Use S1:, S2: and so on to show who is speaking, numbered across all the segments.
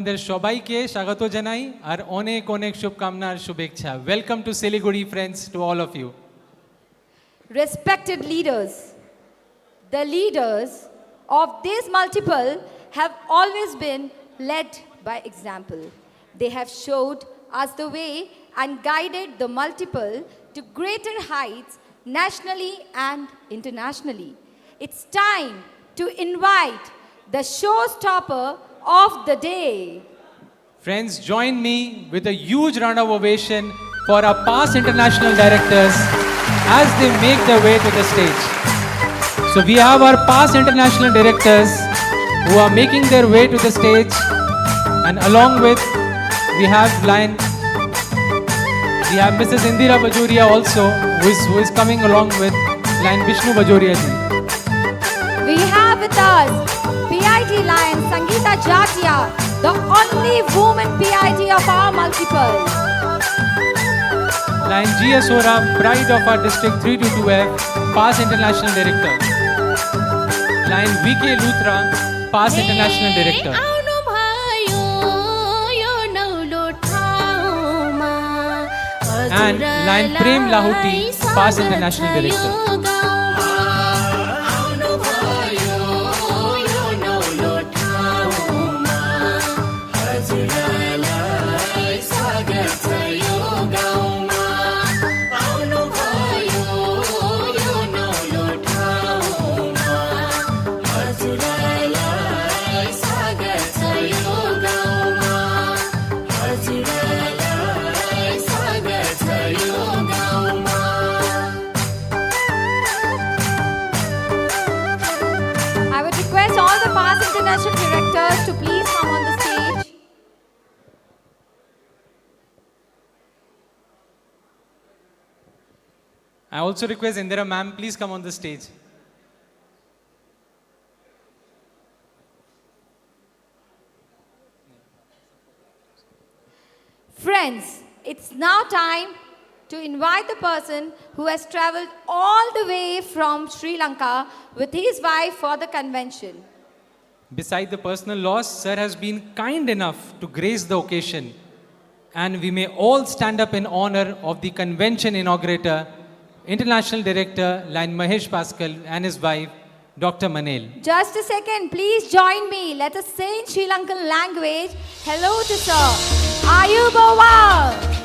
S1: আমাদের সবাইকে স্বাগত জানাই আর অনেক অনেক শুভকামনা আর শুভেচ্ছা welcome to Siliguri friends to all of you
S2: Respected leaders, the leaders of this multiple have always been led by example. They have showed us the way and guided the multiple to greater heights nationally and internationally. It's time to invite the showstopper of the day.
S1: Friends, join me with a huge round of ovation for our past international directors as they make their way to the stage. So we have our past international directors who are making their way to the stage, and along with we have Mrs. Indira Bajoria also who is coming along with line Vishnu Bajoria ji.
S2: We have with us PIT line Sangeeta Jatia, the only woman PIT of our multiple.
S1: Line G.S. Ora, pride of our district 322F, past international director. Line V.K. Luthra, past international director. And line Prem Lahuti, past international director.
S2: I would request all the past international directors to please come on the stage.
S1: I also request Indira ma'am, please come on the stage.
S2: Friends, it's now time to invite the person who has traveled all the way from Sri Lanka with his wife for the convention.
S1: Beside the personal loss, sir has been kind enough to grace the occasion, and we may all stand up in honor of the convention inaugurator, international director line Mahesh Pascal and his wife, Dr. Manel.
S2: Just a second, please join me. Let us say in Sri Lankan language, hello to sir. Ayubowa.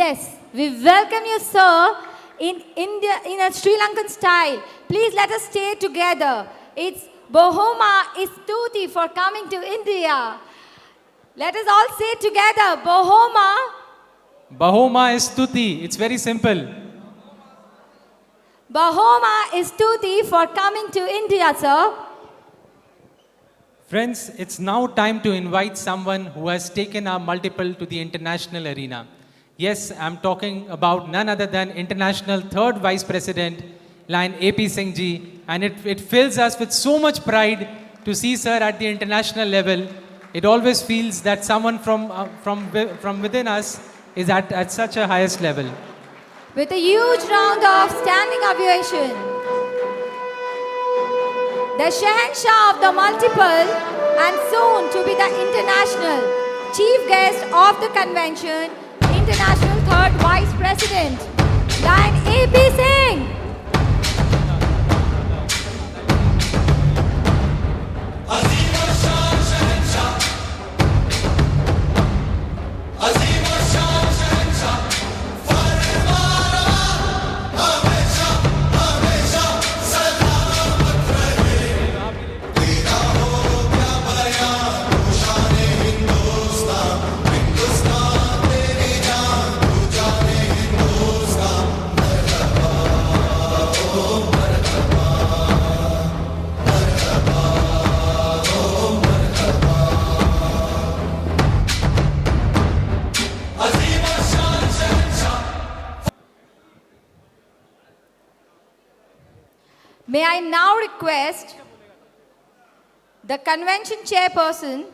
S2: Yes, we welcome you, sir, in India, in a Sri Lankan style. Please let us stay together. It's Bohoma Istuti for coming to India. Let us all say together, Bohoma.
S1: Bahoma is Stuti. It's very simple.
S2: Bahoma Istuti for coming to India, sir.
S1: Friends, it's now time to invite someone who has taken our multiple to the international arena. Yes, I'm talking about none other than International Third Vice President, line AP Singh ji, and it fills us with so much pride to see sir at the international level. It always feels that someone from within us is at such a highest level.
S2: With a huge round of standing ovation, the Shahanshah of the multiple, and soon to be the international chief guest of the convention, International Third Vice President, Lion AP Singh. May I now request the convention chairperson,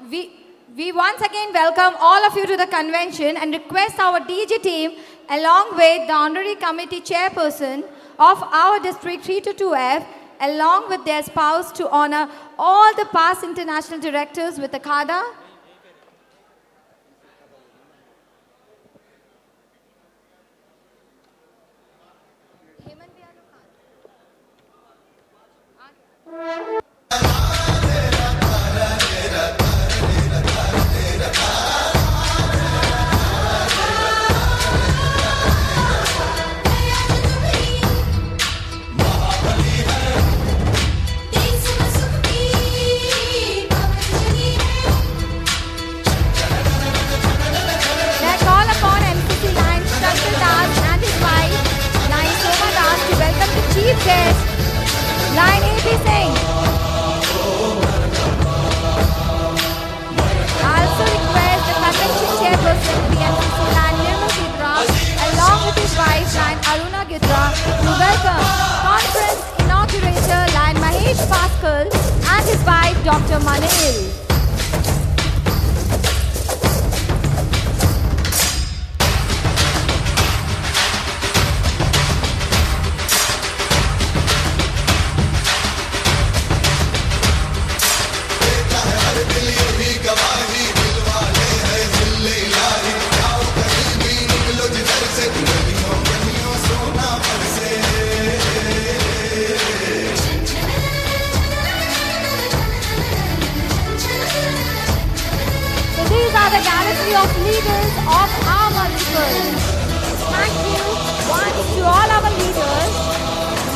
S2: we once again welcome all of you to the convention and request our DJ team along with the honorary committee chairperson of our district 322F along with their spouse to honor all the past international directors with a khada. Chief guest, Lion AP Singh. I also request the convention chairperson, PMCC Lion Nirmal Gidra, along with his wife, Lion Aruna Gidra, to welcome conference inaugurator, Lion Mahesh Paskal, and his wife, Dr. Manil. The galaxy of leaders of our multiple. Thank you once to all our leaders.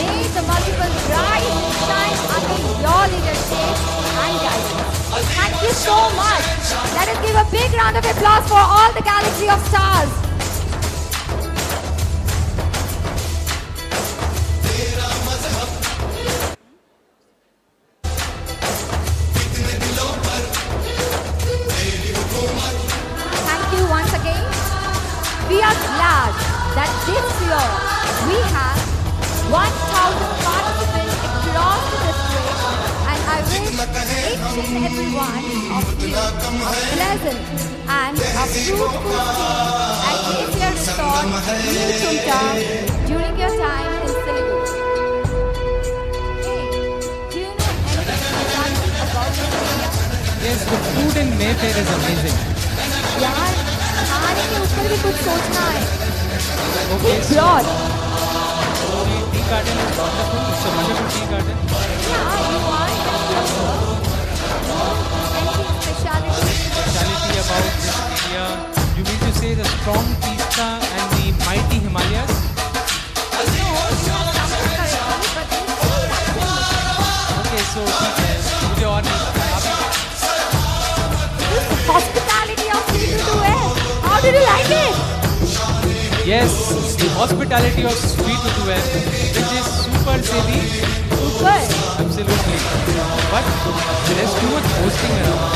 S2: May the multiple rise and shine under your leadership and guidance. Thank you so much. Let us give a big round of applause for all the galaxy of stars. We are glad that this year we have 1,000 participants across the district, and I wish each and every one of you a pleasant and a fruitful stay at KCR Resort, New Chumta during your time in Siliguri. Hey, do you know anything about this area?
S1: Yes, the food in Mayfair is amazing.
S2: यार खाने के ऊपर भी कुछ सोचना है.
S1: Okay,
S2: It's broad.
S1: The tea garden is wonderful. It's a wonderful tea garden.
S2: Yeah, you are. Anything speciality?
S1: Speciality about this area. You mean to say the strong pista and the mighty Himalayas?
S2: No, not something correctly, but this is
S1: Okay, so ठीक है. मुझे और नहीं पता.
S2: this hospitality of C2S. How did you like it?
S1: Yes, the hospitality of Sweet Utuel, which is super savvy.
S2: Super.
S1: Absolutely. But there is too much hosting around,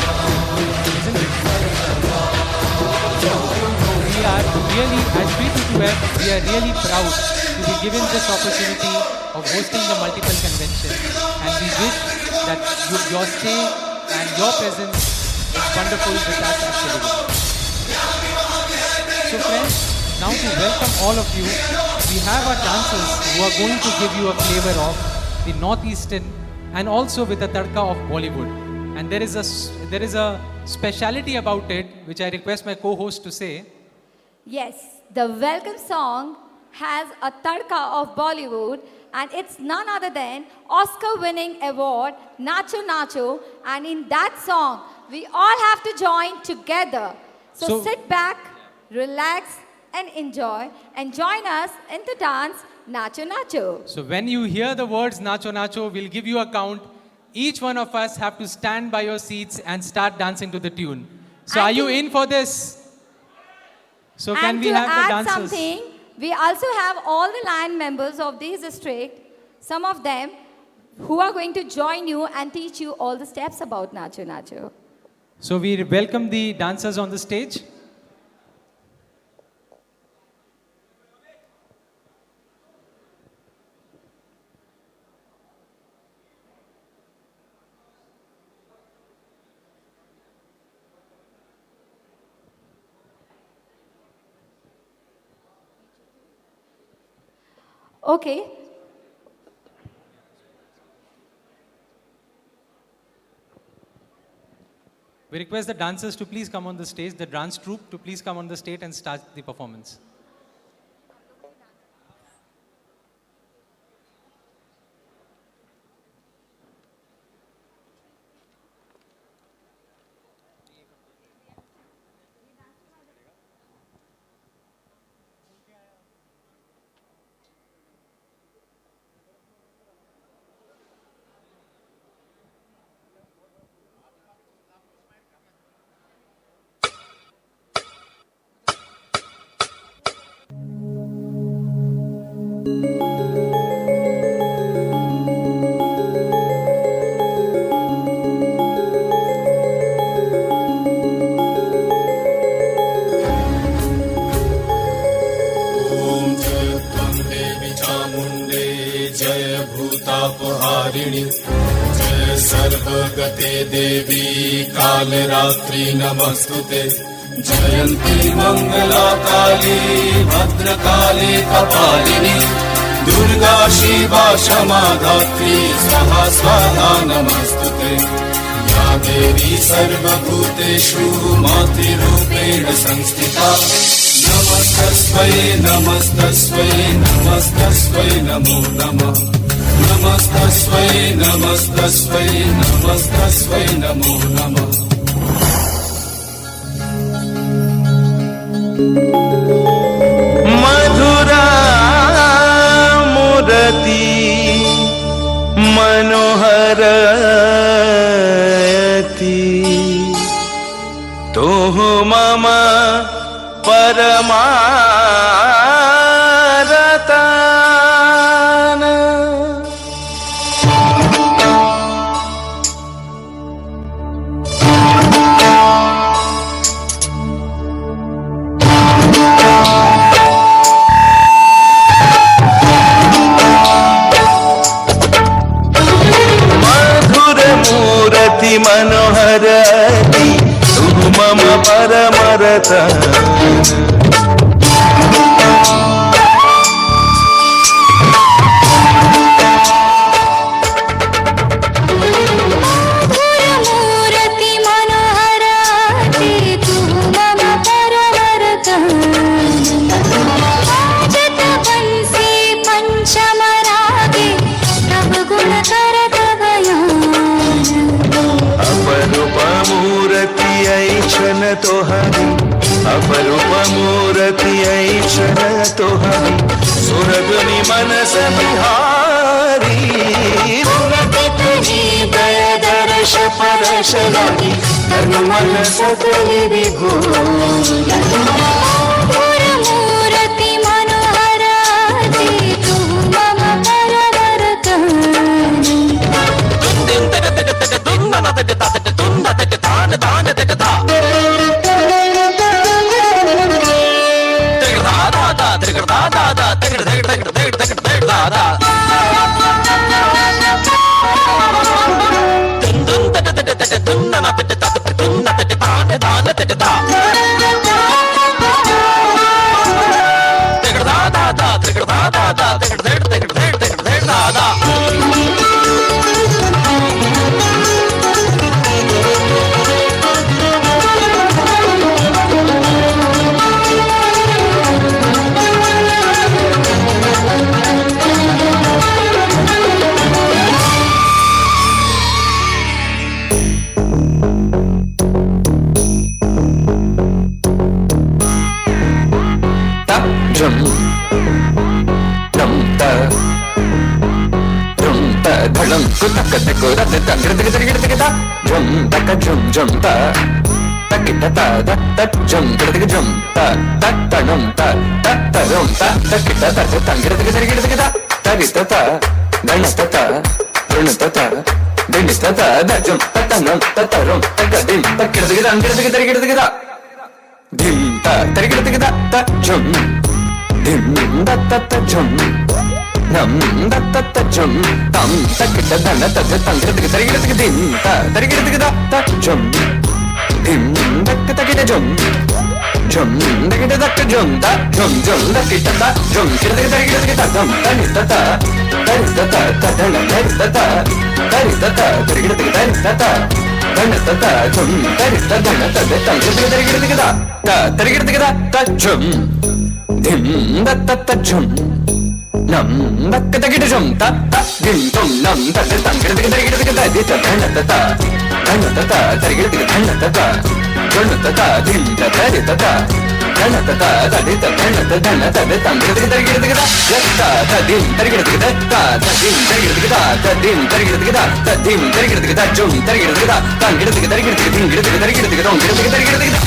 S1: isn't it? We are really, as Sweet Utuel, we are really proud to be given this opportunity of hosting the multiple convention, and we wish that your stay and your presence is wonderful with us actually. So friends, now to welcome all of you, we have our dancers who are going to give you a flavor of the northeastern and also with a tadka of Bollywood. And there is a speciality about it, which I request my co-host to say.
S2: Yes, the welcome song has a tadka of Bollywood, and it's none other than Oscar-winning award Nacho Nacho. And in that song, we all have to join together. So sit back, relax, and enjoy, and join us in the dance Nacho Nacho.
S1: So when you hear the words Nacho Nacho, we'll give you a count. Each one of us have to stand by your seats and start dancing to the tune. So are you in for this? So can we have the dancers?
S2: Something, we also have all the line members of this district, some of them who are going to join you and teach you all the steps about Nacho Nacho.
S1: So we welcome the dancers on the stage.
S2: Okay.
S1: We request the dancers to please come on the stage, the dance troupe to please come on the stage and start the performance.
S3: जय सर्वगते देवी कालरात्रि नमस्तुते जयन्ती मंगला काली भद्रकाली कपालिनी दुर्गा शिवा क्षमा धात्री स्वाहा स्वाहा नमस्तुते या देवी सर्वभूतेषु मातृरूपेण संस्थिता नमस्तस्मै नमस्तस्मै नमस्तस्मै नमो नमः नमस्तस्मै नमस्तस्मै नमस्तस्मै नमो नमः
S4: मधुरा मुरती मनोहरती तुह मम परमारता मनोहरती तु मम परमरता तोहरी अपरूप मूर्ति ऐक्षण तोहरी सुरगुनि मनस बिहारी दय दर्श परश लगी तन मन सकल विभोर मूर्ति मनोहरती तु मम परवरता
S5: तको दा तंगड़ तक तक तक दा झुम तक झुम झुम ता तक ता दा तक झुम तक झुम ता तक तनुम ता तक तरुम ता तक ता तंगड़ तक तक दा तरि ता दन ता रुन ता दिन ता दा झुम तनुम तरुम तक दिन तक तक दा dim ta tarigida tigida ta jum dim da ta ta jum nam da ta ta jum tam takida dana ta ta tarigida tigida dim ta tarigida tigida ta jum dim da ta kida jum jum da kida da jum ta jum jum da kida ta jum kida tarigida tigida dum ta ni ta ta ta dana ta ta tarigida tigida ta dana ta jum tarigida dana ta tarigida tigida tarigida tigida ta jum dim da ta jum nam da kida jum ta dim tum nam ta tarigida tigida di ta dana ta tarigida tigida dana ta jum ta dim ta tarigida ta dana ta di ta dana ta tarigida tigida yatta ta dim tarigida tigida ta dim tarigida tigida ta dim tarigida tigida ta dim tarigida tigida jum tarigida tigida tarigida tigida tarigida tigida tarigida tigida dong tarigida tigida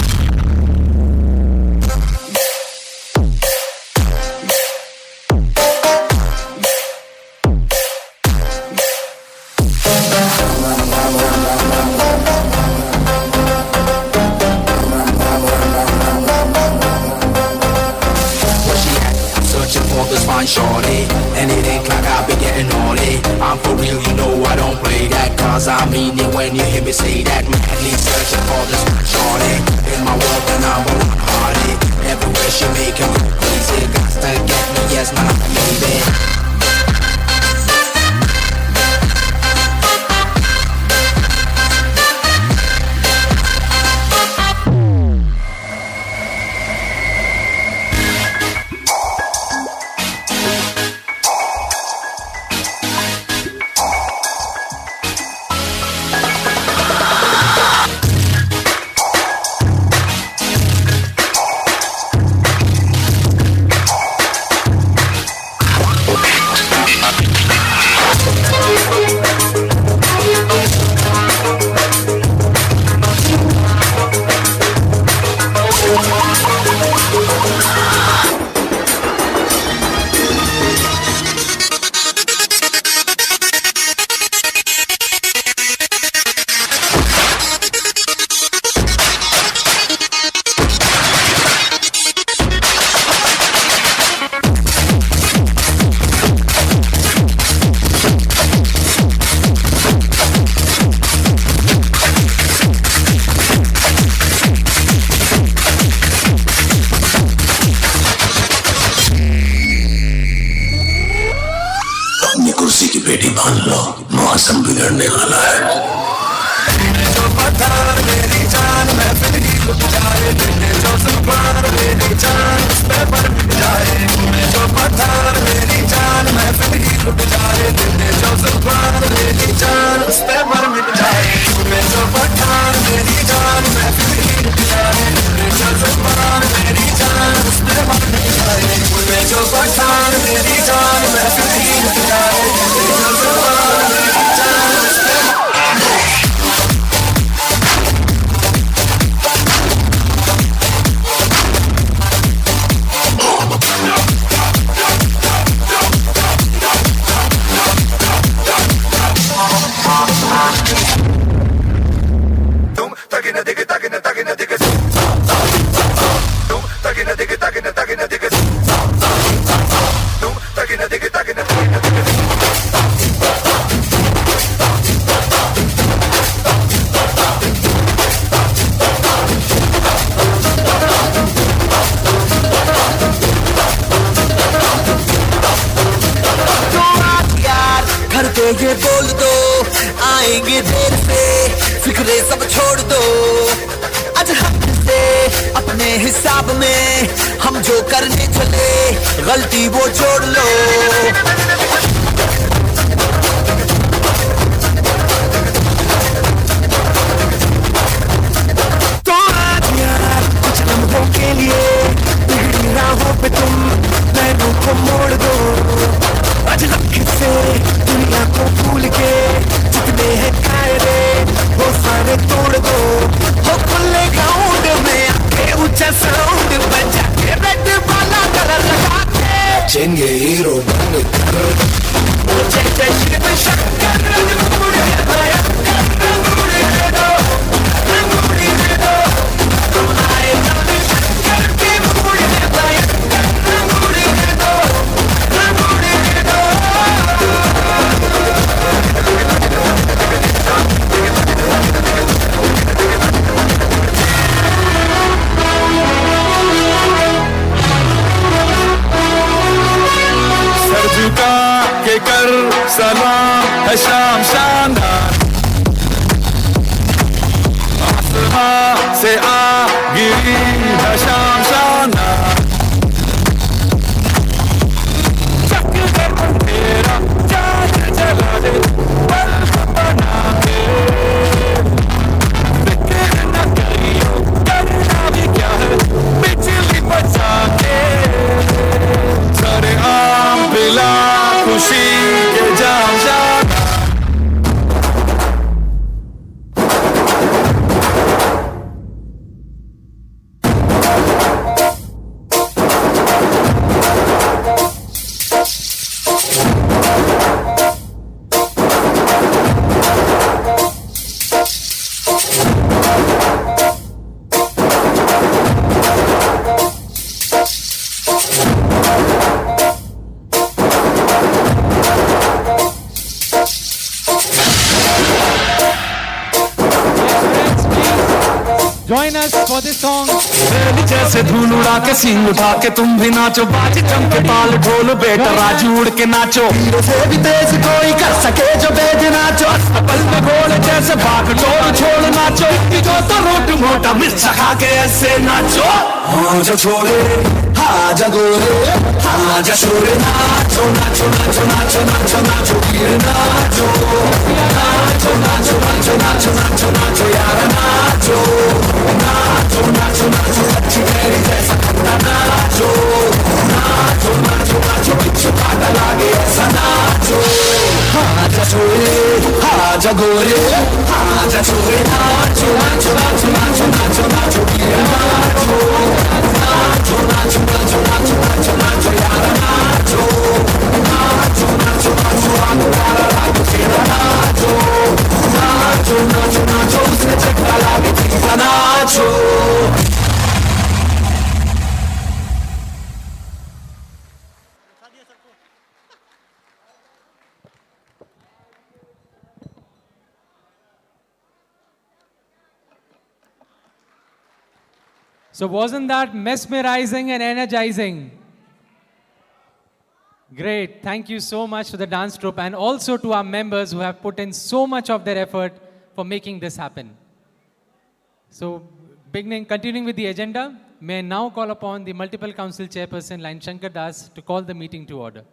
S6: shorty, and it ain't like I've been getting naughty. I'm for real, you know I don't play that, cause I mean it when you hear me say that. Madly searching for this shorty, in my world the number one hardy. Everywhere she make him go crazy, got to get me, yes my baby.
S3: मौसम बिगड़ने वाला है।
S6: ये बोल दो आएंगे देर से, फिक्रे सब छोड़ दो। आज हाथ से अपने हिसाब में हम जो करने चले, गलती वो जोड़ लो। तो आज यार कुछ लम्हों के लिए बिगड़ी राहों पे तुम नैनों को मोड़ दो। आज लख से दुनिया को भूल के साउंड बजा के रेड वाला कलर लगा के चेंगे हीरो बन कर जय जय शिव शंकर रंगूरी भयंकर रंगूरी दो रंगूरी दो तुम आए जब शंकर की मूड़ी में भयंकर रंगूरी दो रंगूरी दो सर झुका के कर सलाम है शाम शानदार आसमां से आ गिरी है शाम शानदार चक कर तेरा चाँद जला दे बल्ब बना के फिक्र न करियो करना भी क्या है बिजली बचा के सारे आम पिला खुशी के जाम जाम
S1: Join us for this song.
S5: Rail जैसे धूल उड़ा के सींग उठा के तुम भी नाचो बाज चमके ताल ढोल बेटा राजू उड़ के नाचो हीरो से भी तेज कोई कर सके जो बेद नाचो अस्तबल में घोड़े जैसे भाग छोड़ छोड़ नाचो जो तो रोट मोटा मिर्च खा के ऐसे नाचो
S6: हाँ जा छोरे हाँ जा गोरे हाँ जा शोरे नाचो नाचो नाचो नाचो नाचो नाचो वीर नाचो नाचो नाचो नाचो नाचो नाचो नाचो यार नाचो नाचो नाचो नाचो अच्छी तेरी जैसा खंडा नाचो नाचो नाचो नाचो बिच्छू काटा लागे ऐसा नाचो हाँ जा छोरे हाँ जा गोरे हाँ जा छोरे नाचो नाचो नाचो नाचो नाचो नाचो वीर नाचो नाचो नाचो नाचो नाचो नाचो नाचो यार नाचो नाचो नाचो नाचो आगो तारा लागो तेरा नाचो नाचो नाचो नाचो उसने चक्का लागे तेरा नाचो
S1: So wasn't that mesmerizing and energizing? Great. Thank you so much to the dance troupe and also to our members who have put in so much of their effort for making this happen. So continuing with the agenda, may I now call upon the multiple council chairperson, Line Shankar Das, to call the meeting to order.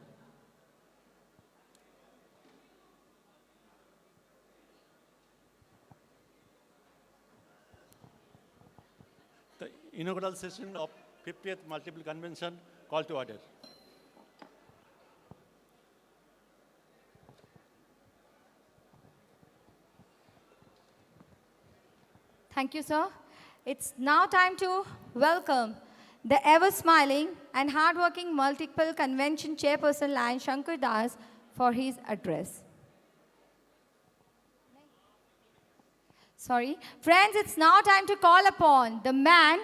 S7: The inaugural session of 50th Multiple Convention call to order.
S2: Thank you, sir. It's now time to welcome the ever-smiling and hard-working multiple convention chairperson, Lion Shankar Das, for his address. Sorry. Friends, it's now time to call upon the man.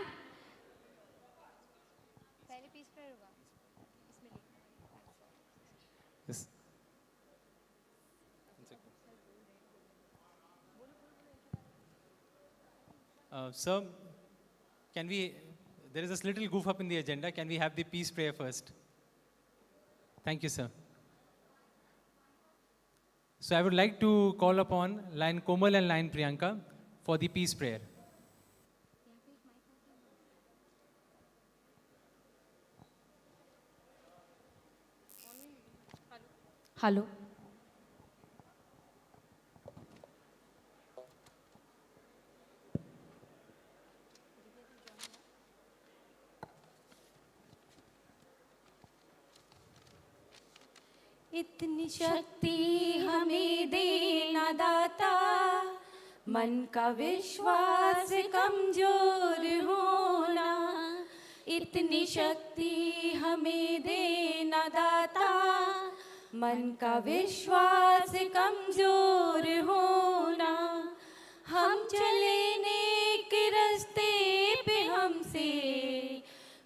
S1: Yes. Sir, there is this little goof up in the agenda. Can we have the peace prayer first? Thank you, sir. So I would like to call upon Line Komal and Line Priyanka for the peace prayer.
S8: Hello. इतनी शक्ति हमें देना दाता, मन का विश्वास कमजोर होना, इतनी शक्ति हमें देना दाता, मन का विश्वास कमजोर होना, हम चले नेक रास्ते पे हमसे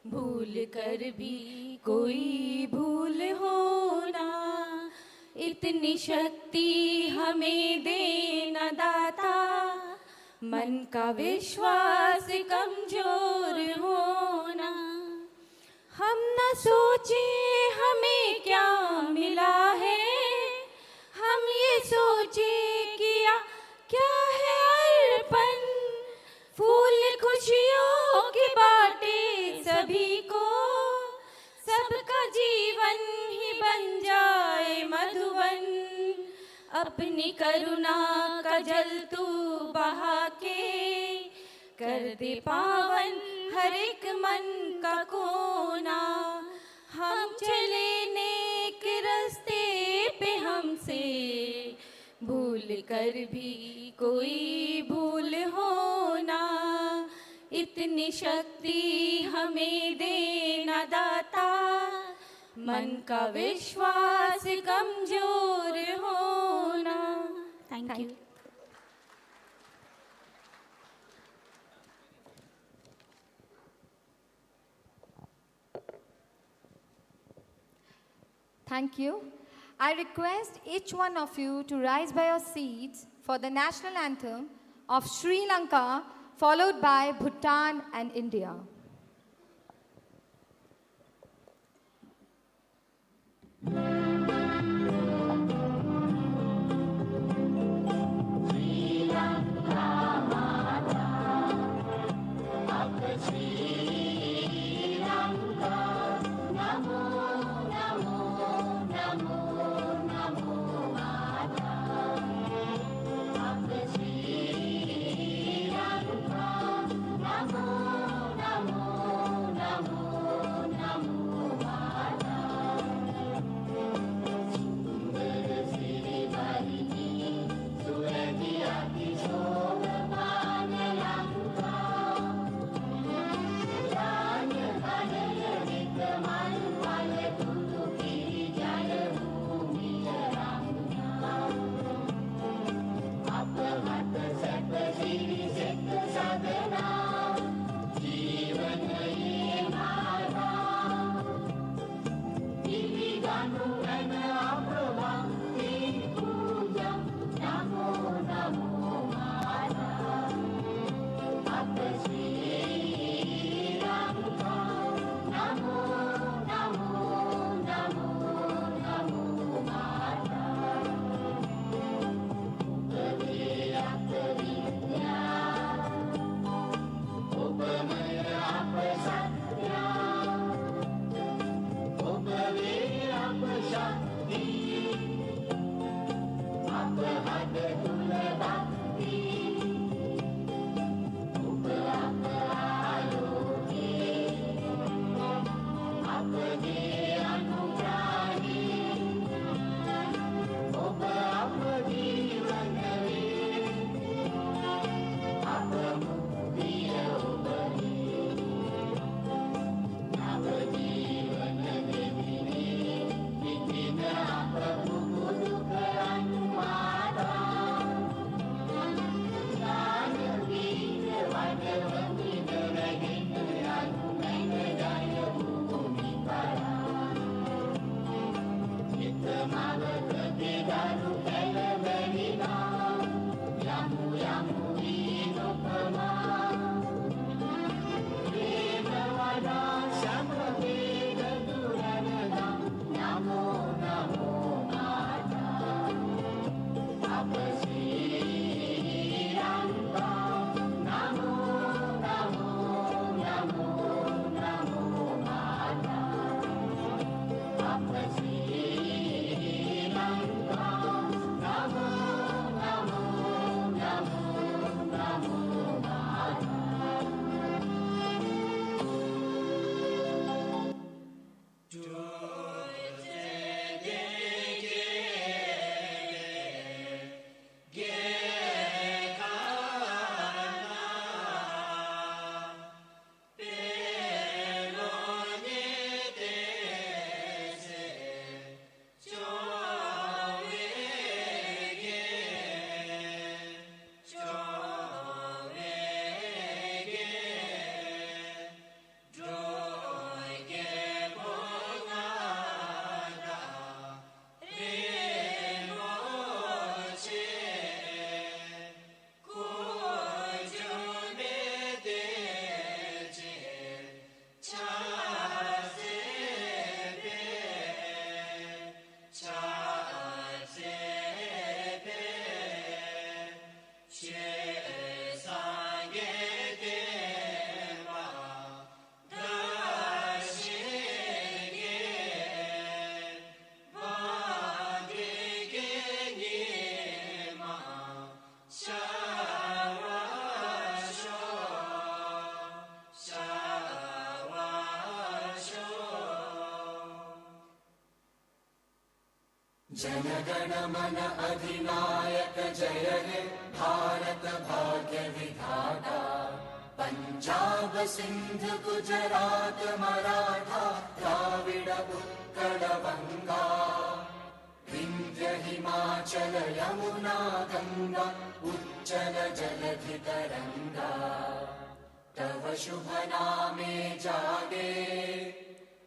S8: भूल कर भी कोई भूल होना, इतनी शक्ति हमें देना दाता, मन का विश्वास कमजोर होना, हम न सोचे हमें क्या मिला है, हम ये सोचे किया क्या है अर्पण, फूल खुशियों के बाटे सभी को, सबका जीवन ही बन जाए मधुबन, अपनी करुणा का जल तू बहा के, कर दे पावन हर एक मन का कोना, हम चले नेक रास्ते पे हमसे भूल कर भी कोई भूल होना, इतनी शक्ति हमें देना दाता, मन का विश्वास कमजोर होना। Thank you.
S2: Thank you. I request each one of you to rise by your seats for the national anthem of Sri Lanka, followed by Bhutan and India.
S4: Namo जनगण मन अधिनायक जय हे भारत भाग्य विधाता पंजाब सिंध गुजरात मराठा द्राविड उत्कल बंगा विंध्य हिमाचल यमुना गंगा उच्चल जलधि तरंगा तव शुभ नामे जागे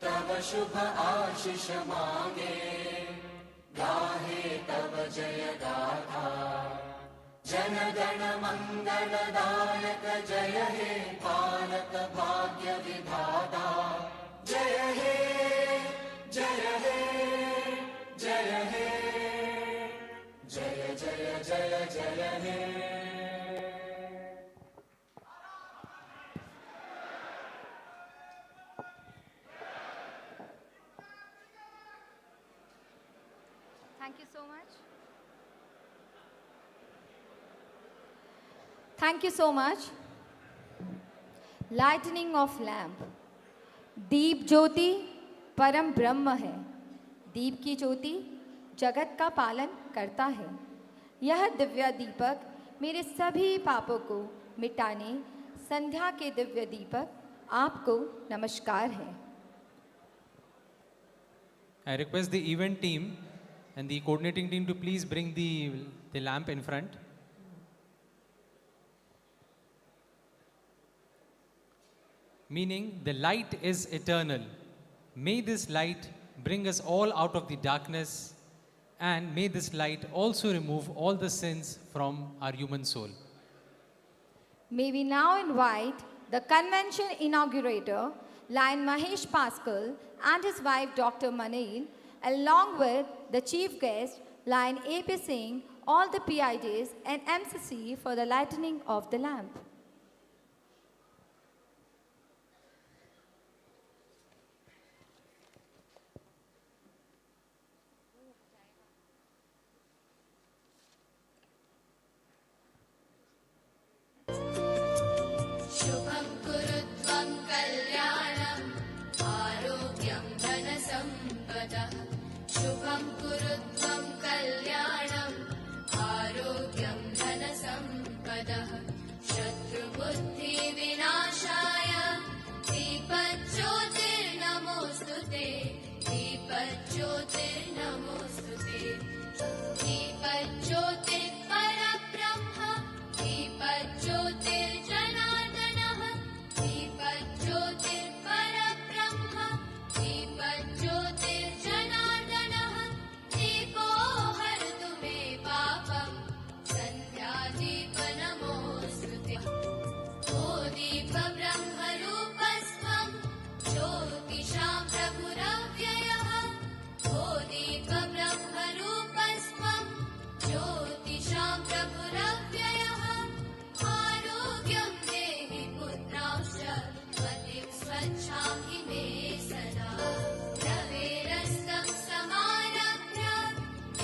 S4: तव शुभ आशीष मांगे गाहे तव जय गाथा जनगण मंगलदायक जय हे भारत भाग्य विधाता जय हे जय हे जय हे जय जय जय जय हे
S2: Thank you so much. Thank you so much. Lightning of lamp. दीप ज्योति परम ब्रह्म है. दीप की ज्योति जगत का पालन करता है. यह दिव्य दीपक मेरे सभी पापों को मिटाने संध्या के दिव्य दीपक आपको नमस्कार है.
S1: I request the event team and the coordinating team to please bring the lamp in front. Meaning the light is eternal. May this light bring us all out of the darkness, and may this light also remove all the sins from our human soul.
S2: May we now invite the convention inaugurator, Lion Mahesh Paskal, and his wife Dr. Manil, along with the chief guest, Lion A.P. Singh, all the PIJs and MCC for the lightening of the lamp.
S4: शुभं कुरुत्वं कल्याणम् आरोग्यं धनसम्पदः शुभं कुरुत्वं कल्याणम् आरोग्यं धनसम्पदः शत्रुबुद्धिविनाशाय दीपज्योतिर्नमोऽस्तु ते दीपज्योतिर्नमोऽस्तु ते दीपज्योतिर्परब्रह्म दीपज्योतिर्जनार्दनः दीपज्योतिर्परब्रह्म दीपज्योतिर्जनार्दनः दीपो हरतु मे पापम् सन्ध्यादीपनमोऽस्तु ते ओ दीपब्रह्मरूपस्त्वं ज्योतिषां प्रभुरव्ययः ओ दीपब्रह्मरूपस्त्वं ज्योतिषां प्रभुरव्ययः आरोग्यं देहि पुत्रांश्च मतिं स्वच्छां हि मे सदा रवेरस्तं समारभ्य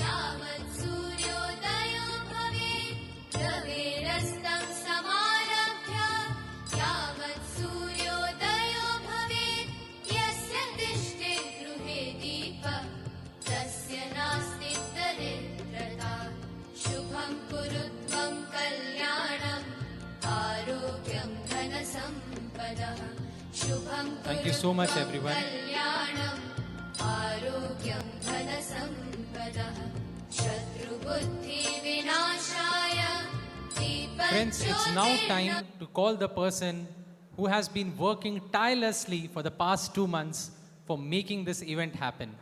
S4: यावत् सूर्योदयो भवेत् रवेरस्तं समारभ्य यावत् सूर्योदयो भवेत् यस्य तिष्ठे गृहे दीपः तस्य नास्ति दरिद्रता शुभं कुरुत्वं कल्याणम् आरोग्यं धनसम्पदः शुभं
S1: Thank you so much, everyone.
S4: कल्याणम् आरोग्यं धनसम्पदः शत्रुबुद्धिविनाशाय
S1: Friends, it's now time to call the person who has been working tirelessly for the past 2 months for making this event happen.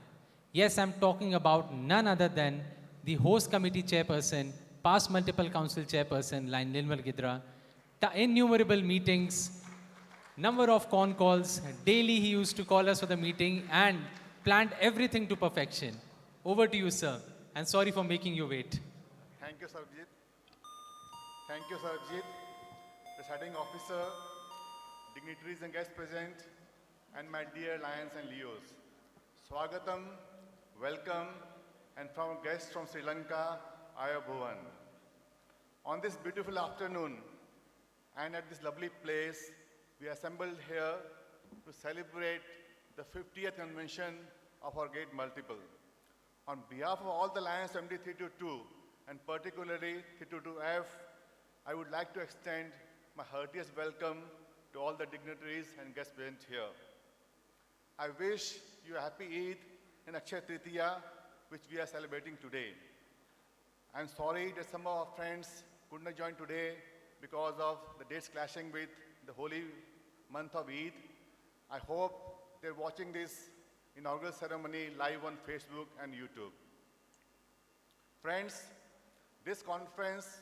S1: Yes, I'm talking about none other than the host committee chairperson, past multiple council chairperson, Line Nilmal Gidra, innumerable meetings, number of con calls. Daily he used to call us for the meeting and planned everything to perfection. Over to you, sir. And sorry for making you wait.
S9: Thank you, Sarabjit. Thank you, Sarabjit. Presiding officer, dignitaries and guests present, and my dear lions and leos. Swagatam, welcome, and from guests from Sri Lanka, Ayabhuvan. On this beautiful afternoon, and at this lovely place, we assembled here to celebrate the 50th convention of our great multiple. On behalf of all the Lions 7322 and particularly 322F, I would like to extend my heartiest welcome to all the dignitaries and guests present here. I wish you a happy Eid and Akshaya Tritiya, which we are celebrating today. I'm sorry that some of our friends could not join today because of the dates clashing with the holy month of Eid. I hope they're watching this inaugural ceremony live on Facebook and YouTube. Friends, this conference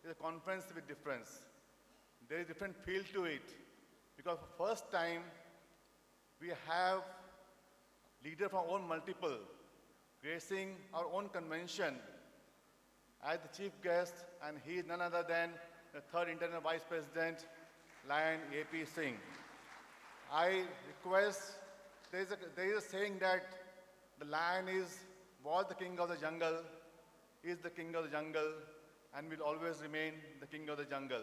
S9: is a conference with difference. There is a different feel to it because for the first time we have leaders from our own multiple gracing our own convention as the chief guest, and he is none other than the third International Vice President, Lion AP Singh. I request, there is a saying that the lion was the king of the jungle, is the king of the jungle, and will always remain the king of the jungle.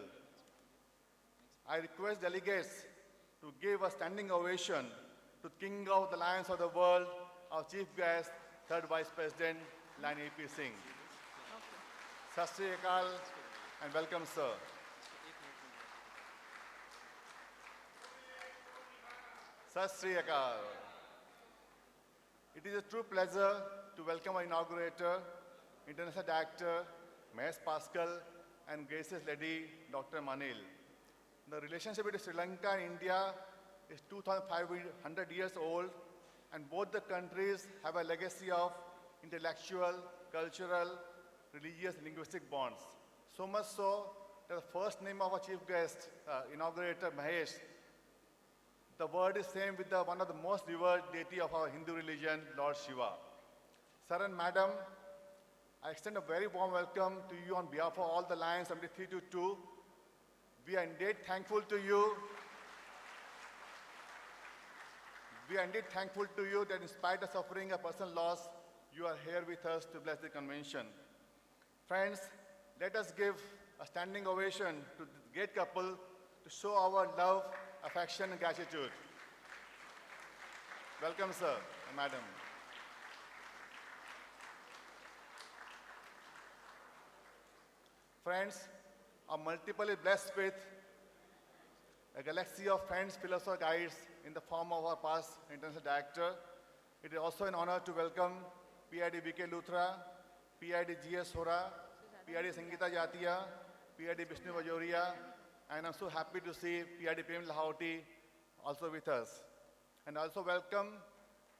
S9: I request delegates to give a standing ovation to King of the Lions of the World, our chief guest, third Vice President, Lion AP Singh. Sat Sri Akal and welcome, sir. Sat Sri Akal. It is a true pleasure to welcome our inaugurator, International Director, Mahesh Pascal, and gracious lady, Dr. Manil. The relationship between Sri Lanka and India is 2,500 years old, and both the countries have a legacy of intellectual, cultural, religious, and linguistic bonds. So much so that the first name of our chief guest, inaugurator Mahesh, the word is same with one of the most revered deity of our Hindu religion, Lord Shiva. Sir and Madam, I extend a very warm welcome to you on behalf of all the Lions 7322. We are indeed thankful to you. We are indeed thankful to you that in spite of suffering a personal loss, you are here with us to bless the convention. Friends, let us give a standing ovation to the great couple to show our love, affection, and gratitude. Welcome, sir and madam. Friends, our multiple is blessed with a galaxy of friends, philosophers, guides in the form of our past international director. It is also an honor to welcome PID V.K. Luthra, PID G.S. Hora, PID Sangeeta Jatiya, PID Vishnu Vajoria, and I'm so happy to see PID Prem Lahoti also with us. And also welcome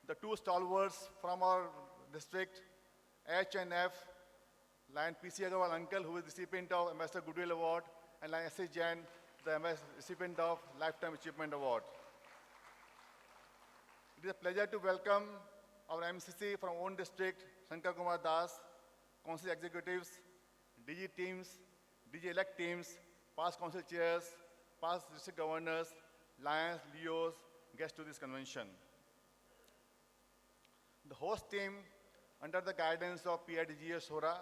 S9: the two stalwarts from our district, H and F, Lion P.C. Agarwal Uncle, who is recipient of Ambassador Goodwill Award, and Lion S.A. Jain, the recipient of Lifetime Achievement Award. It is a pleasure to welcome our MCC from our own district, Shankar Kumar Das, council executives, DG teams, DG-elect teams, past council chairs, past district governors, Lions, Leos, guests to this convention. The host team, under the guidance of PIDGS Hora,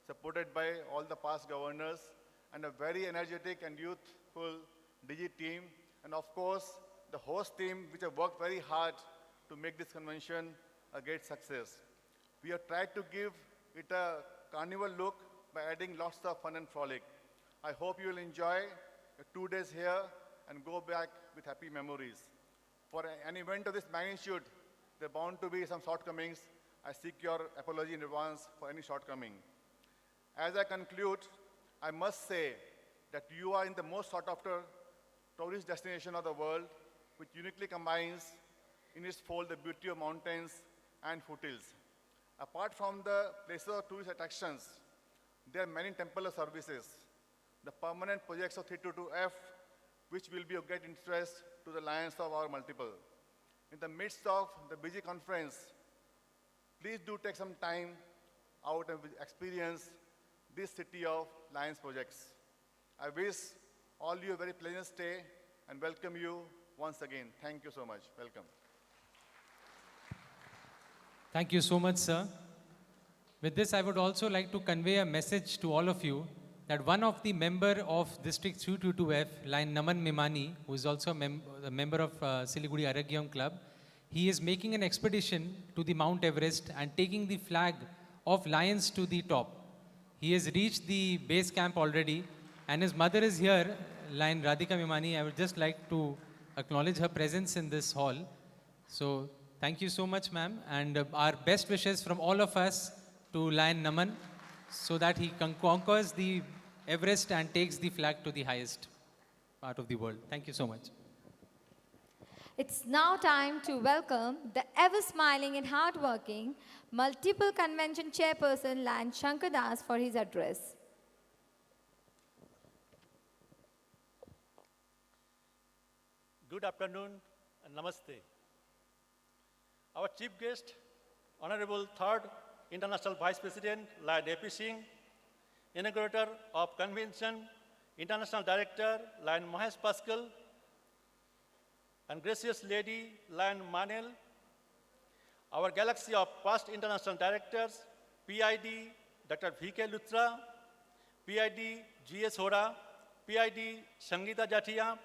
S9: supported by all the past governors, and a very energetic and youthful DG team, and of course, the host team, which have worked very hard to make this convention a great success. We have tried to give it a carnival look by adding lots of fun and frolic. I hope you will enjoy 2 days here and go back with happy memories. For an event of this magnitude, there are bound to be some shortcomings. I seek your apology in advance for any shortcoming. As I conclude, I must say that you are in the most sought after tourist destination of the world, which uniquely combines in its fold the beauty of mountains and foothills. Apart from the places of tourist attractions, there are many temple services, the permanent projects of 322F, which will be of great interest to the Lions of our multiple. In the midst of the busy conference, please do take some time out and experience this city of Lions projects. I wish all you a very pleasant stay and welcome you once again. Thank you so much. Welcome.
S1: Thank you so much, sir. With this, I would also like to convey a message to all of you that one of the member of District 222F, Lion Naman Mimani, who is also a member of Siliguri Aragyam Club, He is making an expedition to the Mount Everest and taking the flag of lions to the top. He has reached the base camp already, and his mother is here, Lion Radhika Mimani. I would just like to acknowledge her presence in this hall. So thank you so much, ma'am, and our best wishes from all of us to Lion Naman so that he conquers the Everest and takes the flag to the highest part of the world. Thank you so much.
S2: It's now time to welcome the ever-smiling and hard-working multiple convention chairperson Lion Shankar Das for his address.
S7: Good afternoon and namaste. Our chief guest, Honorable Third International Vice President Lion AP Singh, Inaugurator of Convention, International Director Lion Mahesh Paskal, and gracious lady Lion Manel, our galaxy of past international directors, PID Dr. V.K. Luthra, PID G.S. Hora, PID Sangeeta Jatia,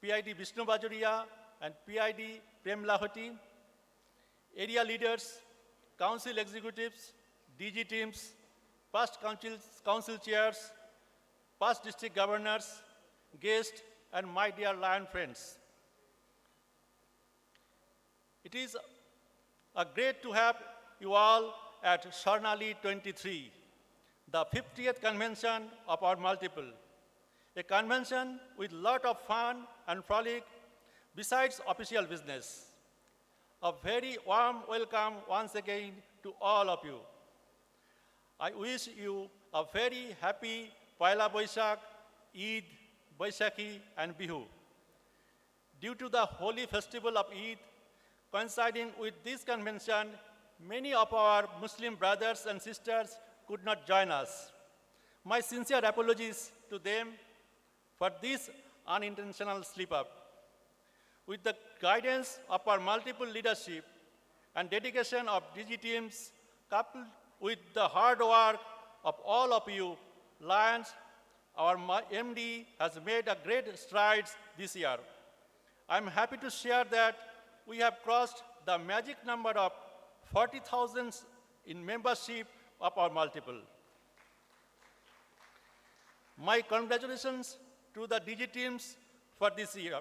S7: PID Vishnu Bajoria, and PID Prem Lahoti, area leaders, council executives, DG teams, past council chairs, past district governors, guests, and my dear Lion friends. It is a great to have you all at Swarnali 23, the 50th convention of our multiple. A convention with a lot of fun and frolic besides official business. A very warm welcome once again to all of you. I wish you a very happy Paila Boishakh, Eid, Baishakhi, and Bihu. Due to the holy festival of Eid, coinciding with this convention, many of our Muslim brothers and sisters could not join us. My sincere apologies to them for this unintentional slip-up. With the guidance of our multiple leadership and dedication of DG teams, coupled with the hard work of all of you, Lions, our MD has made a great strides this year. I'm happy to share that we have crossed the magic number of 40,000 in membership of our multiple. My congratulations to the DG teams for this year.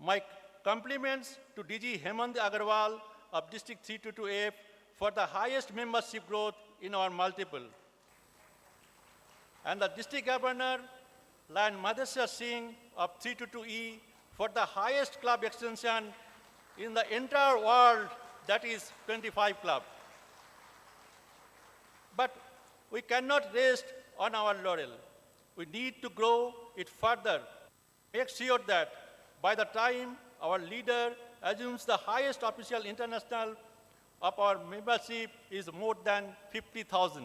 S7: My compliments to DG Hemant Agarwal of District 322F for the highest membership growth in our multiple. And the District Governor, Lion Madhesya Singh of 322E for the highest club extension in the entire world, that is 25 club. But we cannot rest on our laurel. We need to grow it further. Make sure that by the time our leader assumes the highest official international of our membership is more than 50,000.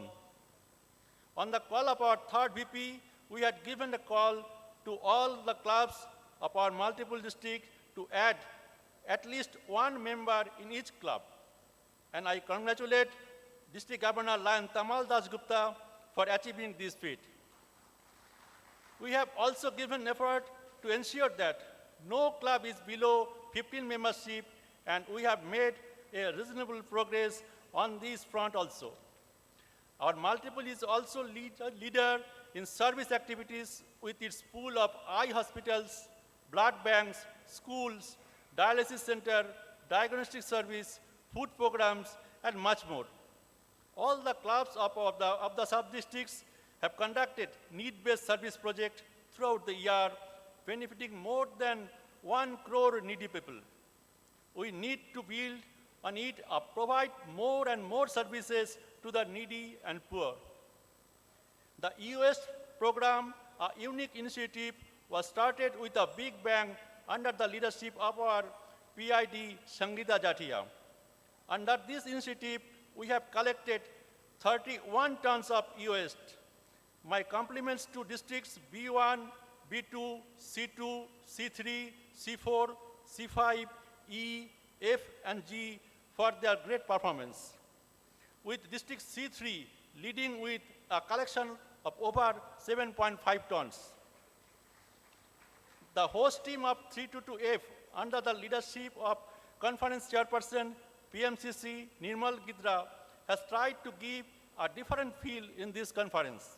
S7: On the call of our third VP, we had given a call to all the clubs of our multiple districts to add at least one member in each club. And I congratulate District Governor Lion Tamal Das Gupta for achieving this feat. We have also given effort to ensure that no club is below 15 membership, and we have made a reasonable progress on this front also. Our multiple is also leader in service activities with its pool of eye hospitals, blood banks, schools, dialysis center, diagnostic service, food programs, and much more. All the clubs of the sub-districts have conducted need-based service projects throughout the year, benefiting more than 1 crore needy people. We need to build on it, provide more and more services to the needy and poor. The US program, a unique initiative, was started with a big bang under the leadership of our PID Sangeeta Jatia. Under this initiative, we have collected 31 tons of e-waste. My compliments to districts B1, B2, C2, C3, C4, C5, E, F, and G for their great performance. With district C3 leading with a collection of over 7.5 tons. The host team of 322F under the leadership of Conference Chairperson, PMCC, Nirmal Gidra, has tried to give a different feel in this conference.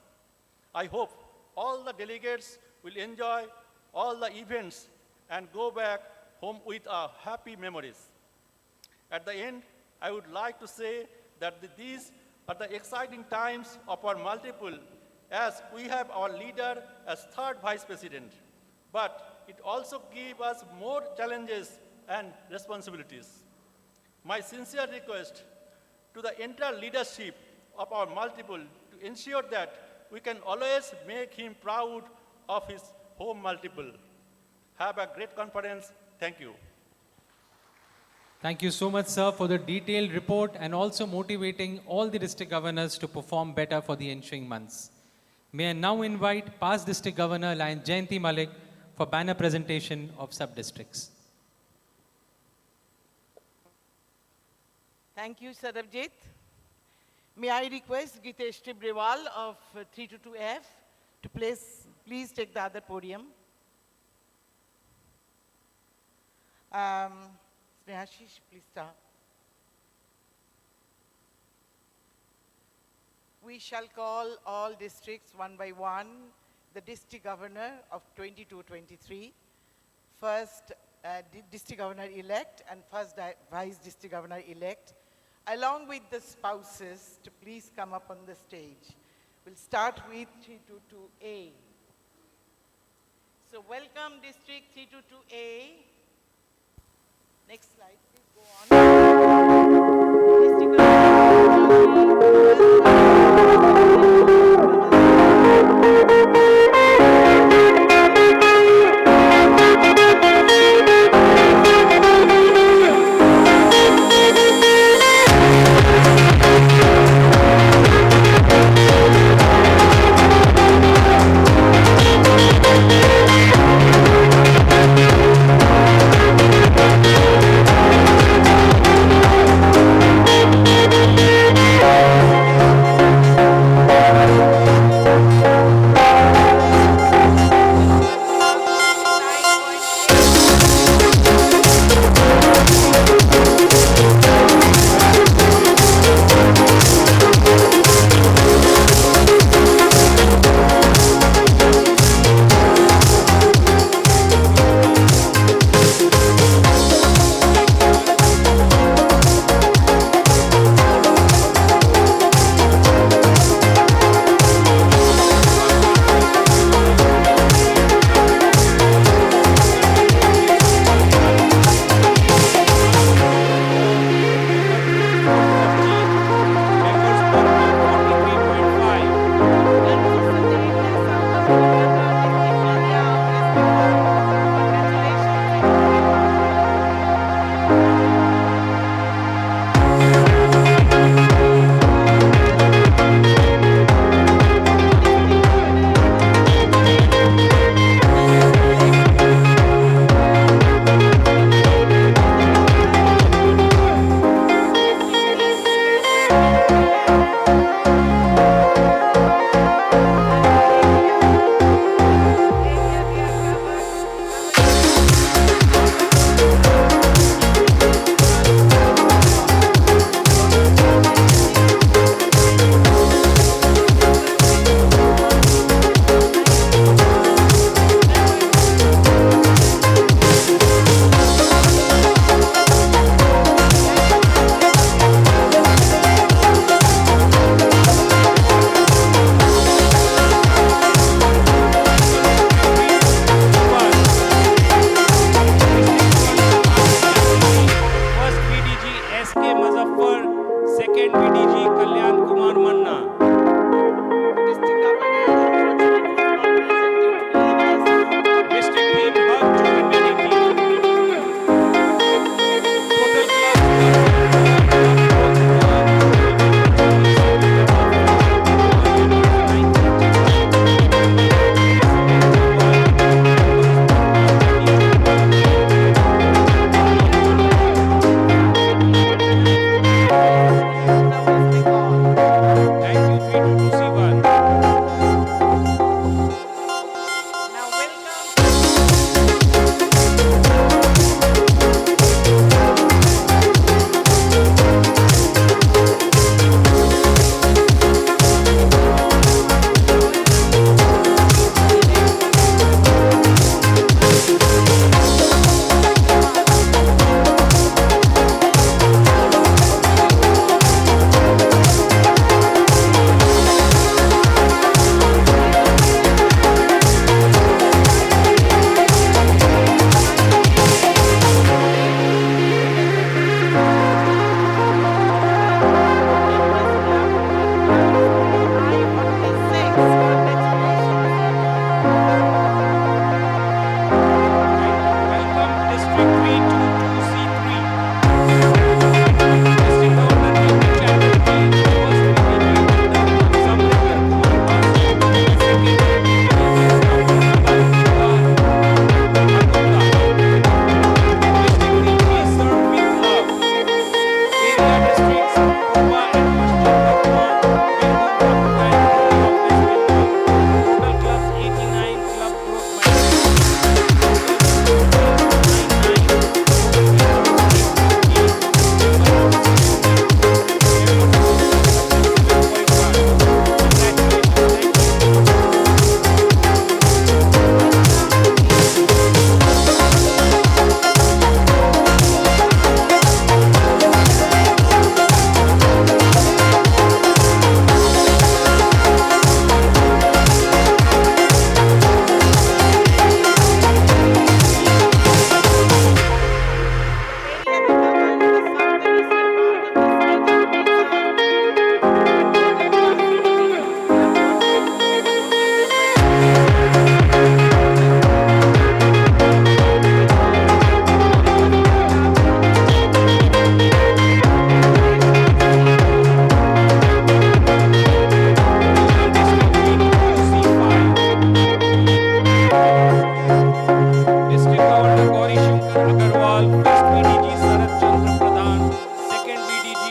S7: I hope all the delegates will enjoy all the events and go back home with happy memories. At the end, I would like to say that these are the exciting times of our multiple, as we have our leader as third vice president. But it also gives us more challenges and responsibilities. My sincere request to the entire leadership of our multiple to ensure that we can always make him proud of his home multiple. Have a great conference. Thank you.
S1: Thank you so much, sir, for the detailed report and also motivating all the district governors to perform better for the ensuing months. May I now invite past district governor Lion Jayanti Malik for banner presentation of sub-districts.
S10: Thank you, Sarabjit. May I request Gitesh Tibrewal of 322F to please take the other podium. Snehashish, please start. We shall call all districts one by one, the district governor of 22-23, first district governor-elect and first vice district governor-elect, along with the spouses to please come up on the stage. We'll start with 322A. So welcome district 322A. Next slide, please go on. District
S11: Bengal, first VDG Sarat Chandra Pradhan, second VDG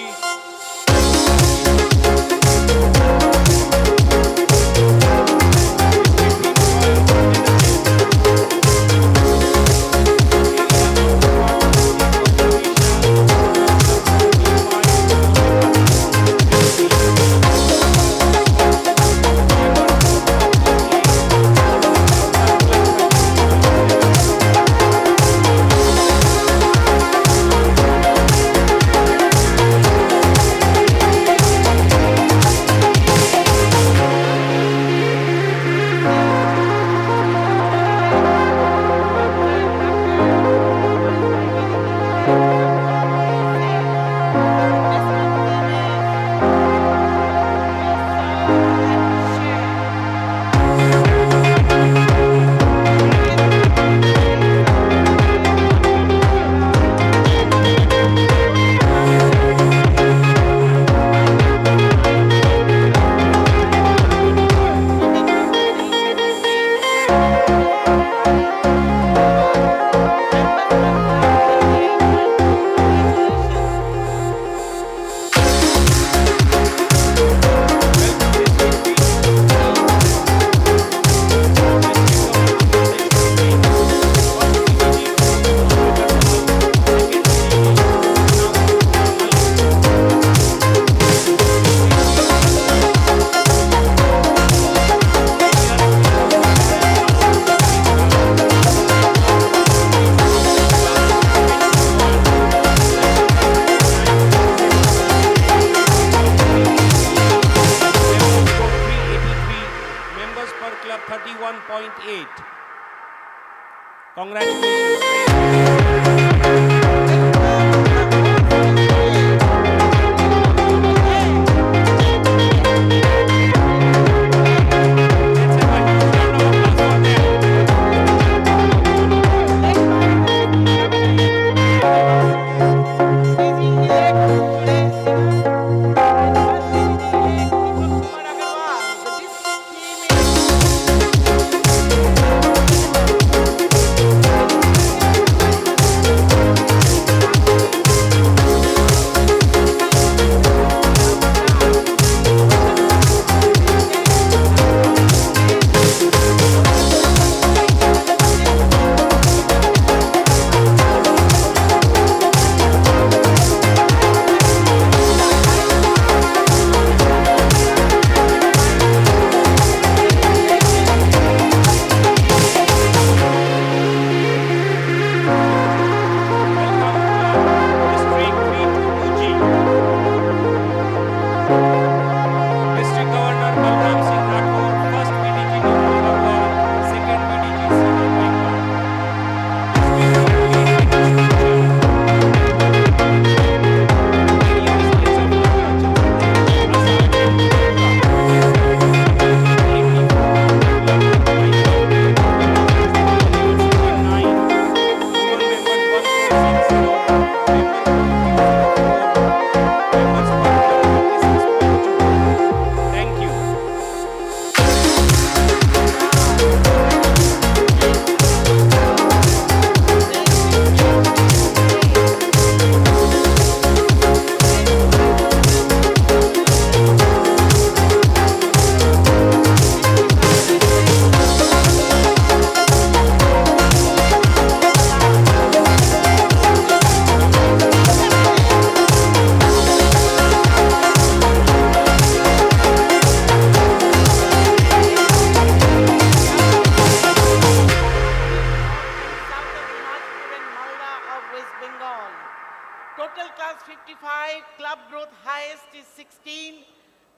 S10: Total class 55, club growth highest is 16.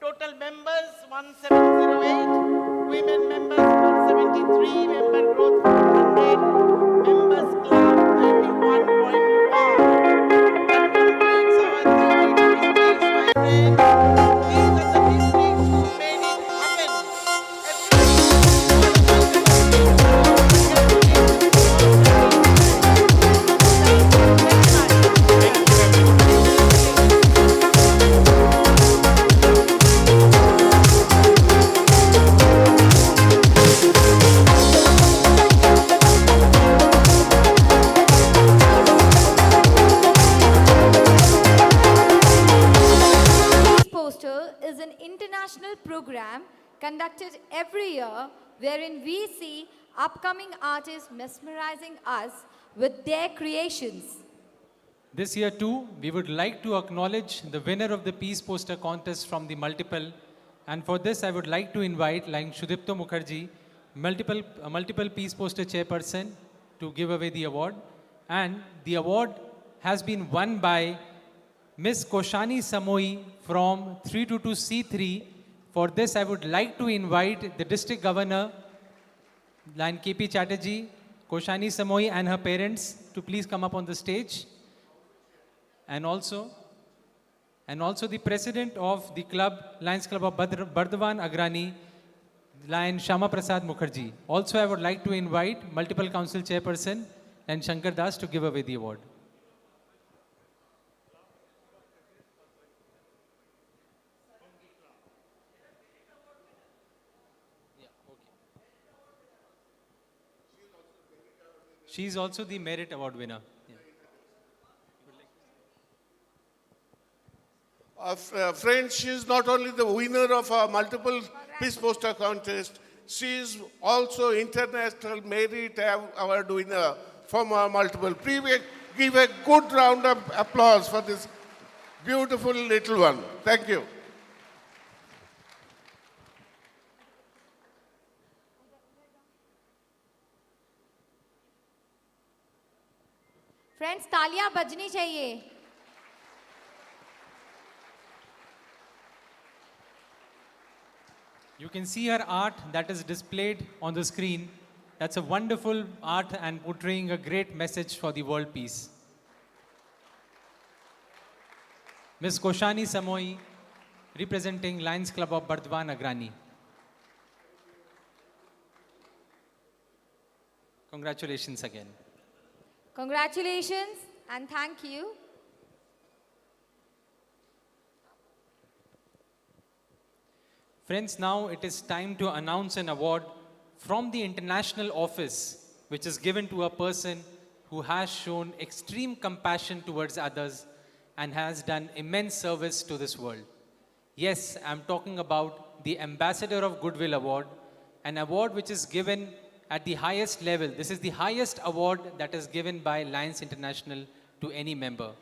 S10: Total members 1708. Women members 173. Member growth 400. Members club 31.1. That completes our 32 districts, my friend. These are the districts who made it happen.
S6: Thank you.
S2: program conducted every year wherein we see upcoming artists mesmerizing us with their creations.
S1: This year too, we would like to acknowledge the winner of the Peace Poster Contest from the multiple. And for this, I would like to invite like Shudipto Mukherjee, multiple Peace Poster chairperson, to give away the award. And the award has been won by Miss Koshani Samoi from 322C3. For this, I would like to invite the District Governor, Line KP Chatterjee, Koshani Samoi and her parents to please come up on the stage. And also the president of the club, Lions Club of Bardhavan Agrani, Lion Shama Prasad Mukherjee. Also, I would like to invite multiple council chairperson and Shankar Das to give away the award. She is also the Merit Award winner.
S12: Friends, she is not only the winner of a multiple Peace Poster contest, she is also International Merit Award winner from a multiple. Please give a good round of applause for this beautiful little one. Thank you.
S2: Friends तालियां बजनी चाहिए.
S1: You can see her art that is displayed on the screen. That's a wonderful art and portraying a great message for the world peace. Ms. Koshani Samoi, representing Lions Club of Bardhavan Agrani. Congratulations again.
S2: Congratulations and thank you.
S1: Friends, now it is time to announce an award from the international office, which is given to a person who has shown extreme compassion towards others and has done immense service to this world. Yes, I'm talking about the Ambassador of Goodwill Award, an award which is given at the highest level. This is the highest award that is given by Lions International to any member.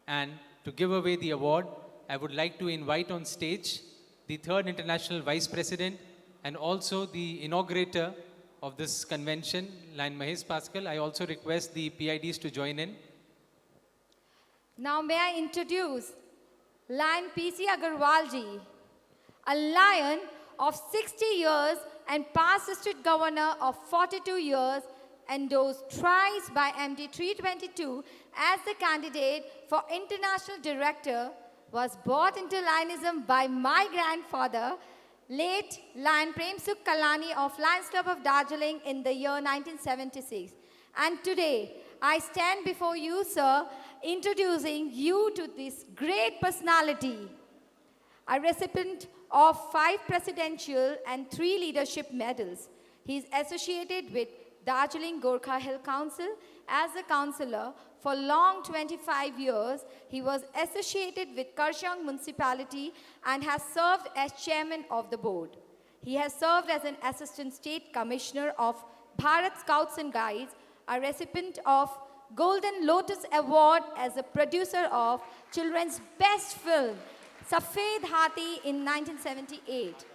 S1: And to give away the award, I would like to invite on stage the third International Vice President and also the inaugurator of this convention, Lion Mahesh Pascal. I also request the PIDs to join in.
S2: Now may I introduce Lion PC Agarwal ji, a lion of 60 years and past district governor of 42 years, endorsed thrice by MD 322 as the candidate for international director, was brought into Lionism by my grandfather, late Lion Premsukh Kalani of Lions Club of Darjeeling in the year 1976. And today, I stand before you, sir, introducing you to this great personality, a recipient of 5 presidential and 3 leadership medals. He is associated with Darjeeling Gorkha Hill Council as a councillor for long 25 years. He was associated with Karsiang Municipality and has served as chairman of the board. He has served as an assistant state commissioner of Bharat Scouts and Guides, a recipient of Golden Lotus Award as a producer of children's best film, Safed Hathi in 1978,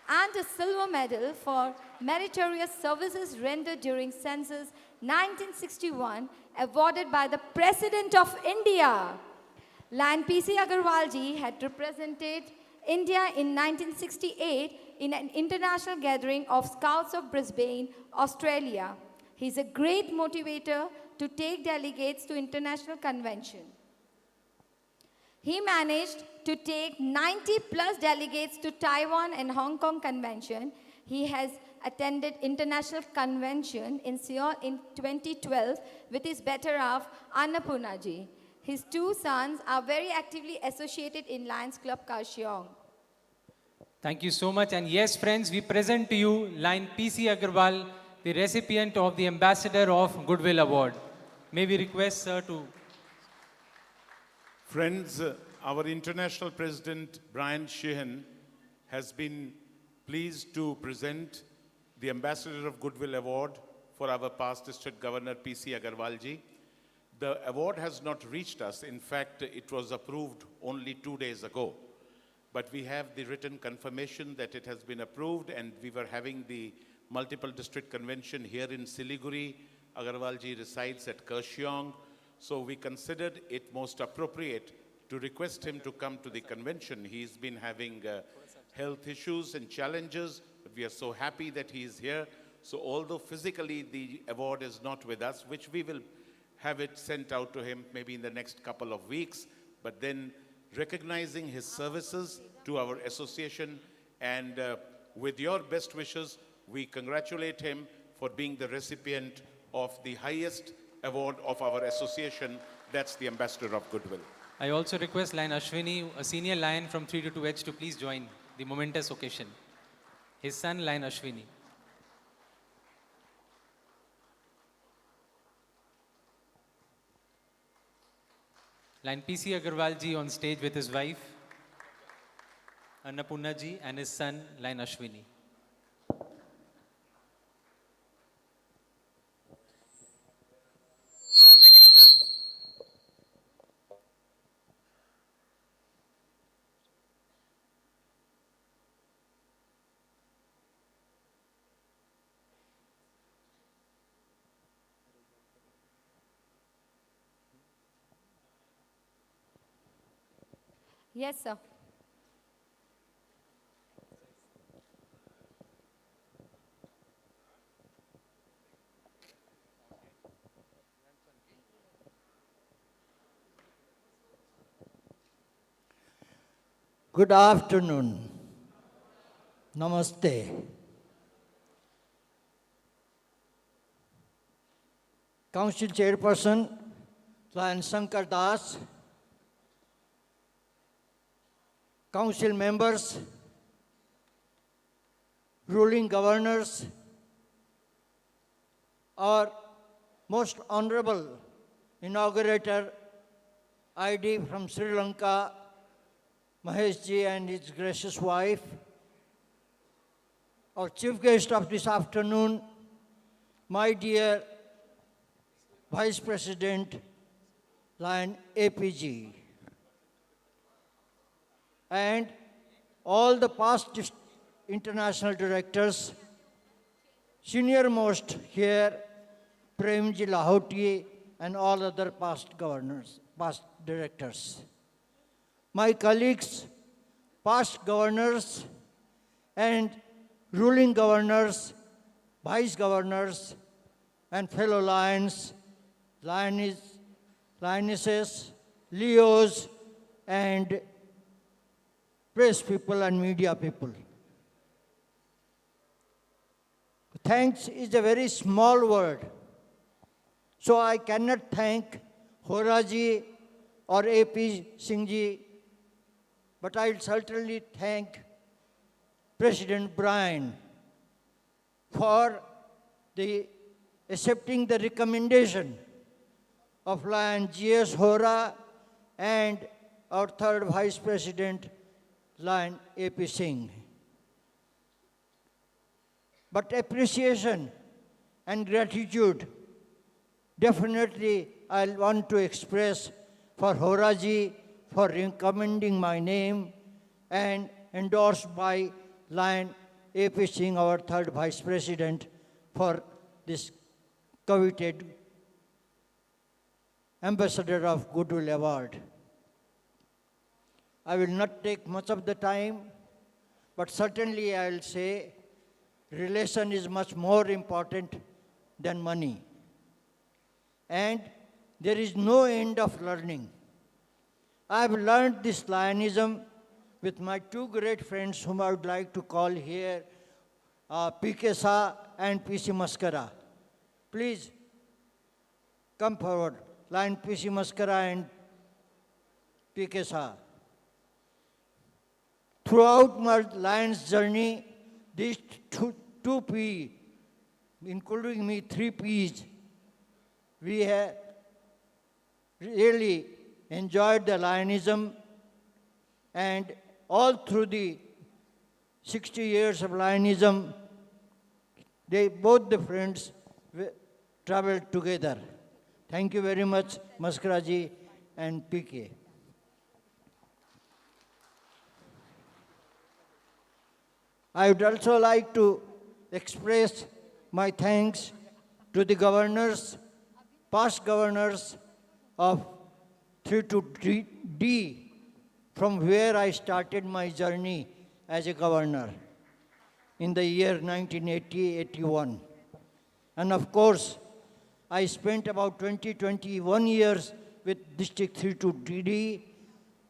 S2: and a silver medal for meritorious services rendered during census 1961, awarded by the President of India. Lion PC Agarwal ji had represented India in 1968 in an international gathering of Scouts of Brisbane, Australia. He is a great motivator to take delegates to international convention. He managed to take 90 plus delegates to Taiwan and Hong Kong convention. He has attended international convention in Seoul in 2012 with his better half Annapurna ji. His 2 sons are very actively associated in Lions Club Kaohsiung.
S1: Thank you so much. And yes, friends, we present to you Lion PC Agarwal, the recipient of the Ambassador of Goodwill Award. May we request, sir, to...
S13: Friends, our international president, Brian Sheehan, has been pleased to present the Ambassador of Goodwill Award for our past District Governor P.C. Agarwal ji. The award has not reached us. In fact, it was approved only 2 days ago. But we have the written confirmation that it has been approved, and we were having the multiple district convention here in Siliguri. Agarwal ji resides at Kurseong. So we considered it most appropriate to request him to come to the convention. He's been having health issues and challenges, but we are so happy that he is here. So although physically the award is not with us, which we will have it sent out to him maybe in the next couple of weeks, but then recognizing his services to our association, and with your best wishes, we congratulate him for being the recipient of the highest award of our association. That's the Ambassador of Goodwill.
S1: I also request Lion Ashwini, a senior lion from 322H, to please join the momentous occasion. His son, Lion Ashwini. Lion P.C. Agarwal ji on stage with his wife, Annapurna ji, and his son, Lion Ashwini.
S2: Yes, sir.
S14: Good afternoon. Namaste. Council Chairperson, Lion Shankar Das, Council members, ruling governors, our most honorable inaugurator, ID from Sri Lanka, Mahesh ji and his gracious wife, our chief guest of this afternoon, my dear Vice President, Lion APG, and all the past international directors, senior most here, Premji Lahoti, and all other past governors, past directors. My colleagues, past governors, and ruling governors, vice governors, and fellow lions, lionesses, Leos, and press people and media people. Thanks is a very small word. So I cannot thank Horaji or AP Singhji, but I'll certainly thank President Brian for accepting the recommendation of Lion G.S. Hora and our third Vice President, Lion A.P. Singh. But appreciation and gratitude, definitely I'll want to express for Horaji for recommending my name and endorsed by Lion A.P. Singh, our third Vice President, for this coveted Ambassador of Goodwill Award. I will not take much of the time, but certainly I will say relation is much more important than money. And there is no end of learning. I have learned this Lionism with my two great friends whom I would like to call here, P.K. Shah and P.C. Maskara. Please come forward, Lion P.C. Maskara and P.K. Shah. Throughout my Lion's journey, these two P, including me, 3 Ps, we have really enjoyed the Lionism, and all through the 60 years of Lionism, both the friends traveled together. Thank you very much, Maskaraji and PK. I would also like to express my thanks to the governors, past governors of 3-2-D, from where I started my journey as a governor in the year 1980-81. And of course, I spent about 21 years with District 3-2-D,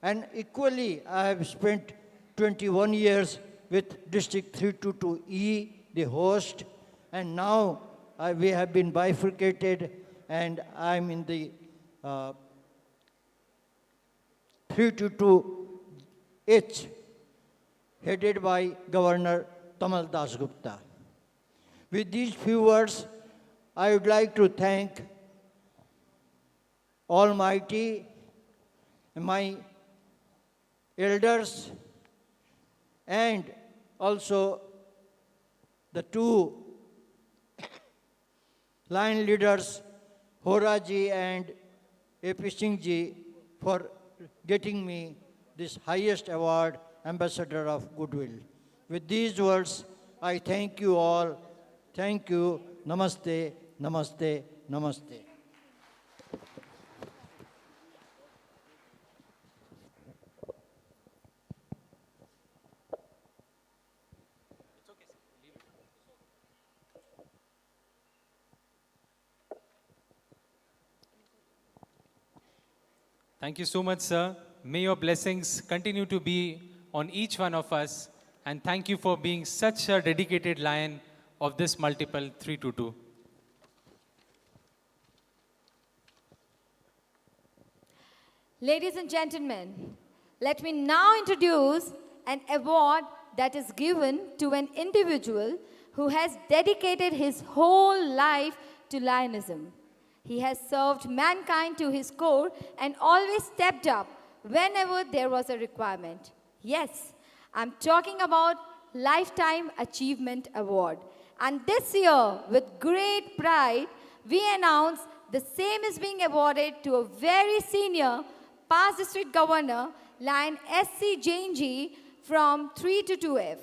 S14: and equally I have spent 21 years with District 322E, the host, and now we have been bifurcated, and I'm in the 322H, headed by Governor Tamal Dasgupta. With these few words, I would like to thank Almighty, my elders, and also the two line leaders, Horaji and A.P. Singh ji, for getting me this highest award, Ambassador of Goodwill. With these words, I thank you all. Thank you. Namaste, namaste, namaste.
S1: Thank you so much, sir. May your blessings continue to be on each one of us. And thank you for being such a dedicated lion of this multiple 322.
S2: Ladies and gentlemen, let me now introduce an award that is given to an individual who has dedicated his whole life to Lionism. He has served mankind to his core and always stepped up whenever there was a requirement. Yes, I'm talking about Lifetime Achievement Award. And this year, with great pride, we announce the same is being awarded to a very senior past district governor, Lion S.C. Jain ji from 322F.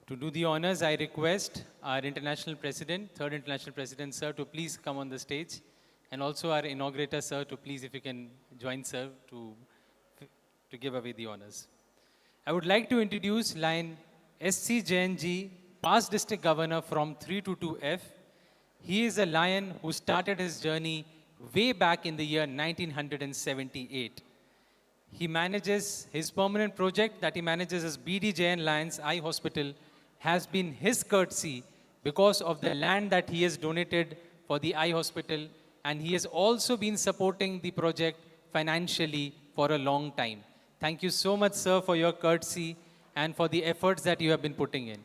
S1: To do the honors, I request our international president, third international president, sir, to please come on the stage. And also our inaugurator, sir, to please, if you can join, sir, to give away the honors. I would like to introduce Lion S.C. Jain ji, past district governor from 322F. He is a lion who started his journey way back in the year 1978. He manages his permanent project that he manages as BD Jain Lions Eye Hospital has been his courtesy because of the land that he has donated for the eye hospital, and he has also been supporting the project financially for a long time. Thank you so much, sir, for your courtesy and for the efforts that you have been putting in.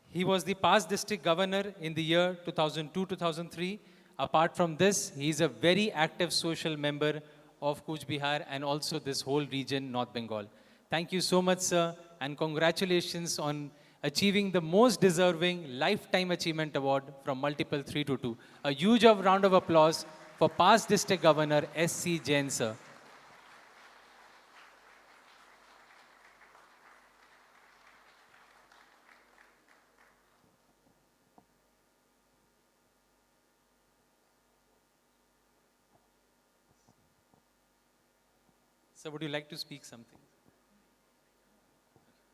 S1: He was the past district governor in the year 2002-2003. Apart from this, he is a very active social member of Cooch Behar and also this whole region, North Bengal. Thank you so much, sir, and congratulations on achieving the most deserving Lifetime Achievement Award from Multiple 322. A huge round of applause for past district governor S.C. Jain, sir. Sir, would you like to speak something?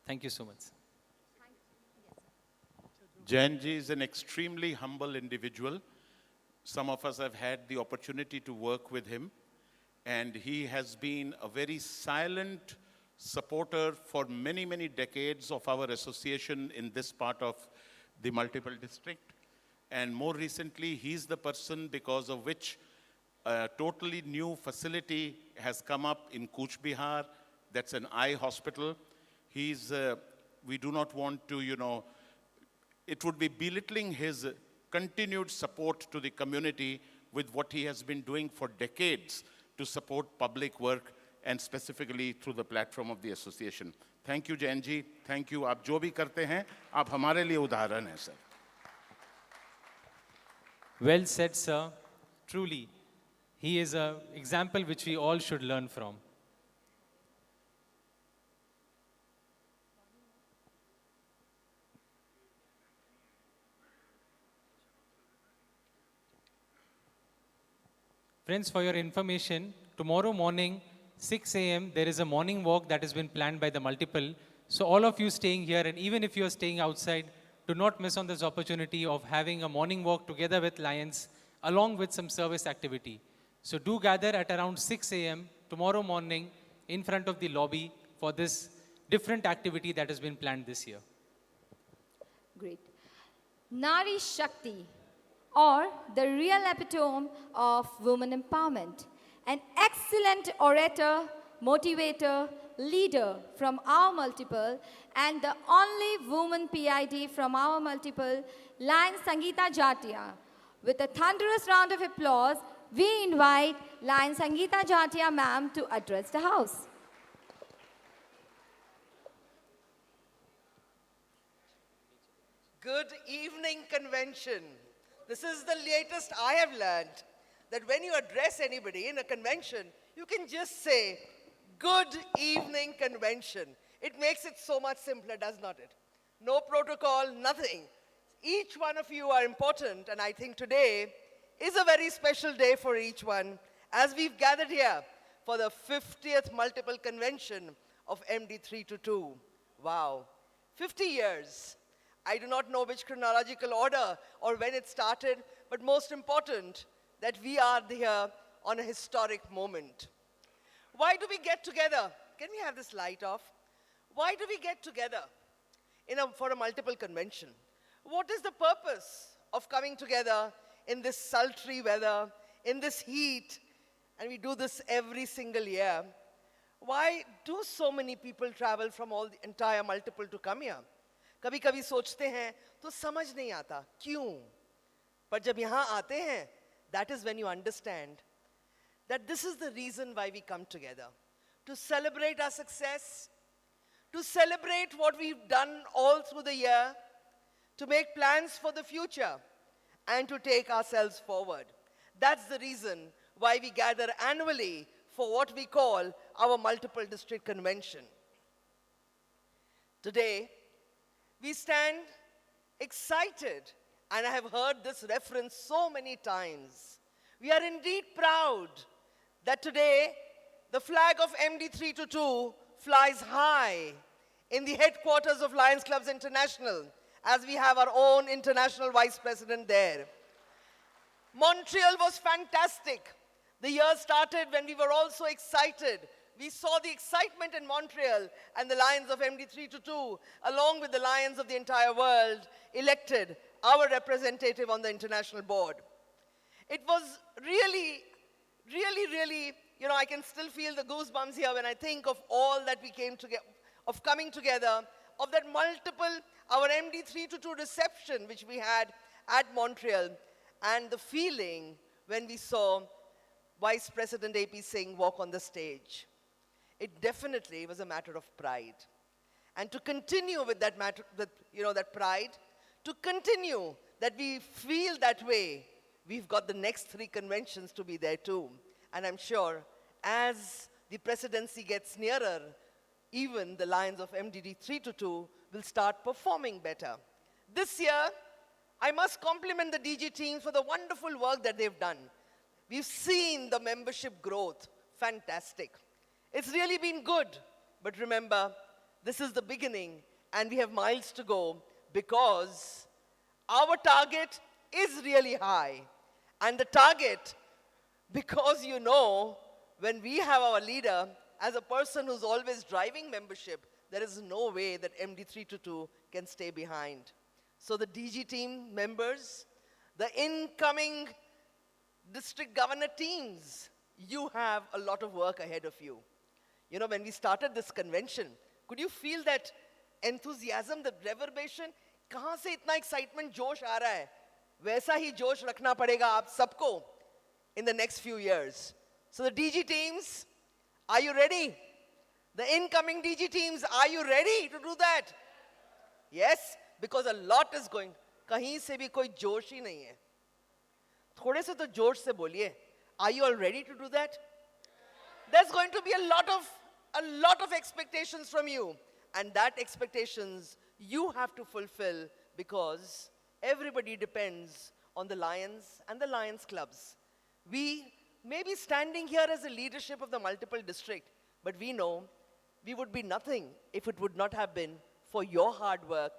S1: Thank you so much.
S13: Jainji is an extremely humble individual. Some of us have had the opportunity to work with him, and he has been a very silent supporter for many, many decades of our association in this part of the multiple district. And more recently, he's the person because of which a totally new facility has come up in Cooch Behar. That's an eye hospital. We do not want to, it would be belittling his continued support to the community with what he has been doing for decades to support public work and specifically through the platform of the association. Thank you Jain ji, thank you. आप जो भी करते हैं आप हमारे लिए उदाहरण हैं sir.
S1: Well said, sir. Truly, he is an example which we all should learn from. Friends, for your information, tomorrow morning, 6 a.m., there is a morning walk that has been planned by the multiple. So all of you staying here, and even if you are staying outside, do not miss on this opportunity of having a morning walk together with Lions, along with some service activity. So do gather at around 6 a.m. tomorrow morning in front of the lobby for this different activity that has been planned this year.
S2: Great. Nari Shakti, or the real epitome of women empowerment. An excellent orator, motivator, leader from our multiple, and the only woman PID from our multiple, Lion Sangeeta Jatia. With a thunderous round of applause, we invite Lion Sangeeta Jatia ma'am to address the house.
S15: Good evening, convention. This is the latest I have learned, that when you address anybody in a convention, you can just say, good evening, convention. It makes it so much simpler, does not it? No protocol, nothing. Each one of you are important, and I think today is a very special day for each one, as we've gathered here for the 50th multiple convention of MD322. Wow, 50 years. I do not know which chronological order or when it started, but most important, that we are here on a historic moment. Why do we get together? Can we have this light off? Why do we get together for a multiple convention? What is the purpose of coming together in this sultry weather, in this heat, and we do this every single year? Why do so many people travel from all the entire multiple to come here? कभी कभी सोचते हैं तो समझ नहीं आता क्यों, पर जब यहाँ आते हैं, that is when you understand that this is the reason why we come together, to celebrate our success, to celebrate what we've done all through the year, to make plans for the future, and to take ourselves forward. That's the reason why we gather annually for what we call our multiple district convention. Today, we stand excited, and I have heard this reference so many times. We are indeed proud that today the flag of MD322 flies high in the headquarters of Lions Clubs International, as we have our own international vice president there. Montreal was fantastic. The year started when we were all so excited. We saw the excitement in Montreal, and the Lions of MD322, along with the Lions of the entire world, elected our representative on the international board. It was really, I can still feel the goosebumps here when I think of all that we came together, of coming together, of that multiple, our MD322 reception, which we had at Montreal, and the feeling when we saw Vice President AP Singh walk on the stage. It definitely was a matter of pride. And to continue with that matter, that pride, to continue that we feel that way, we've got the next 3 conventions to be there too. And I'm sure as the presidency gets nearer, even the Lions of MDD 322 will start performing better. This year, I must compliment the DG team for the wonderful work that they've done. We've seen the membership growth, fantastic. It's really been good, but remember, this is the beginning, and we have miles to go, because our target is really high. And the target, because when we have our leader as a person who's always driving membership, there is no way that MD322 can stay behind. So the DG team members, the incoming district governor teams, you have a lot of work ahead of you. When we started this convention, could you feel that enthusiasm, the reverberation? कहाँ से इतना excitement, जोश आ रहा है? वैसा ही जोश रखना पड़ेगा आप सबको in the next few years. So the DG teams, are you ready? The incoming DG teams, are you ready to do that? Yes, because a lot is going. कहीं से भी कोई जोश ही नहीं है. थोड़े से तो जोश से बोलिए. Are you all ready to do that? There's going to be a lot of expectations from you. And that expectations you have to fulfill because everybody depends on the Lions and the Lions clubs. We may be standing here as a leadership of the multiple district, but we know we would be nothing if it would not have been for your hard work,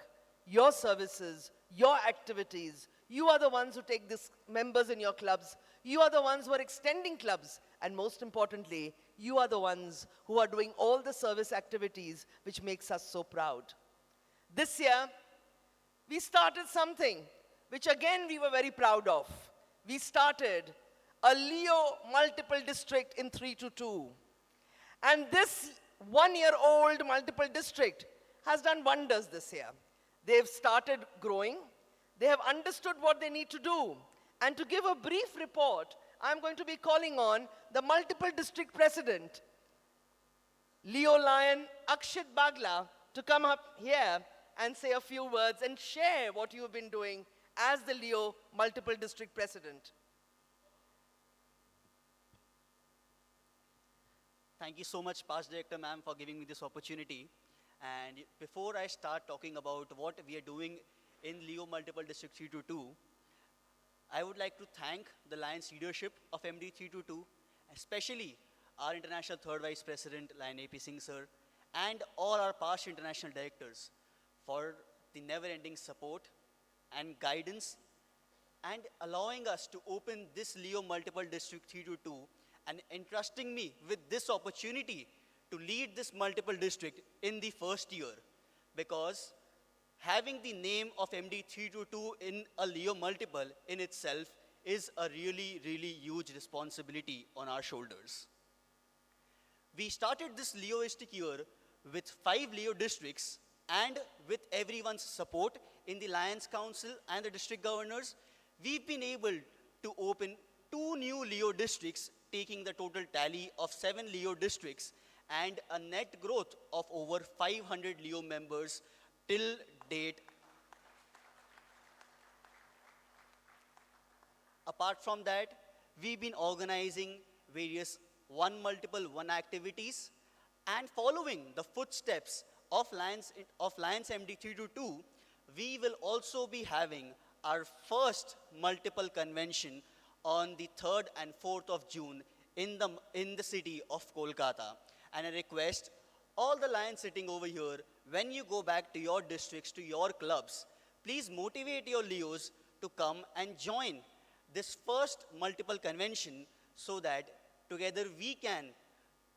S15: your services, your activities. You are the ones who take these members in your clubs. You are the ones who are extending clubs. And most importantly, you are the ones who are doing all the service activities which makes us so proud. This year, we started something which again we were very proud of. We started a Leo multiple district in 322. And this one-year-old multiple district has done wonders this year. They've started growing. They have understood what they need to do. And to give a brief report, I'm going to be calling on the multiple district president, Leo Lion Akshit Bagla, to come up here and say a few words and share what you have been doing as the Leo multiple district president.
S16: Thank you so much, Past Director ma'am, for giving me this opportunity. And before I start talking about what we are doing in Leo Multiple District 322, I would like to thank the Lions leadership of MD 322, especially our International Third Vice President, Lion AP Singh sir, and all our past international directors for the never-ending support and guidance and allowing us to open this Leo Multiple District 322 and entrusting me with this opportunity to lead this multiple district in the first year, because having the name of MD 322 in a Leo multiple in itself is a really, really huge responsibility on our shoulders. We started this Leoistic year with 5 Leo districts, and with everyone's support in the Lions Council and the district governors, we've been able to open 2 new Leo districts, taking the total tally of 7 Leo districts and a net growth of over 500 Leo members till date. Apart from that, we've been organizing various one multiple one activities, and following the footsteps of Lions MD 322, we will also be having our first multiple convention on the 3rd and 4th of June in the city of Kolkata. And I request all the Lions sitting over here, when you go back to your districts, to your clubs, please motivate your Leos to come and join this first multiple convention so that together we can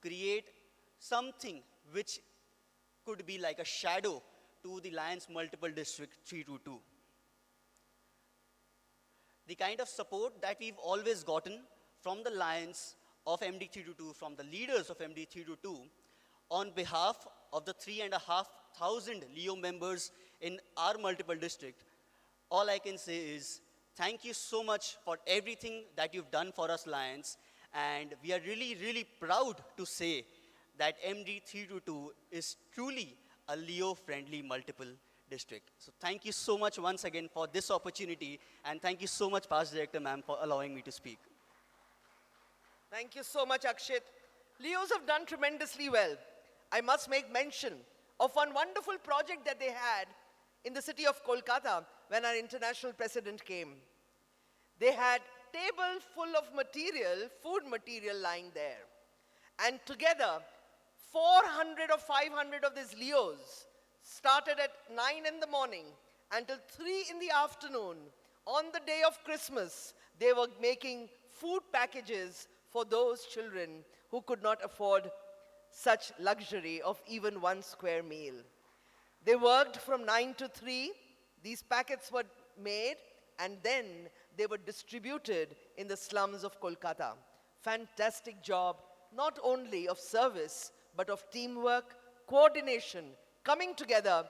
S16: create something which could be like a shadow to the Lions Multiple District 322. The kind of support that we've always gotten from the Lions of MD 322, from the leaders of MD 322, on behalf of the 3,500 Leo members in our multiple district, all I can say is thank you so much for everything that you've done for us Lions, and we are really, really proud to say that MD 322 is truly a Leo-friendly multiple district. So thank you so much once again for this opportunity, and thank you so much, Past Director ma'am, for allowing me to speak.
S15: Thank you so much, Akshit. Leos have done tremendously well. I must make mention of one wonderful project that they had in the city of Kolkata when our international president came. They had table full of material, food material lying there. And together, 400 or 500 of these Leos started at 9 in the morning until 3 in the afternoon. On the day of Christmas, they were making food packages for those children who could not afford such luxury of even 1 square meal. They worked from 9 to 3. These packets were made and then they were distributed in the slums of Kolkata. Fantastic job, not only of service, but of teamwork, coordination, coming together,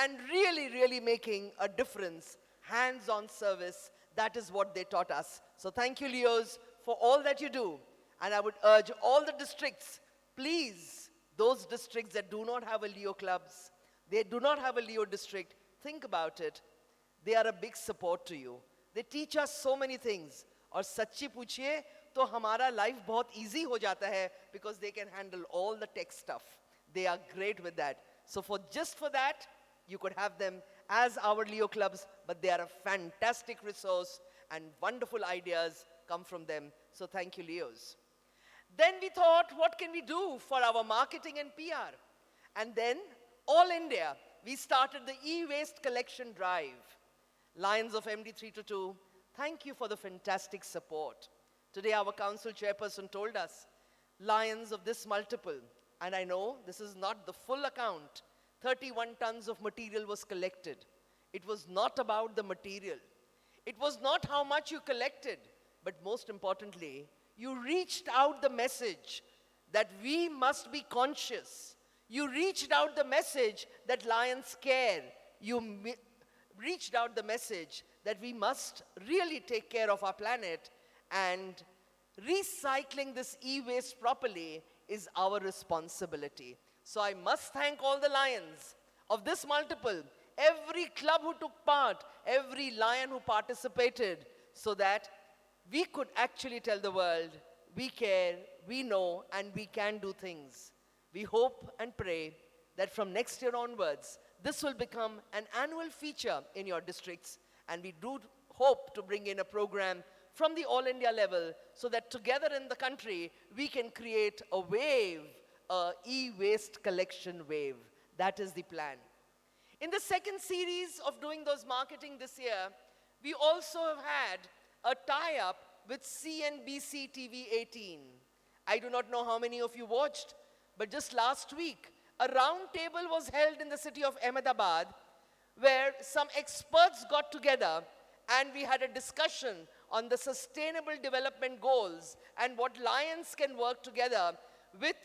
S15: and really, really making a difference. Hands-on service, that is what they taught us. So thank you, Leos, for all that you do. And I would urge all the districts, please, those districts that do not have a Leo clubs, they do not have a Leo district, think about it. They are a big support to you. They teach us so many things. और सच्ची पूछिए तो हमारा life बहुत easy हो जाता है because they can handle all the tech stuff. They are great with that. So just for that, you could have them as our Leo clubs, but they are a fantastic resource and wonderful ideas come from them. So thank you, Leos. Then we thought, what can we do for our marketing and PR? And then, all India, we started the e-waste collection drive. Lions of MD322, thank you for the fantastic support. Today, our council chairperson told us, Lions of this multiple, and I know this is not the full account, 31 tons of material was collected. It was not about the material. It was not how much you collected, but most importantly, you reached out the message that we must be conscious. You reached out the message that Lions care. You reached out the message that we must really take care of our planet, and recycling this e-waste properly is our responsibility. So I must thank all the Lions of this multiple, every club who took part, every Lion who participated, so that we could actually tell the world, we care, we know, and we can do things. We hope and pray that from next year onwards, this will become an annual feature in your districts, and we do hope to bring in a program from the all India level so that together in the country, we can create a wave, a e-waste collection wave. That is the plan. In the second series of doing those marketing this year, we also have had a tie-up with CNBC TV 18. I do not know how many of you watched, but just last week, a round table was held in the city of Ahmedabad where some experts got together and we had a discussion on the sustainable development goals and what Lions can work together with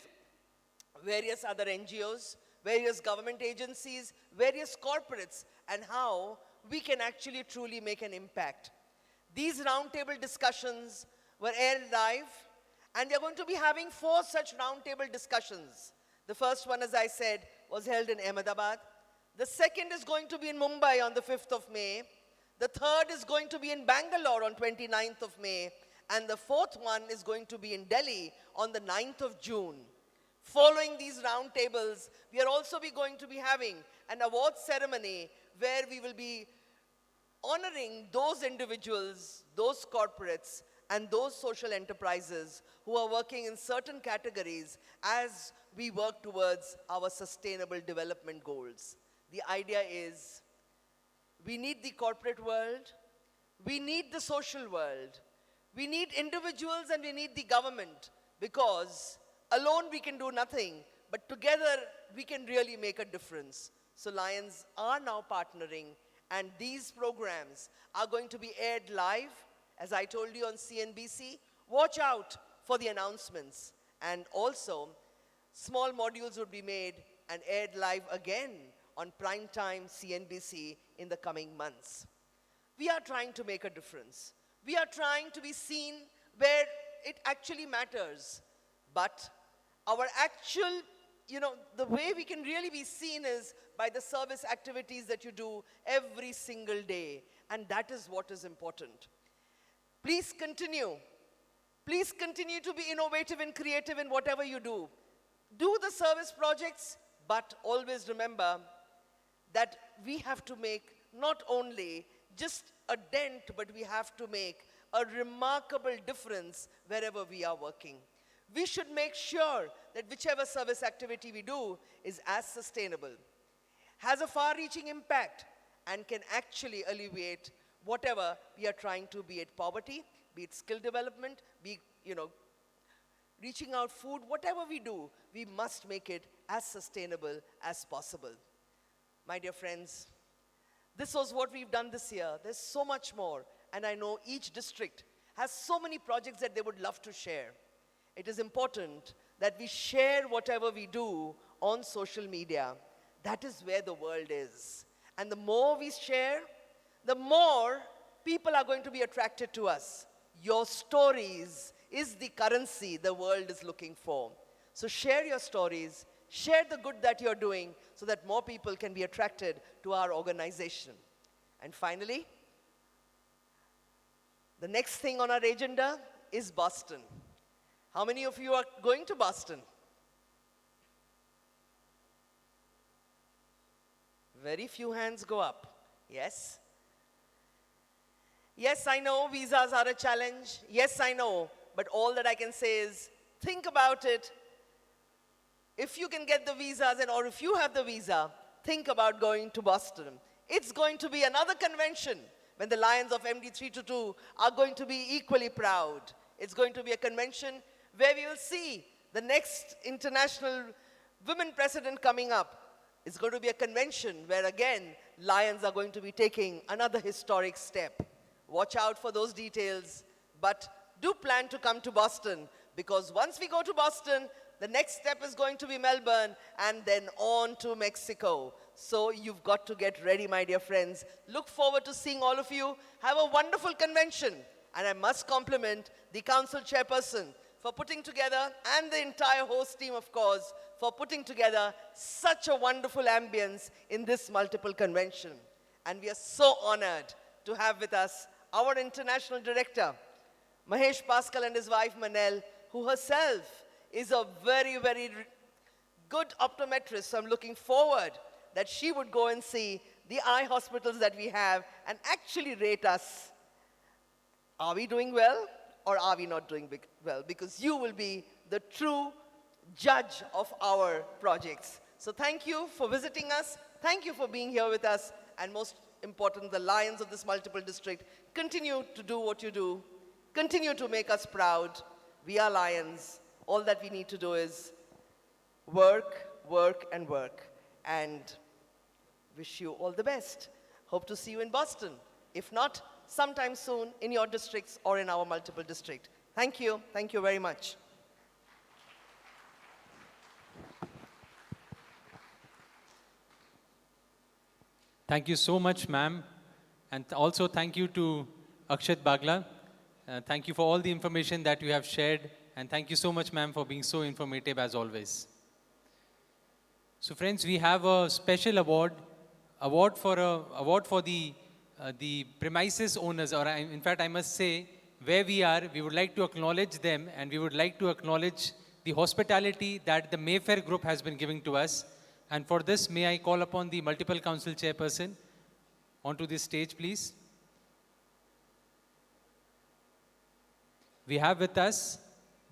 S15: various other NGOs, various government agencies, various corporates, and how we can actually truly make an impact. These roundtable discussions were aired live, and we are going to be having 4 such roundtable discussions. The first one, as I said, was held in Ahmedabad. The second is going to be in Mumbai on the 5th of May. The third is going to be in Bangalore on 29th of May. And the fourth one is going to be in Delhi on the 9th of June. Following these roundtables, we are also going to be having an award ceremony where we will be honoring those individuals, those corporates, and those social enterprises who are working in certain categories as we work towards our sustainable development goals. The idea is we need the corporate world, we need the social world, we need individuals, and we need the government, because alone we can do nothing, but together we can really make a difference. So Lions are now partnering, and these programs are going to be aired live, as I told you, on CNBC. Watch out for the announcements. And also, small modules would be made and aired live again on primetime CNBC in the coming months. We are trying to make a difference. We are trying to be seen where it actually matters. But our actual, the way we can really be seen is by the service activities that you do every single day. And that is what is important. Please continue. Please continue to be innovative and creative in whatever you do. Do the service projects, but always remember that we have to make not only just a dent, but we have to make a remarkable difference wherever we are working. We should make sure that whichever service activity we do is as sustainable, has a far-reaching impact, and can actually alleviate whatever we are trying to, be it poverty, be it skill development, be reaching out food, whatever we do, we must make it as sustainable as possible. My dear friends, this was what we've done this year. There's so much more, and I know each district has so many projects that they would love to share. It is important that we share whatever we do on social media. That is where the world is. And the more we share, the more people are going to be attracted to us. Your stories is the currency the world is looking for. So share your stories, Share the good that you're doing so that more people can be attracted to our organization. And finally, the next thing on our agenda is Boston. How many of you are going to Boston? Very few hands go up. Yes? Yes, I know visas are a challenge. Yes, I know. But all that I can say is think about it. If you can get the visas or if you have the visa, think about going to Boston. It's going to be another convention when the Lions of MD322 are going to be equally proud. It's going to be a convention where we will see the next international women president coming up. It's going to be a convention where again, Lions are going to be taking another historic step. Watch out for those details, but do plan to come to Boston, because once we go to Boston, the next step is going to be Melbourne and then on to Mexico. So you've got to get ready, my dear friends. Look forward to seeing all of you. Have a wonderful convention. And I must compliment the council chairperson for putting together, and the entire host team, of course, for putting together such a wonderful ambience in this multiple convention. And we are so honored to have with us our international director, Mahesh Pascal, and his wife, Manel, who herself is a very, very good optometrist. So I'm looking forward that she would go and see the eye hospitals that we have and actually rate us. Are we doing well or are we not doing well? Because you will be the true judge of our projects. So thank you for visiting us. Thank you for being here with us. And most important, the Lions of this multiple district, continue to do what you do. Continue to make us proud. We are Lions. All that we need to do is work, work, and work. And wish you all the best. Hope to see you in Boston. If not, sometime soon in your districts or in our multiple district. Thank you. Thank you very much.
S1: Thank you so much, ma'am. And also thank you to Akshat Bagla. Thank you for all the information that you have shared. And thank you so much, ma'am, for being so informative as always. So friends, we have a special award for the premises owners, or in fact, I must say, where we are, we would like to acknowledge them, and we would like to acknowledge the hospitality that the Mayfair Group has been giving to us. And for this, may I call upon the multiple council chairperson onto this stage, please. We have with us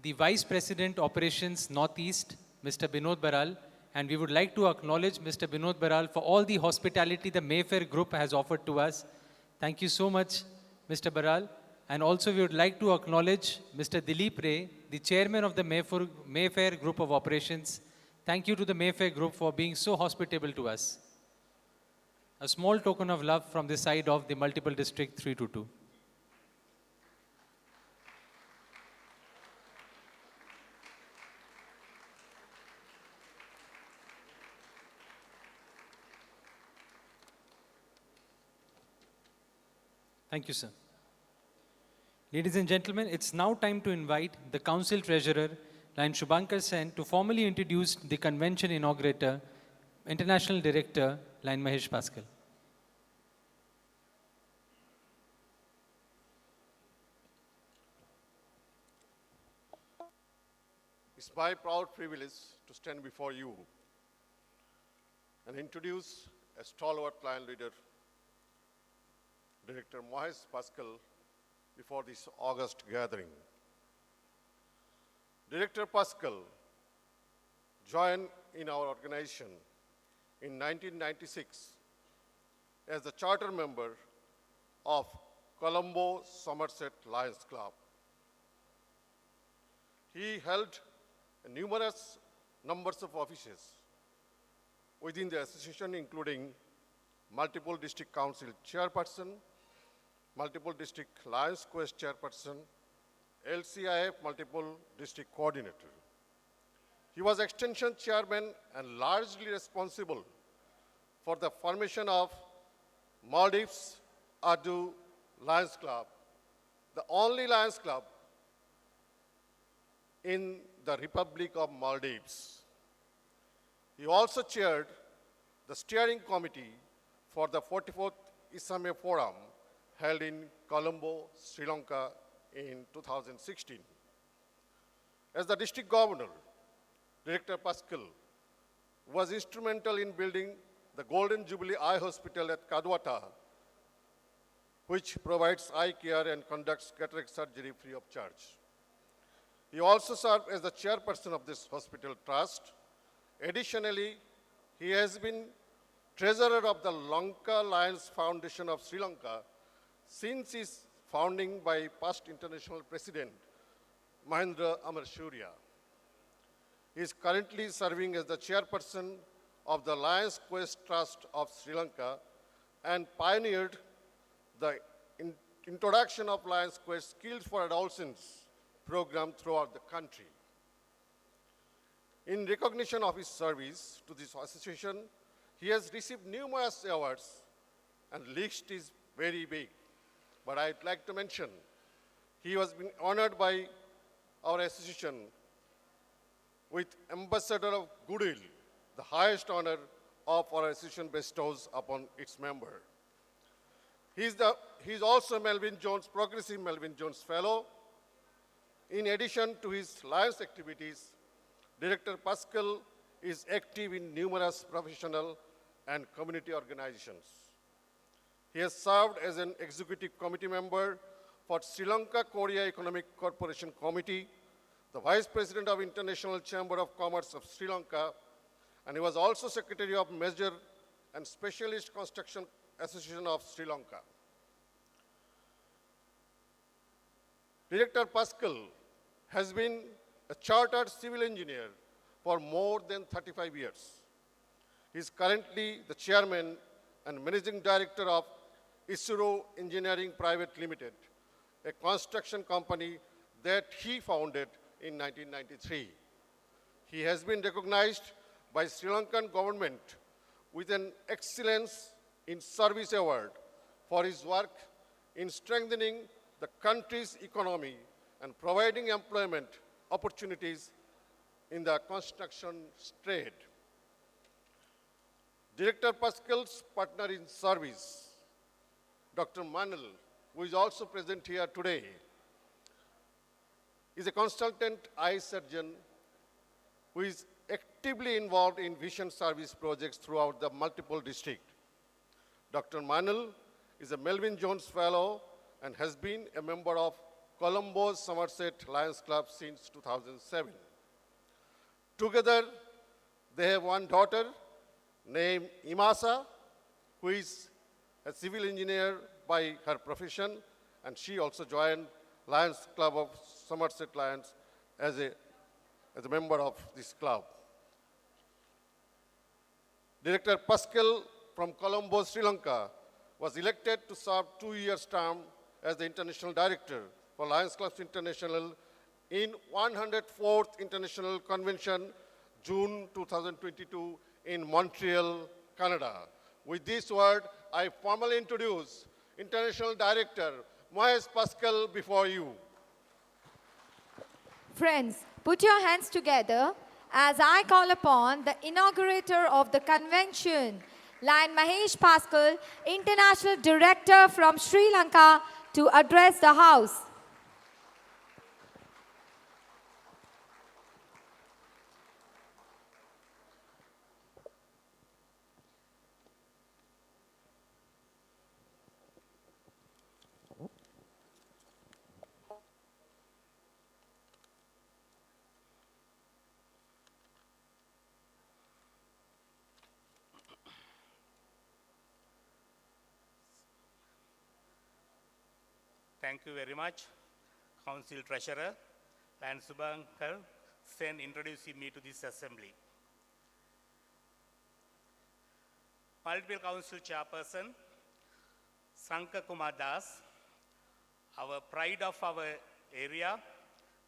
S1: the Vice President Operations Northeast, Mr. Binod Baral, and we would like to acknowledge Mr. Binod Baral for all the hospitality the Mayfair Group has offered to us. Thank you so much, Mr. Baral. And also we would like to acknowledge Mr. Dilip Ray, the chairman of the Mayfair Group of Operations. Thank you to the Mayfair Group for being so hospitable to us. A small token of love from the side of the Multiple District 322. Thank you, sir. Ladies and gentlemen, it's now time to invite the Council Treasurer, Line Shubhankar Sen, to formally introduce the Convention Inaugurator, International Director, Line Mahesh Pascal.
S12: It's my proud privilege to stand before you and introduce a stalwart line leader, Director Mahesh Pascal, before this August gathering. Director Pascal joined in our organization in 1996 as the charter member of Colombo Somerset Lions Club. He held numerous numbers of offices within the association, including multiple district council chairperson, multiple district Lions Quest chairperson, LCIF multiple district coordinator. He was extension chairman and largely responsible for the formation of Maldives Adu Lions Club, the only Lions Club in the Republic of Maldives.
S7: He also chaired the steering committee for the 44th Isame Forum held in Colombo, Sri Lanka in 2016. As the district governor, Director Pascal was instrumental in building the Golden Jubilee Eye Hospital at Kadwata, which provides eye care and conducts cataract surgery free of charge. He also served as the chairperson of this hospital trust. Additionally, he has been treasurer of the Lanka Lions Foundation of Sri Lanka since its founding by past international president Mahendra Amarsurya. He is currently serving as the chairperson of the Lions Quest Trust of Sri Lanka and pioneered the introduction of Lions Quest Skills for Adolescents program throughout the country. In recognition of his service to this association, he has received numerous awards, and list is very big. But I'd like to mention, he has been honored by our association with Ambassador of Goodwill, the highest honor of our association bestows upon its member. He is also Melvin Jones, Progressive Melvin Jones Fellow. In addition to his Lions activities, Director Pascal is active in numerous professional and community organizations. He has served as an executive committee member for Sri Lanka Korea Economic Corporation Committee, the Vice President of International Chamber of Commerce of Sri Lanka, and he was also Secretary of Major and Specialist Construction Association of Sri Lanka. Director Pascal has been a chartered civil engineer for more than 35 years. He is currently the chairman and managing director of Isuro Engineering Private Limited, a construction company that he founded in 1993. He has been recognized by Sri Lankan government with an Excellence in Service Award for his work in strengthening the country's economy and providing employment opportunities in the construction trade. Director Pascal's partner in service, Dr. Manal, who is also present here today, is a consultant eye surgeon who is actively involved in vision service projects throughout the multiple districts. Dr. Manal is a Melvin Jones Fellow and has been a member of Colombo's Somerset Lions Club since 2007. Together, they have one daughter named Imasa, who is a civil engineer by her profession, and she also joined Lions Club of Somerset Lions as a member of this club. Director Pascal from Colombo, Sri Lanka, was elected to serve 2 years term as the International Director for Lions Clubs International in 104th International Convention, June 2022 in Montreal, Canada. With this word, I formally introduce International Director Moise Pascal before you.
S2: Friends, put your hands together as I call upon the inaugurator of the convention, Lion Mahesh Pascal, International Director from Sri Lanka, to address the House.
S11: Thank you very much, Council Treasurer and Subhankar Sen introducing me to this assembly. Multiple Council Chairperson, Sanka Kumar Das, our pride of our area,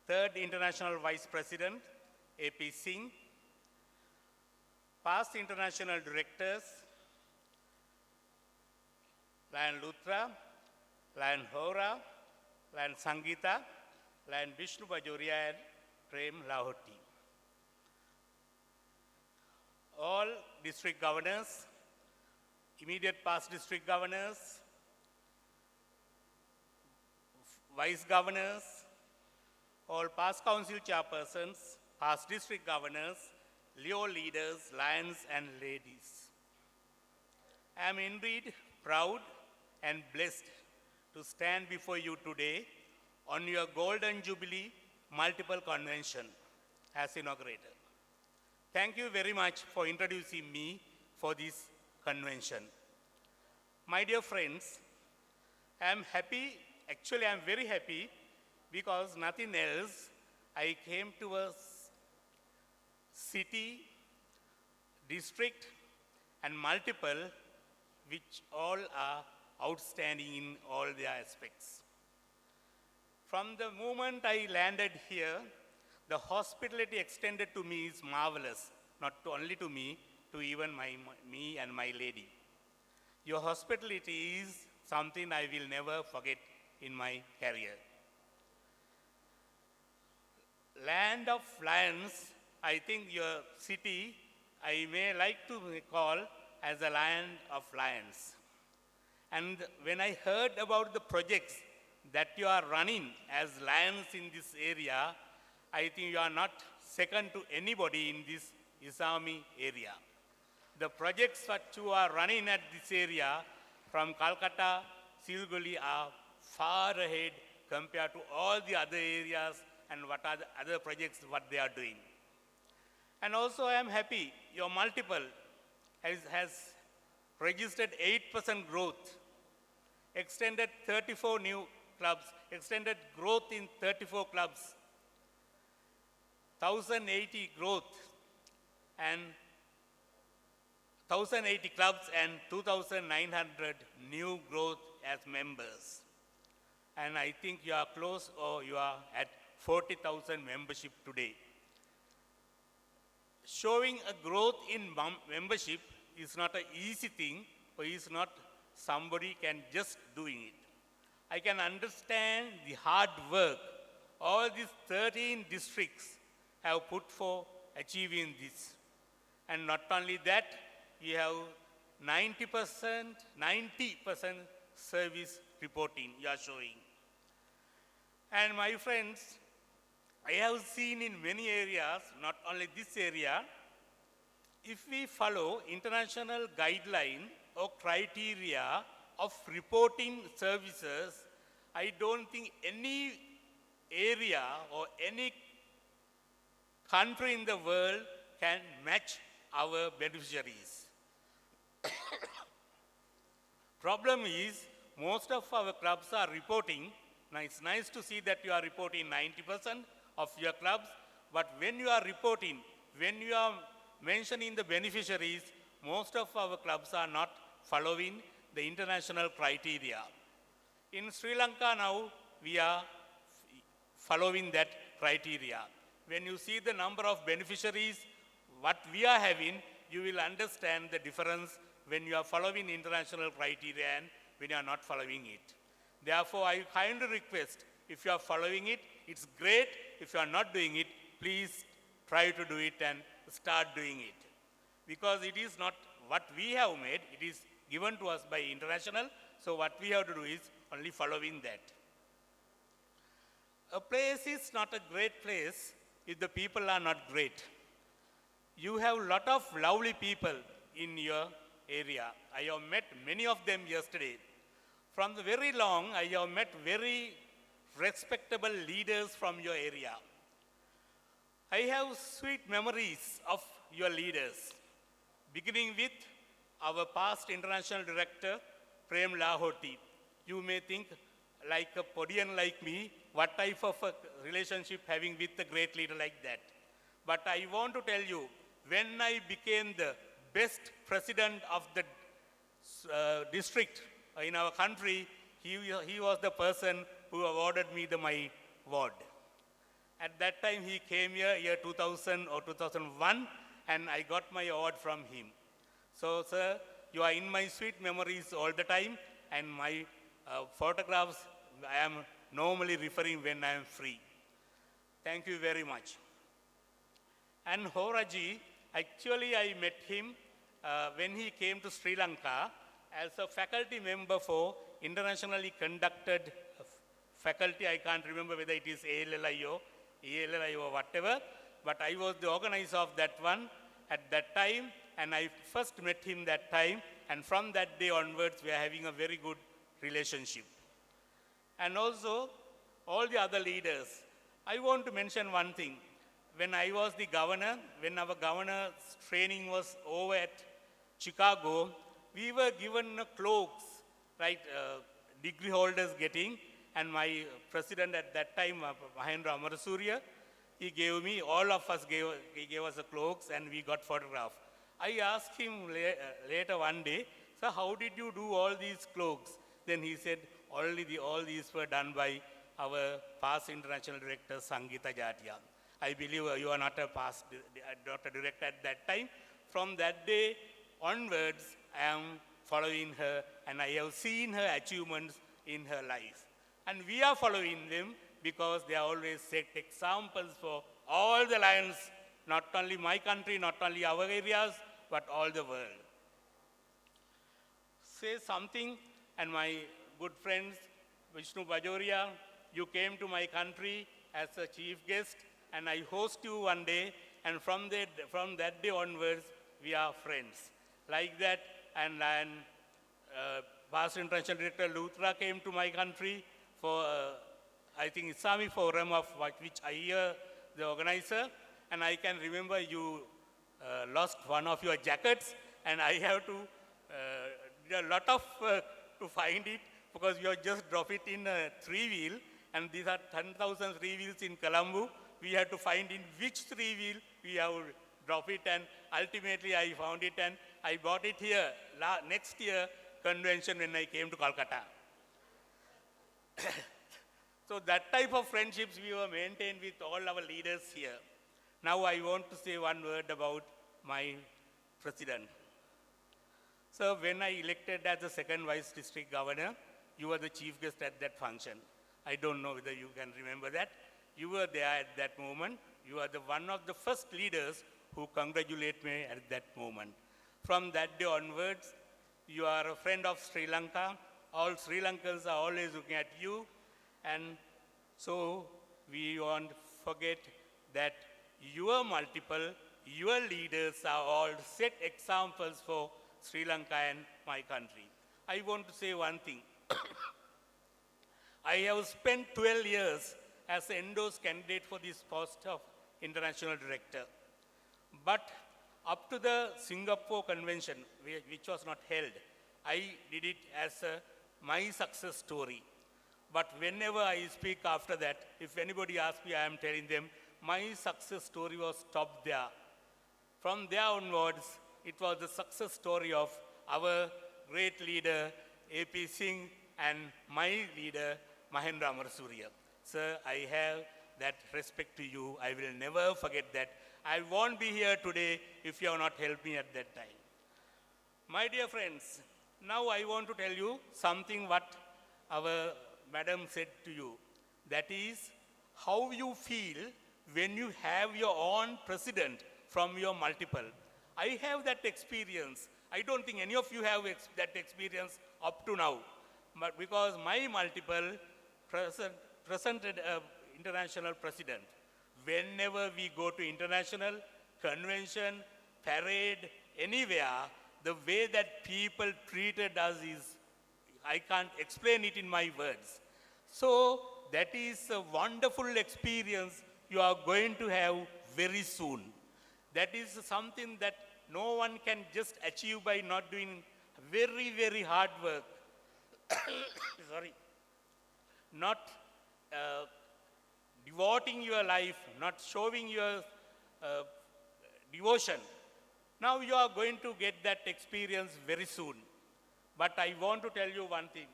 S11: Third International Vice President, AP Singh, past international directors, Lion Luthra, Lion Hora, Lion Sangeeta, Lion Vishnu Bajoria, and Prem Lahoti. all district governors, immediate past district governors, vice governors, all past council chairpersons, past district governors, Leo leaders, lions and ladies. I am indeed proud and blessed to stand before you today on your Golden Jubilee Multiple Convention as inaugurator. Thank you very much for introducing me for this convention. My dear friends, I am happy, actually I am very happy because nothing else, I came to a city, district and multiple which all are outstanding in all their aspects. From the moment I landed here, the hospitality extended to me is marvelous, not only to me, to even me and my lady. Your hospitality is something I will never forget in my career. Land of lions, I think your city, I may like to call as a land of lions. And when I heard about the projects that you are running as lions in this area, I think you are not second to anybody in this Isami area. The projects that you are running at this area from Calcutta, Siliguri are far ahead compared to all the other areas and what are the other projects what they are doing. And also I am happy your multiple has registered 8% growth, extended 34 new clubs, extended growth in 34 clubs, 1,080 growth and 1,080 clubs and 2,900 new growth as members. And I think you are close or you are at 40,000 membership today. Showing a growth in membership is not an easy thing, or is not somebody can just doing it. I can understand the hard work all these 13 districts have put for achieving this. And not only that, we have 90% service reporting you are showing. And my friends, I have seen in many areas, not only this area, if we follow international guideline or criteria of reporting services, I don't think any area or any country in the world can match our beneficiaries. Problem is, most of our clubs are reporting. Now it's nice to see that you are reporting 90% of your clubs, but when you are reporting, when you are mentioning the beneficiaries, most of our clubs are not following the international criteria. In Sri Lanka now, we are following that criteria. When you see the number of beneficiaries, what we are having, you will understand the difference when you are following international criteria and when you are not following it. Therefore, I kindly request, if you are following it, it's great. If you are not doing it, please try to do it and start doing it. Because it is not what we have made, it is given to us by international, so what we have to do is only following that. A place is not a great place if the people are not great. You have a lot of lovely people in your area. I have met many of them yesterday. From the very long, I have met very respectable leaders from your area. I have sweet memories of your leaders, beginning with our past international director, Prem Lahoti. You may think like a Podian like me, what type of a relationship having with a great leader like that. But I want to tell you, when I became the best president of the district in our country, he was the person who awarded me my award. At that time, he came here, year 2000 or 2001, and I got my award from him. So, sir, you are in my sweet memories all the time, and my photographs I am normally referring when I am free. Thank you very much. And Horaji, Actually, I met him when he came to Sri Lanka as a faculty member for internationally conducted faculty. I can't remember whether it is ALLIO, ELLIO or whatever, but I was the organizer of that one at that time, and I first met him that time, and from that day onwards, we are having a very good relationship. And also, all the other leaders. I want to mention one thing. When I was the governor, when our governor's training was over at Chicago, we were given cloaks, right, degree holders getting, and my president at that time, Mahendra Amarasuriya, he gave me, all of us he gave us the cloaks, and we got photographed. I asked him later one day, "Sir, how did you do all these cloaks?" Then he said, all these were done by our past international director, Sangeeta Jatia. I believe you are not a past director at that time. From that day onwards, I am following her, and I have seen her achievements in her life. And we are following them because they are always set examples for all the lions, not only my country, not only our areas, but all the world. Say something, and my good friends, Vishnu Bajoria, you came to my country as a chief guest, and I host you one day, and from that day onwards, we are friends. Like that, and past international director Luthra came to my country for, I think, Islamic Forum, of which I hear the organizer, and I can remember you lost one of your jackets, and I have to do a lot of to find it, because you have just dropped it in a three-wheel, and these are 10,000 three-wheels in Colombo. We had to find in which three-wheel we have dropped it, and ultimately I found it, and I bought it here next year convention when I came to Kolkata. So that type of friendships we were maintained with all our leaders here. Now I want to say one word about my president. So when I elected as the second vice district governor, you were the chief guest at that function. I don't know whether you can remember that. You were there at that moment. You are one of the first leaders who congratulate me at that moment. From that day onwards, you are a friend of Sri Lanka. All Sri Lankans are always looking at you. And so we won't forget that your leaders are all set examples for Sri Lanka and my country. I want to say one thing. I have spent 12 years as an endorsed candidate for this post of international director. But up to the Singapore convention, which was not held, I did it as my success story. But whenever I speak after that, if anybody asks me, I am telling them, my success story was stopped there. From there onwards, it was the success story of our great leader, A.P. Singh, and my leader, Mahendra Amarasuriya. Sir, I have that respect to you. I will never forget that. I won't be here today if you have not helped me at that time. My dear friends, now I want to tell you something what our madam said to you. That is how you feel when you have your own president from your multiple. I have that experience. I don't think any of you have that experience up to now. But because my multiple presented an international president. Whenever we go to international convention, parade, anywhere, the way that people treated us is, I can't explain it in my words. So that is a wonderful experience you are going to have very soon. That is something that no one can just achieve by not doing very, very hard work. Sorry. Not devoting your life, not showing your devotion. Now you are going to get that experience very soon. But I want to tell you one thing.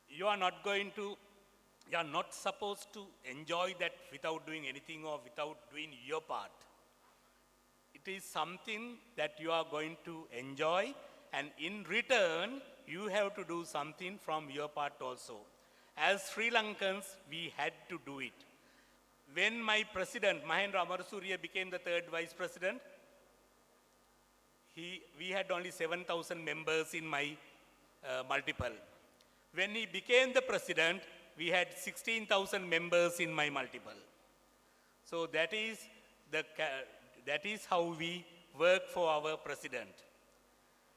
S11: You are not supposed to enjoy that without doing anything or without doing your part. It is something that you are going to enjoy, and in return, you have to do something from your part also. As Sri Lankans, we had to do it. When my president, Mahendra Amarasuriya, became the third vice president, we had only 7,000 members in my multiple. When he became the president, we had 16,000 members in my multiple. So that is how we work for our president.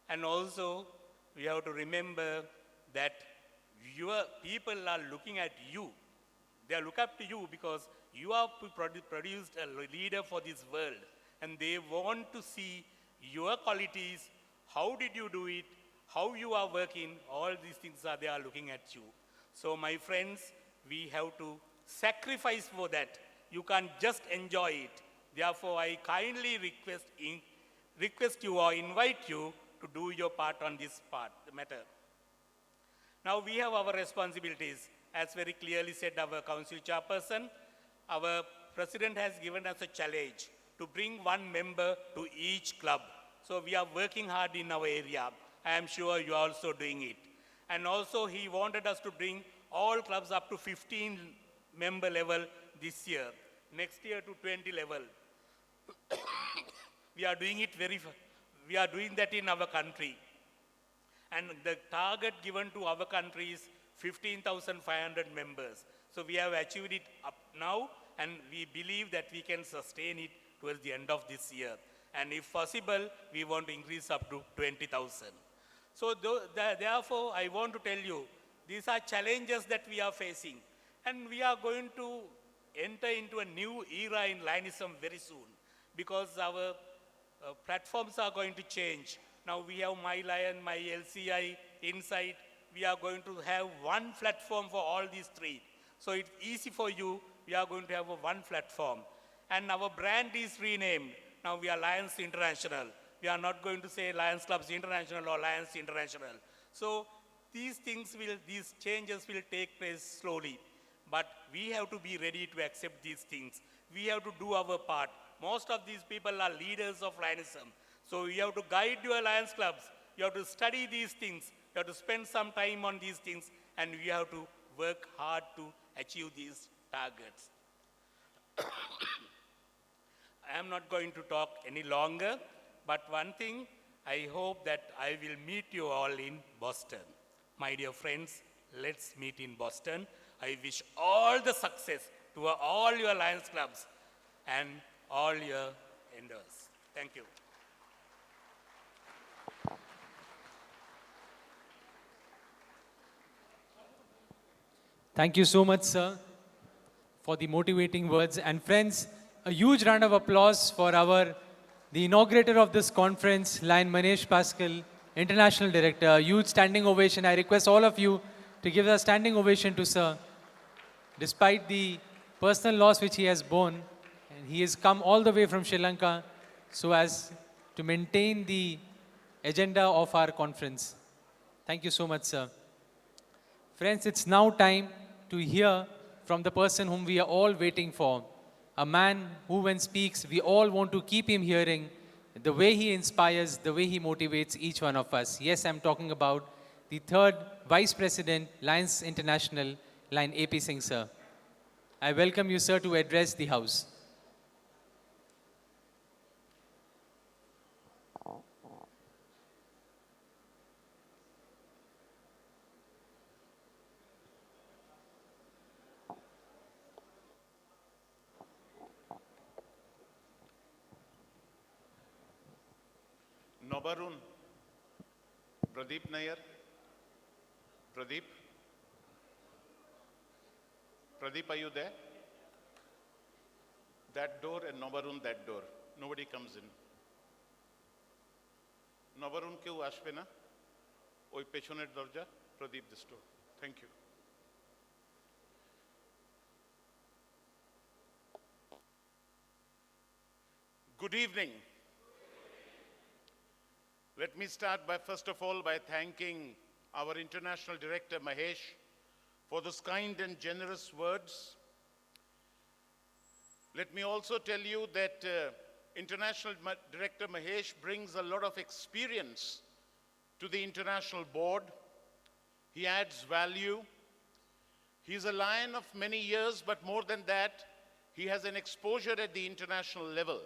S11: And also, we have to remember that your people are looking at you. They look up to you because you have produced a leader for this world. And they want to see your qualities, how did you do it, how you are working, all these things they are looking at you. So my friends, we have to sacrifice for that. You can't just enjoy it. Therefore, I kindly request you or invite you to do your part on this matter. Now we have our responsibilities. As very clearly said our council chairperson, our president has given us a challenge to bring one member to each club. So we are working hard in our area. I am sure you are also doing it. And also he wanted us to bring all clubs up to 15 member level this year. Next year to 20 level. We are doing that in our country. And the target given to our country is 15,500 members. So we have achieved it up now, and we believe that we can sustain it towards the end of this year. And if possible, we want to increase up to 20,000. So therefore, I want to tell you, these are challenges that we are facing. And we are going to enter into a new era in Lionism very soon, because our platforms are going to change. Now we have My Lion, My LCI, Insight. We are going to have one platform for all these three. So it's easy for you. We are going to have one platform. And our brand is renamed. Now we are Lions International. We are not going to say Lions Clubs International or Lions International. So these changes will take place slowly. But we have to be ready to accept these things. We have to do our part. Most of these people are leaders of Lionism. So you have to guide your Lions Clubs. You have to study these things. You have to spend some time on these things. And we have to work hard to achieve these targets. I am not going to talk any longer. But one thing, I hope that I will meet you all in Boston. My dear friends, let's meet in Boston. I wish all the success to all your Lions Clubs and all your endeavors. Thank you.
S1: Thank you so much, sir, for the motivating words. And friends, a huge round of applause for the inaugurator of this conference, Lion Manesh Pascal, International Director. A huge standing ovation. I request all of you to give a standing ovation to sir. Despite the personal loss which he has borne, and he has come all the way from Sri Lanka so as to maintain the agenda of our conference. Thank you so much, sir. Friends, it's now time to hear from the person whom we are all waiting for. A man who, when speaks, we all want to keep him hearing, the way he inspires, the way he motivates each one of us. Yes, I'm talking about the third Vice President, Lions International, Lion AP Singh, sir. I welcome you, sir, to address the House.
S13: Nobarun, Pradeep Nair, Pradeep? Pradeep, are you there? That door and Nobarun that door. Nobody comes in. Nobarun কেউ আসবে না? ওই পেছনের দরজা, Pradeep this door. Thank you. Good evening. Let me start by, first of all, by thanking our International Director, Mahesh, for those kind and generous words. Let me also tell you that International Director Mahesh brings a lot of experience to the International Board. He adds value.
S12: He's a lion of many years, but more than that, he has an exposure at the international level.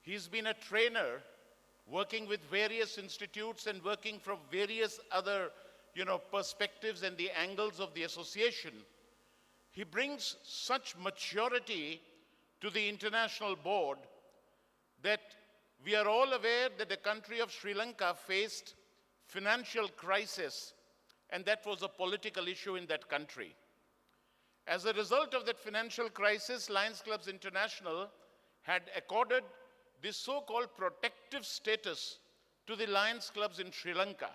S12: He's been a trainer working with various institutes and working from various other, perspectives and the angles of the association. He brings such maturity to the international board that we are all aware that the country of Sri Lanka faced financial crisis, and that was a political issue in that country. As a result of that financial crisis, Lions Clubs International had accorded this so-called protective status to the Lions Clubs in Sri Lanka,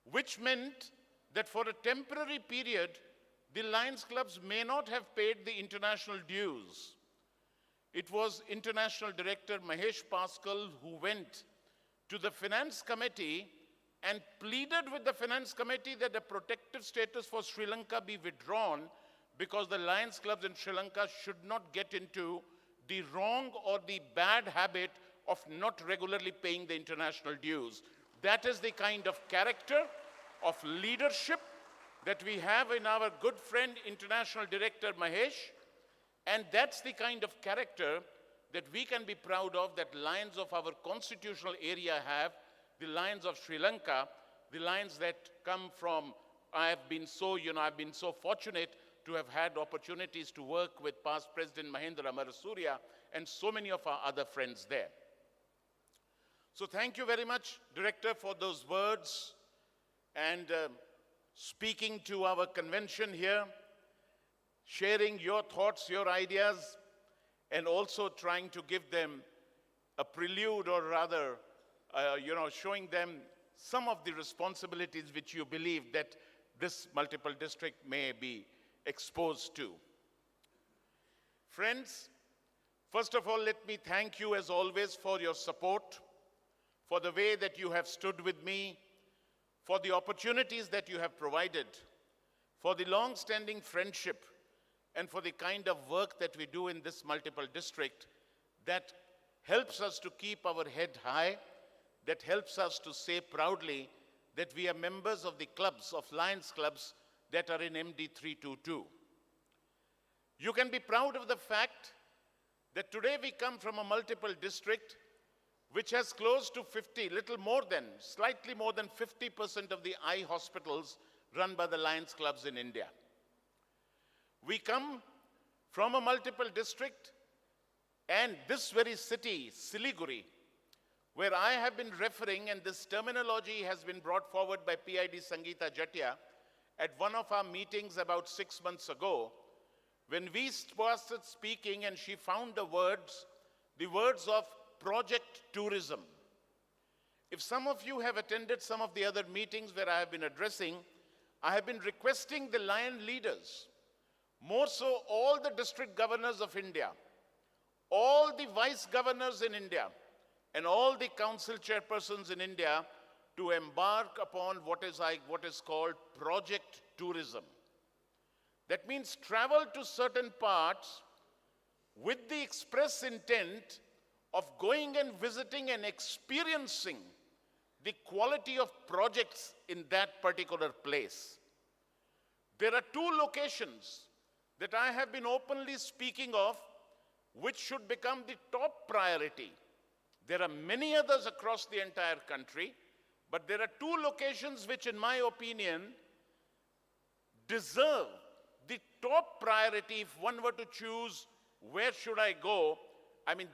S12: which meant that for a temporary period, the Lions Clubs may not have paid the international dues. It was International Director Mahesh Paskal who went to the Finance Committee and pleaded with the Finance Committee that the protective status for Sri Lanka be withdrawn because the Lions Clubs in Sri Lanka should not get into the wrong or the bad habit of not regularly paying the international dues. That is the kind of character of leadership that we have in our good friend, International Director Mahesh, and that's the kind of character that we can be proud of, that Lions of our constitutional area have, the Lions of Sri Lanka, the Lions that come from, I've been so fortunate to have had opportunities to work with past President Mahendra Amarasuriya and so many of our other friends there. So thank you very much, Director, for those words and speaking to our convention here, sharing your thoughts, your ideas, and also trying to give them a prelude, or rather, showing them some of the responsibilities which you believe that this multiple district may be exposed to. Friends, first of all, let me thank you as always for your support, for the way that you have stood with me, for the opportunities that you have provided, for the long-standing friendship, and for the kind of work that we do in this multiple district that helps us to keep our head high, that helps us to say proudly that we are members of the clubs, of Lions Clubs, that are in MD 322. You can be proud of the fact that today we come from a multiple district which has close to 50, slightly more than 50% of the eye hospitals run by the Lions Clubs in India. We come from a multiple district, and this very city, Siliguri, where I have been referring, and this terminology has been brought forward by PID Sangeeta Jatia at one of our meetings about 6 months ago, when we started speaking and she found the words of project tourism. If some of you have attended some of the other meetings where I have been addressing, I have been requesting the Lion leaders, more so all the district governors of India, all the vice governors in India, and all the council chairpersons in India to embark upon what is called project tourism. That means travel to certain parts with the express intent of going and visiting and experiencing the quality of projects in that particular place. There are 2 locations that I have been openly speaking of, which should become the top priority. There are many others across the entire country, but there are 2 locations which, in my opinion, deserve the top priority. If one were to choose where should I go,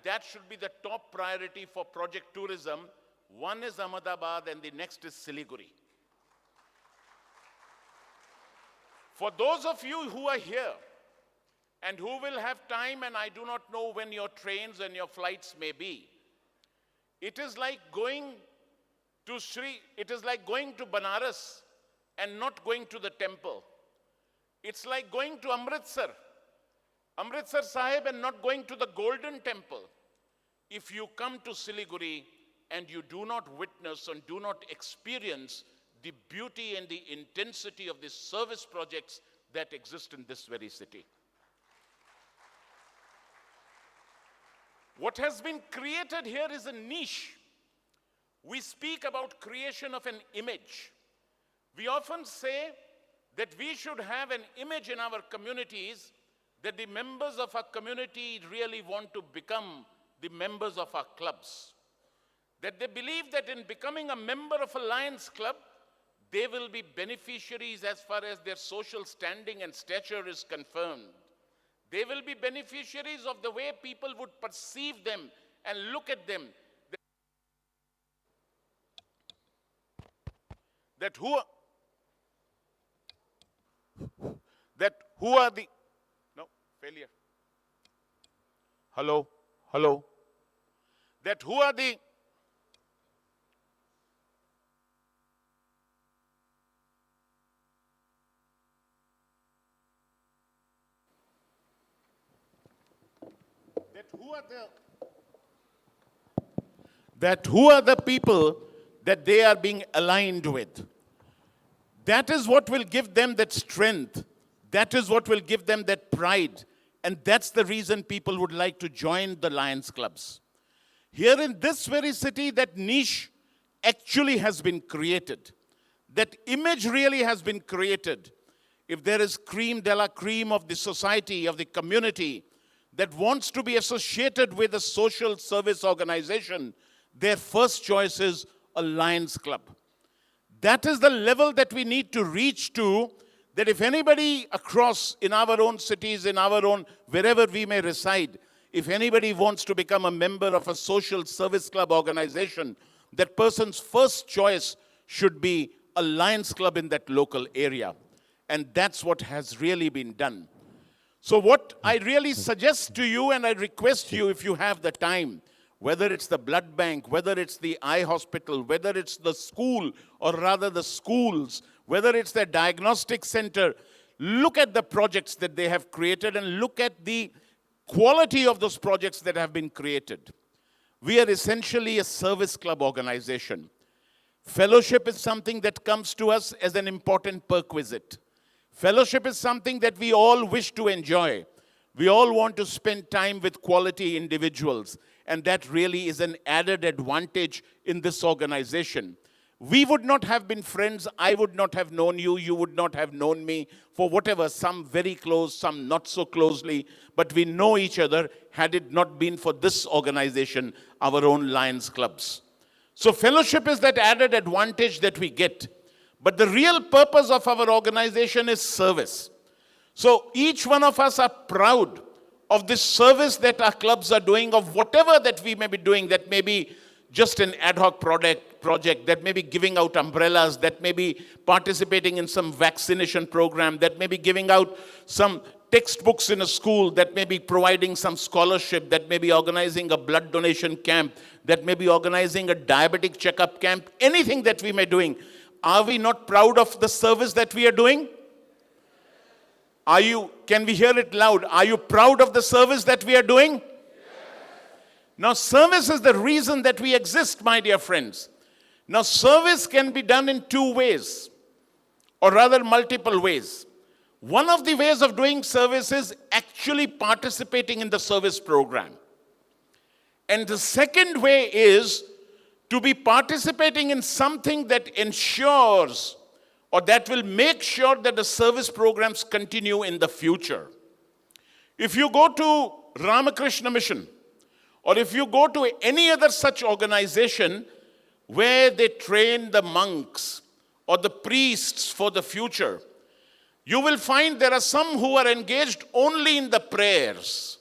S12: that should be the top priority for project tourism. One is Ahmedabad and the next is Siliguri. For those of you who are here and who will have time, and I do not know when your trains and your flights may be, it is like going to Banaras and not going to the temple. It's like going to Amritsar Sahib, and not going to the Golden Temple. If you come to Siliguri and you do not witness and do not experience the beauty and the intensity of the service projects that exist in this very city. What has been created here is a niche. We speak about creation of an image. We often say
S13: that we should have an image in our communities that the members of our community really want to become the members of our clubs. That they believe that in becoming a member of a Lions Club, they will be beneficiaries as far as their social standing and stature is confirmed. They will be beneficiaries of the way people would perceive them and look at them. That who are the, no, failure. Hello, hello. That who are the, who are the people that they are being aligned with. That is what will give them that strength. That is what will give them that pride. And that's the reason people would like to join the Lions Clubs. Here in this very city, that niche actually has been created. That image really has been created. If there is cream de la cream of the society, of the community, that wants to be associated with a social service organization, their first choice is a Lions Club. That is the level that we need to reach to, that if anybody across in our own cities, in our own, wherever we may reside, if anybody wants to become a member of a social service club organization, that person's first choice should be a Lions Club in that local area. And that's what has really been done. So what I really suggest to you, and I request you, if you have the time, whether it's the blood bank, whether it's the eye hospital, whether it's the school, or rather the schools, whether it's the diagnostic center, look at the projects that they have created and look at the quality of those projects that have been created. We are essentially a service club organization. Fellowship is something that comes to us as an important perquisite. Fellowship is something that we all wish to enjoy. We all want to spend time with quality individuals, and that really is an added advantage in this organization. We would not have been friends, I would not have known you, you would not have known me, for whatever, some very close, some not so closely, but we know each other had it not been for this organization, our own Lions Clubs. So fellowship is that added advantage that we get. But the real purpose of our organization is service. So each one of us are proud of this service that our clubs are doing, of whatever that we may be doing, that may be just an ad hoc project, that may be giving out umbrellas, that may be participating in some vaccination program, that may be giving out some textbooks in a school, that may be providing some scholarship, that may be organizing a blood donation camp, that may be organizing a diabetic checkup camp, anything that we may be doing. Are we not proud of the service that we are doing? Can we hear it loud? Are you proud of the service that we are doing? Yes. Now, service is the reason that we exist, my dear friends. Now, service can be done in two ways, or rather multiple ways. One of the ways of doing service is actually participating in the service program. And the second way is to be participating in something that ensures or that will make sure that the service programs continue in the future. If you go to Ramakrishna Mission, or if you go to any other such organization where they train the monks or the priests for the future, you will find there are some who are engaged only in the prayers.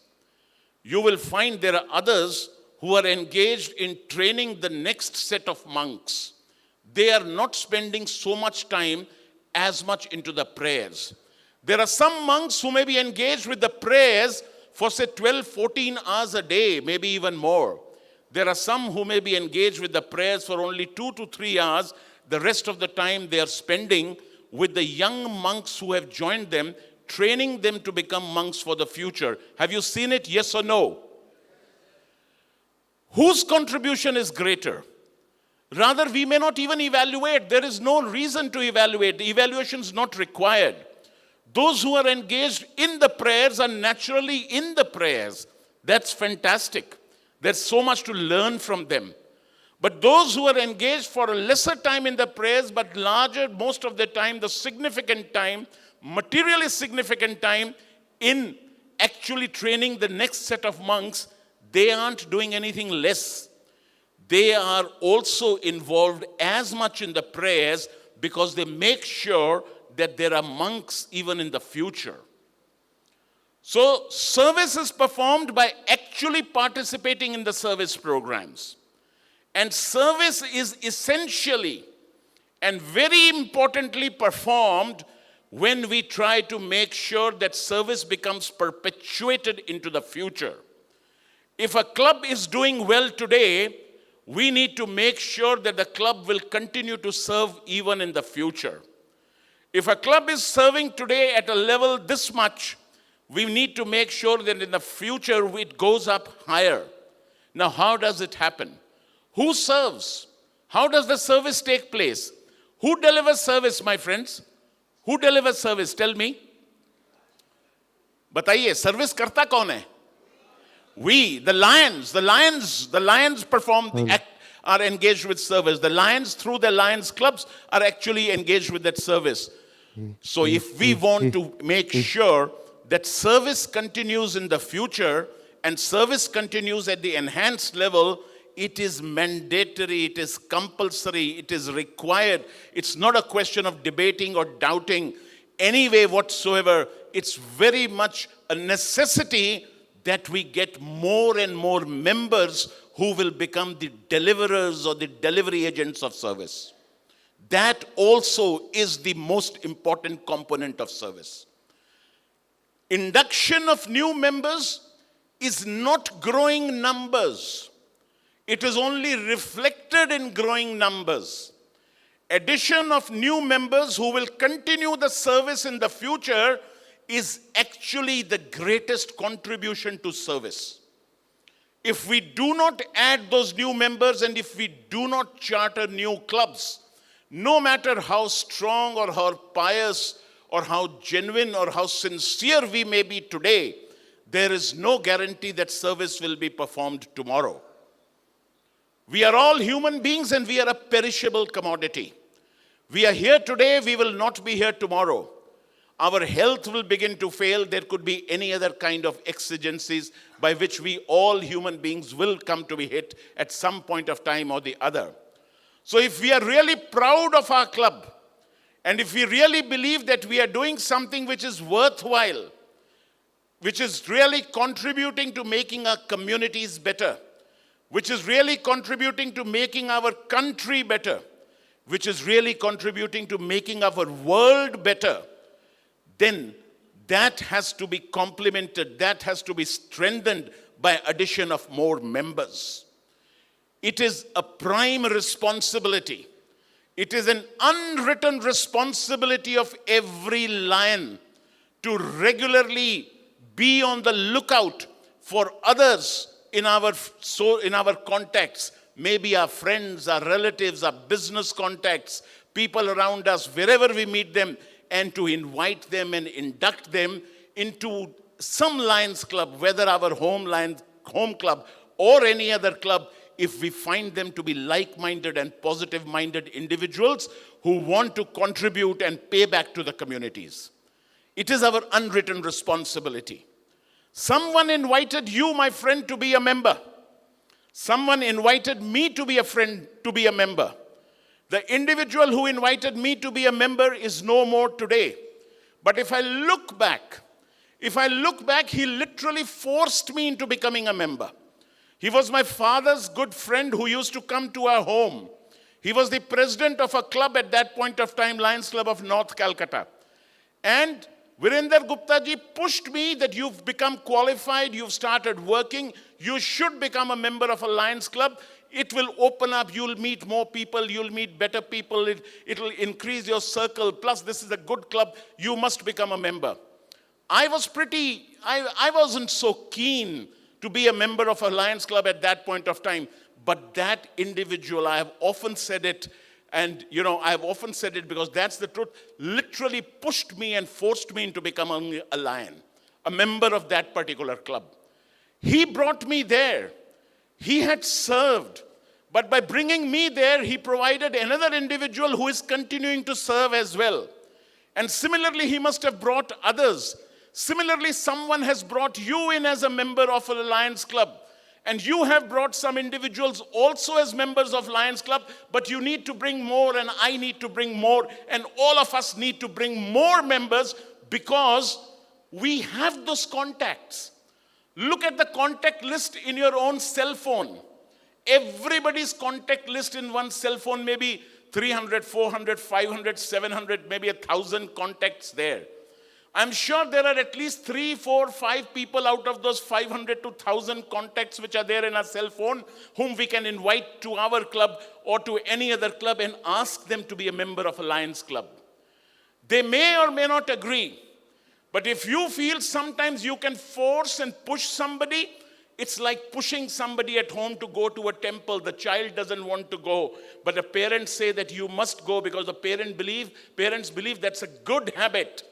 S13: You will find there are others who are engaged in training the next set of monks. They are not spending so much time as much into the prayers. There are some monks who may be engaged with the prayers for say 12, 14 hours a day, maybe even more. There are some who may be engaged with the prayers for only 2 to 3 hours. The rest of the time they are spending with the young monks who have joined them, training them to become monks for the future. Have you seen it? Yes or no? Whose contribution is greater? Rather, we may not even evaluate. There is no reason to evaluate. The evaluation is not required. Those who are engaged in the prayers are naturally in the prayers. That's fantastic. There's so much to learn from them.
S12: But those who are engaged for a lesser time in the prayers, but larger, most of the time, the significant time, materially significant time in actually training the next set of monks, they aren't doing anything less. They are also involved as much in the prayers because they make sure that there are monks even in the future. So service is performed by actually participating in the service programs. And service is essentially and very importantly performed when we try to make sure that service becomes perpetuated into the future. If a club is doing well today, we need to make sure that the club will continue to serve even in the future. If a club is serving today at a level this much, we need to make sure that in the future it goes up higher. Now, how does it happen? Who serves? How does the service take place? Who delivers service, my friends? Who delivers service? Tell me. Bataiye, service karta kaun hai? We, the lions perform the act, are engaged with service. The lions, through the lions clubs, are actually engaged with that service. So if we want to make sure that service continues in the future and service continues at the enhanced level, it is mandatory, it is compulsory, it is required. It's not a question of debating or doubting any way whatsoever. It's very much a necessity that we get more and more members who will become the deliverers or the delivery agents of service. That also is the most important component of service. Induction of new members is not growing numbers. It is only reflected in growing numbers. Addition of new members who will continue the service in the future is actually the greatest contribution to service. If we do not add those new members and if we do not charter new clubs, no matter how strong or how pious or how genuine or how sincere we may be today, there is no guarantee that service will be performed tomorrow. We are all human beings and we are a perishable commodity. We are here today, we will not be here tomorrow. Our health will begin to fail. There could be any other kind of exigencies by which we all human beings will come to be hit at some point of time or the other. So if we are really proud of our club, and if we really believe that we are doing something which is worthwhile, which is really contributing to making our communities better, which is really contributing to making our country better, which is really contributing to making our world better, then that has to be complemented, that has to be strengthened by addition of more members. It is a prime responsibility. It is an unwritten responsibility of every lion to regularly be on the lookout for others in our contacts, maybe our friends, our relatives, our business contacts, people around us, wherever we meet them, and to invite them and induct them into some Lions Club, whether our home club or any other club, if we find them to be like-minded and positive-minded individuals who want to contribute and pay back to the communities. It is our unwritten responsibility. Someone invited you, my friend, to be a member. Someone invited me to be a friend, to be a member. The individual who invited me to be a member is no more today. But if I look back, he literally forced me into becoming a member. He was my father's good friend who used to come to our home. He was the president of a club at that point of time, Lions Club of North Calcutta. And Virender Gupta ji pushed me that you've become qualified, you've started working, you should become a member of a Lions Club. It will open up, you'll meet more people, you'll meet better people, it'll increase your circle, plus this is a good club, you must become a member. I wasn't so keen to be a member of a Lions Club at that point of time, but that individual, I have often said it, and I have often said it because that's the truth, literally pushed me and forced me into becoming a lion, a member of that particular club. He brought me there. He had served But by bringing me there, he provided another individual who is continuing to serve as well. And similarly, he must have brought others. Similarly, someone has brought you in as a member of a Lions Club. And you have brought some individuals also as members of Lions Club, but you need to bring more, and I need to bring more, and all of us need to bring more members because we have those contacts. Look at the contact list in your own cell phone. Everybody's contact list in one cell phone, maybe 300, 400, 500, 700, maybe 1,000 contacts there. I'm sure there are at least 3, 4, 5 people out of those 500 to 1,000 contacts which are there in our cell phone whom we can invite to our club or to any other club and ask them to be a member of a Lions Club. They may or may not agree, but if you feel sometimes you can force and push somebody, it's like pushing somebody at home to go to a temple. The child doesn't want to go, but the parents say that you must go because the parents believe that's a good habit.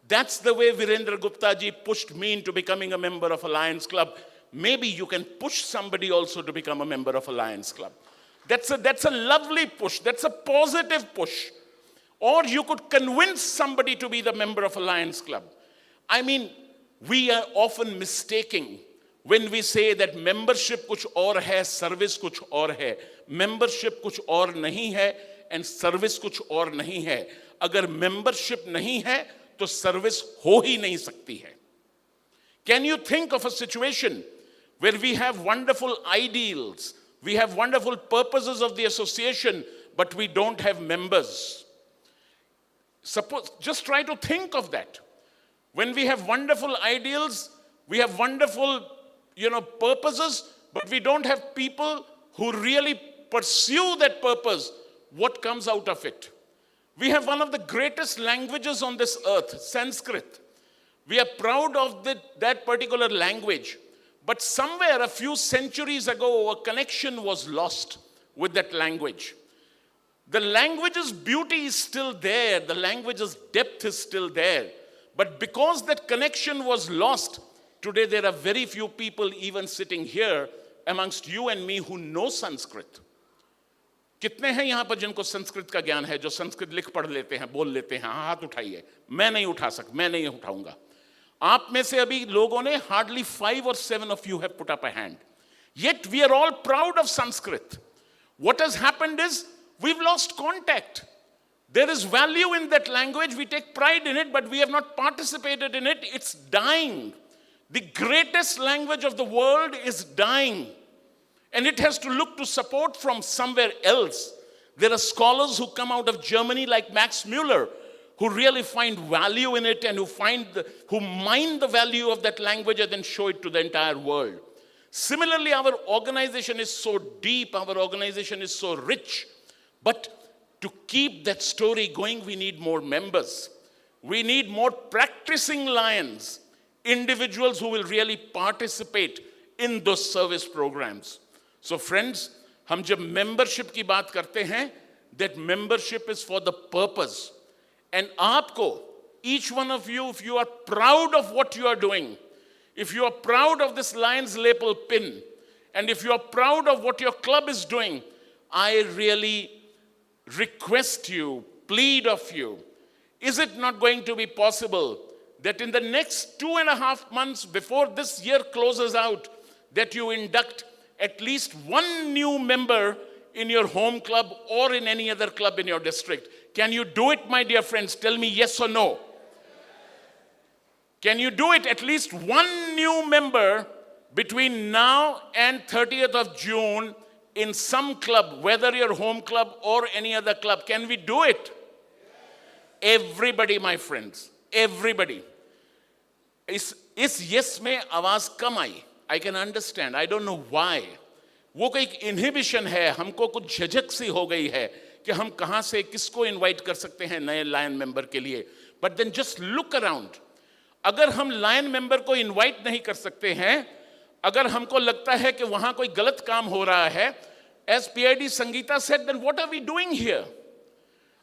S12: That's the way Virendra Gupta ji pushed me into becoming a member of a Lions Club. Maybe you can push somebody also to become a member of a Lions Club. That's a lovely push. That's a positive push. Or you could convince somebody to be the member of a Lions Club. I mean, we are often mistaking when we say that membership kuch aur hai, service kuch aur hai. Membership kuch aur nahi hai and service kuch aur nahi hai. Agar membership nahi hai, to service ho hi nahi sakti hai. Can you think of a situation where we have wonderful ideals, we have wonderful purposes of the association, but we don't have members? Suppose, just try to think of that. When we have wonderful ideals, we have wonderful, purposes, but we don't have people who really pursue that purpose, what comes out of it? We have one of the greatest languages on this earth, Sanskrit. We are proud of that particular language. But somewhere a few centuries ago, a connection was lost with that language. The language's beauty is still there. The language's depth is still there. But because that connection was lost, today there are very few people even sitting here amongst you and me who know Sanskrit. कितने हैं यहाँ पर जिनको संस्कृत का ज्ञान है, जो संस्कृत लिख पढ़ लेते हैं, बोल लेते हैं? हाथ उठाइए. मैं नहीं उठाऊंगा. आप में से अभी लोगों ने hardly 5 or 7 of you have put up a hand. Yet we are all proud of Sanskrit. What has happened is we've lost contact. There is value in that language. We take pride in it, but we have not participated in it. It's dying. The greatest language of the world is dying. And it has to look to support from somewhere else. There are scholars who come out of Germany like Max Muller, who really find value in it and who mine the value of that language and then show it to the entire world. Similarly, our organization is so deep, our organization is so rich, but to keep that story going, we need more members. We need more practicing lions, individuals who will really participate in those service programs. So friends, हम जब membership की बात करते हैं, that membership is for the purpose. And आपको, each one of you, if you are proud of what you are doing, if you are proud of this Lions lapel pin, and if you are proud of what your club is doing, I really request you, plead of you, is it not going to be possible that in the next 2.5 months before this year closes out, that you induct at least one new member in your home club or in any other club in your district? Can you do it, my dear friends? Tell me yes or no. Can you do it? At least one new member between now and 30th of June in some club, whether your home club or any other club. Can we do it? Everybody, my friends, everybody. इस yes में आवाज कम आई. I can understand. I don't know why. वो कोई inhibition है, हमको कुछ झिझक सी हो गई है कि हम कहां से किसको invite कर सकते हैं नए lion member के लिए. But then just look around. अगर हम lion member को invite नहीं कर सकते हैं, अगर हमको लगता है कि वहां कोई गलत काम हो रहा है, as PID Sangeeta said, then what are we doing here?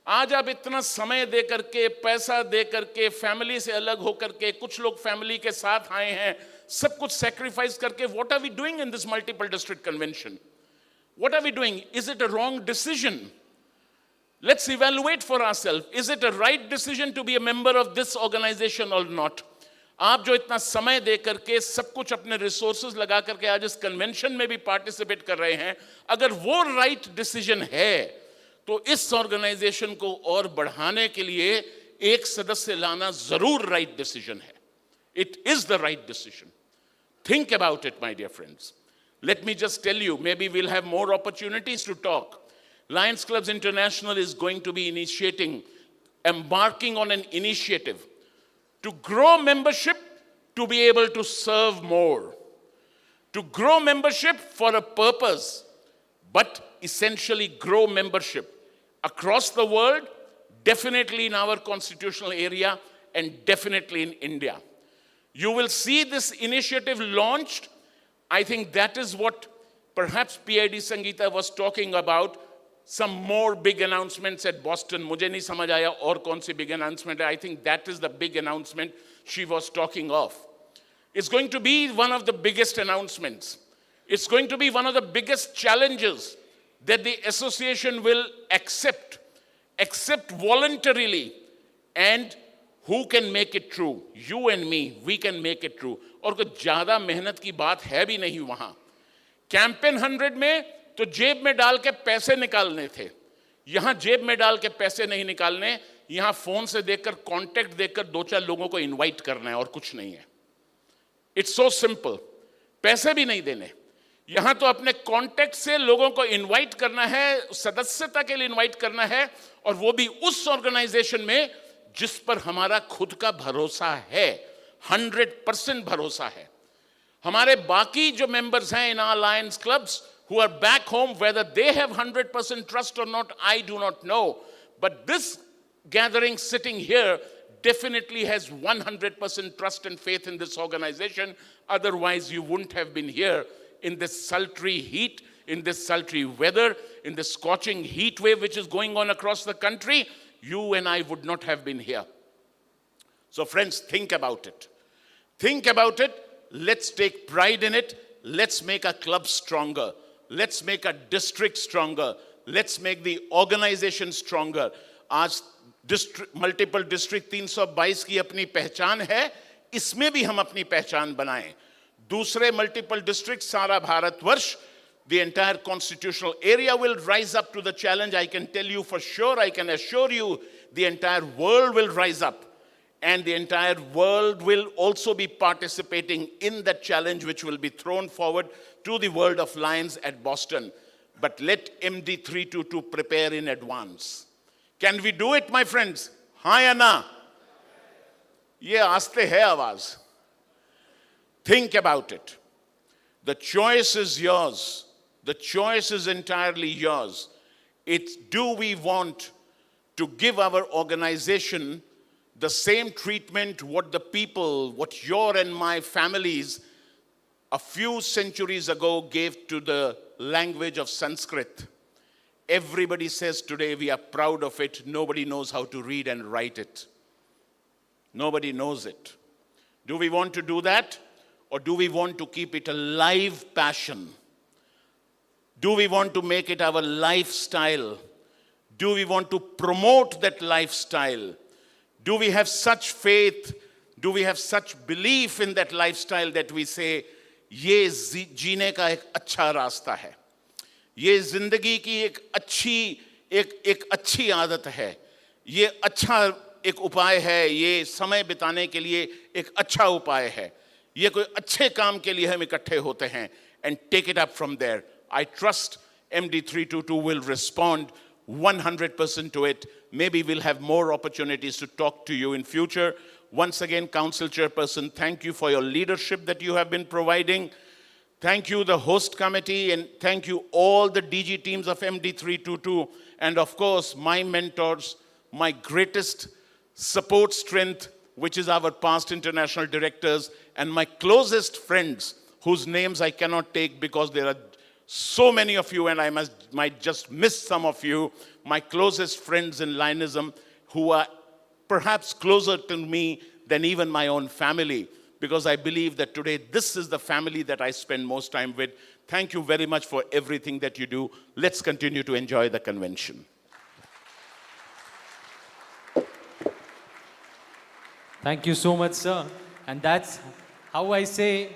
S12: आज आप इतना समय दे करके, पैसा दे करके, फैमिली से अलग हो करके, कुछ लोग फैमिली के साथ आए हैं, सब कुछ सैक्रिफाइस करके, what are we doing in this multiple district convention?
S13: What are we doing? Is it a wrong decision? Let's evaluate for ourselves. Is it a right decision to be a member of this organization or not? आप जो इतना समय दे करके सब कुछ अपने resources लगा करके आज इस कन्वेंशन में भी पार्टिसिपेट कर रहे हैं, अगर वो राइट डिसीजन है तो इस ऑर्गेनाइजेशन को और बढ़ाने के लिए एक सदस्य लाना जरूर राइट डिसीजन है. It is the right decision. Think about it, my dear friends. Let me just tell you, maybe we'll have more opportunities to talk. Lions Clubs International is going to be embarking on an initiative to grow membership, to be able to serve more. To grow membership for a purpose, but essentially grow membership across the world, definitely in our constitutional area, and definitely in India. You will see this initiative launched. I think that is what perhaps PID Sangeeta was talking about. Some more big announcements at Boston. मुझे नहीं समझ आया और कौन सी big announcement है. I think that is the big announcement she was talking of. It's going to be one of the biggest announcements. It's going to be one of the biggest challenges that the association will accept voluntarily. And who can make it true? You and me, we can make it true. और कुछ ज़्यादा मेहनत की बात है भी नहीं वहाँ. कैंपेन 100 में तो जेब में डाल के पैसे निकालने थे. यहाँ जेब में डाल के पैसे नहीं निकालने, यहाँ फोन से देखकर, कॉन्टेक्ट देखकर 2-4 लोगों को इनवाइट करना है और कुछ नहीं है. It's so simple. पैसे भी नहीं देने. यहाँ तो अपने कॉन्टेक्ट से लोगों को इनवाइट करना है, सदस्यता के लिए इनवाइट करना है, और वो भी उस ऑर्गेनाइजेशन में जिस पर हमारा खुद का भरोसा है. 100% भरोसा है. हमारे बाकी जो मेंबर्स हैं in our Lions clubs who are back home, whether they have 100% trust or not, I do not know. But this gathering sitting here definitely has 100% trust and faith in this organization. Otherwise, you wouldn't have been here in this sultry heat, in this sultry weather, in the scorching heat wave which is going on across the country. You and I would not have been here. So friends, think about it. Think about it. Let's take pride in it. Let's make our club stronger. Let's make our district stronger. Let's make the organization stronger. आज multiple district 322 की अपनी पहचान है, इसमें भी हम अपनी पहचान बनाएं. दूसरे मल्टीपल डिस्ट्रिक्ट, सारा Bharatvarsh, the entire constitutional area will rise up to the challenge. I can tell you for sure, I can assure you, the entire world will rise up. And the entire world will also be participating in that challenge which will be thrown forward to the world of Lions at Boston. But let MD322 prepare in advance. Can we do it, my friends? हाँ या ना? ये आस्ते है आवाज. Think about it. The choice is yours. The choice is entirely yours. It's, do we want to give our organization the same treatment what the people, what your and my families a few centuries ago gave to the language of Sanskrit? Everybody says today we are proud of it. Nobody knows how to read and write it. Nobody knows it. Do we want to do that? Or do we want to keep it a live passion? Do we want to make it our lifestyle? Do we want to promote that lifestyle? Do we have such faith? Do we have such belief in that lifestyle that we say, ये जीने का एक अच्छा रास्ता है, ये जिंदगी की एक अच्छी आदत है, ये अच्छा एक उपाय है, ये समय बिताने के लिए एक अच्छा उपाय है, ये कोई अच्छे काम के लिए हम इकट्ठे होते हैं, and take it up from there. I trust MD322 will respond 100% to it. Maybe we'll have more opportunities to talk to you in future. Once again, Council Chairperson, thank you for your leadership that you have been providing. Thank you, the host committee, and thank you all the DG teams of MD322, and of course, my mentors, my greatest support strength, which is our past international directors, and my closest friends, whose names I cannot take because there are so many of you, and I might just miss some of you, my closest friends in Lionism, who are perhaps closer to me than even my own family, because I believe that today this is the family that I spend most time with. Thank you very much for everything that you do. Let's continue to enjoy the convention.
S1: Thank you so much, sir. And that's how I say,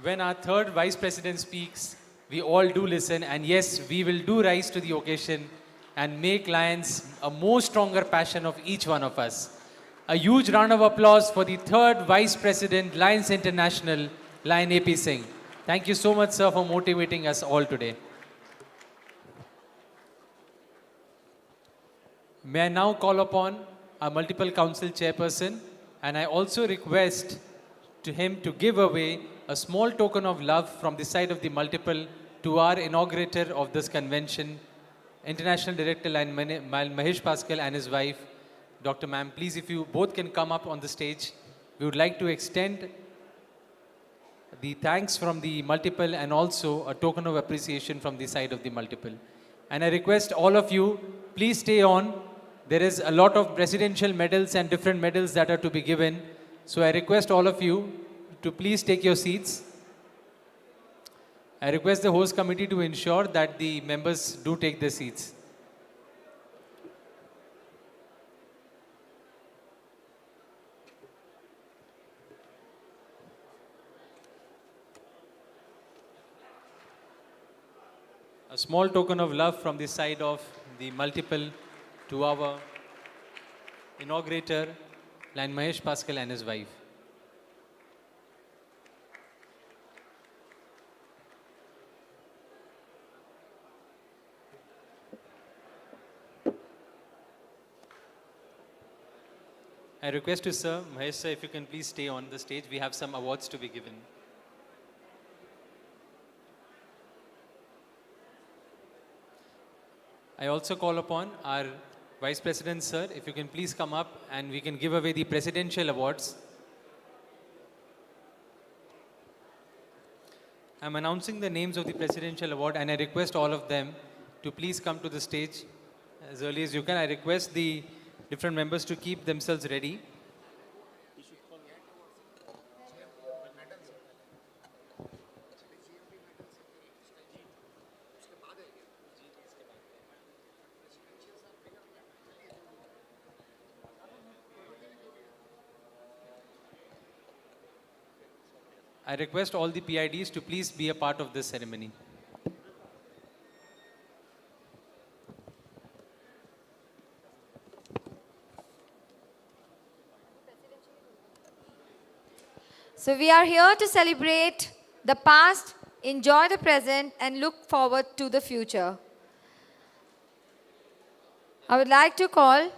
S1: when our third vice president speaks, we all do listen. And yes, we will do rise to the occasion and make Lions a more stronger passion of each one of us. A huge round of applause for the third vice president, Lions International, Lion AP Singh. Thank you so much, sir, for motivating us all today. May I now call upon our multiple council chairperson, and I also request to him to give away a small token of love from the side of the multiple to our inaugurator of this convention, International Director Lion Mahesh Pascal and his wife, Dr. Ma'am. Please, if you both can come up on the stage, we would like to extend the thanks from the multiple and also a token of appreciation from the side of the multiple. And I request all of you, please stay on. There is a lot of presidential medals and different medals that are to be given. So I request all of you to please take your seats. I request the host committee to ensure that the members do take their seats. A small token of love from the side of the multiple to our inaugurator, Lion Mahesh Pascal and his wife. I request you, sir, Mahesh sir, if you can please stay on the stage. We have some awards to be given. I also call upon our Vice President, sir, if you can please come up and we can give away the presidential awards. I'm announcing the names of the presidential award and I request all of them to please come to the stage as early as you can. I request the different members to keep themselves ready. I request all the PIDs to please be a part of this ceremony.
S2: So we are here to celebrate the past, enjoy the present, and look forward to the future. I would like to call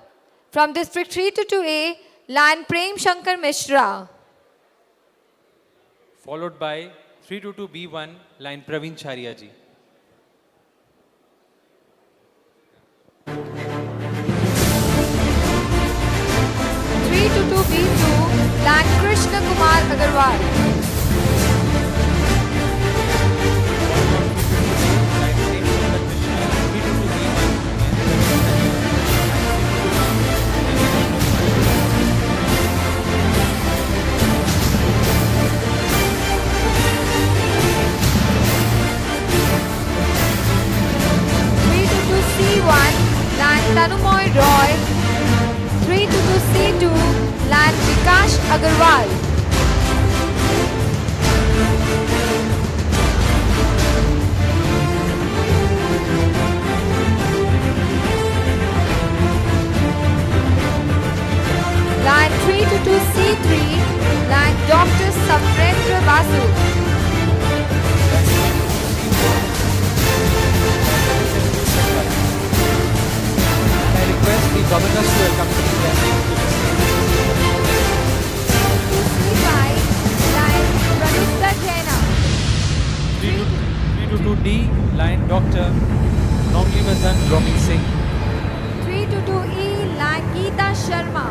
S2: from District 322A, Lion Prem Shankar Mishra.
S1: Followed by 322B1, Lion Praveen Charia ji.
S2: B2, Lion Krishna Kumar Agarwal. C1, Lion Tanumoy Roy. 322C2, Lion Vikash Agarwal. Lion 322C3, Lion Dr. Samrendra Basu.
S1: Request the governors to accompany their names to the stage.
S2: 235, Lion Pranutha Jaina.
S1: 322D, Lion Dr. Nonglimadan Romin Singh.
S2: 322E, Lion Geeta Sharma.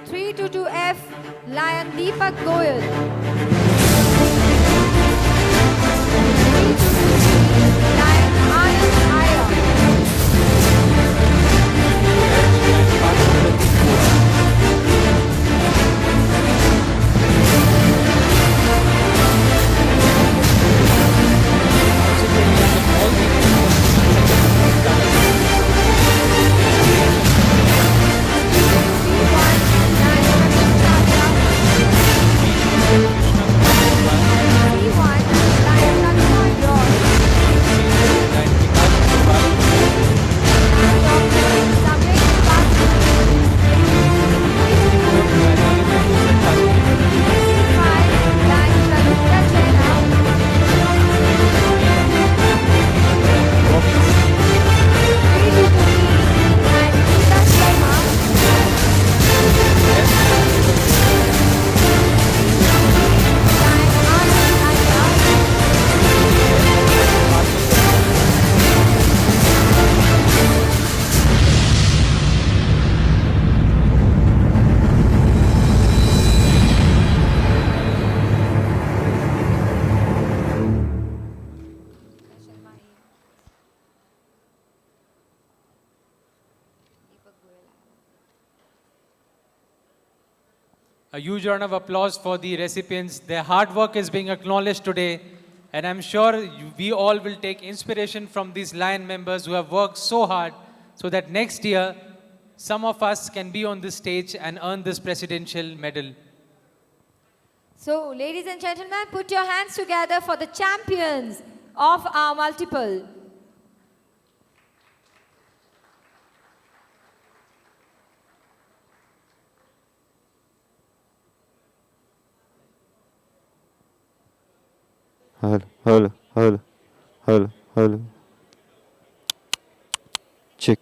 S2: 322F, Lion Deepak Goyal. 322G, Lion Anand Iyer. 322H,
S1: A huge round of applause for the recipients. Their hard work is being acknowledged today. And I'm sure we all will take inspiration from these Lion members who have worked so hard so that next year, some of us can be on this stage and earn this presidential medal.
S2: So, ladies and gentlemen, put your hands together for the champions of our multiple.
S5: Hello. Check.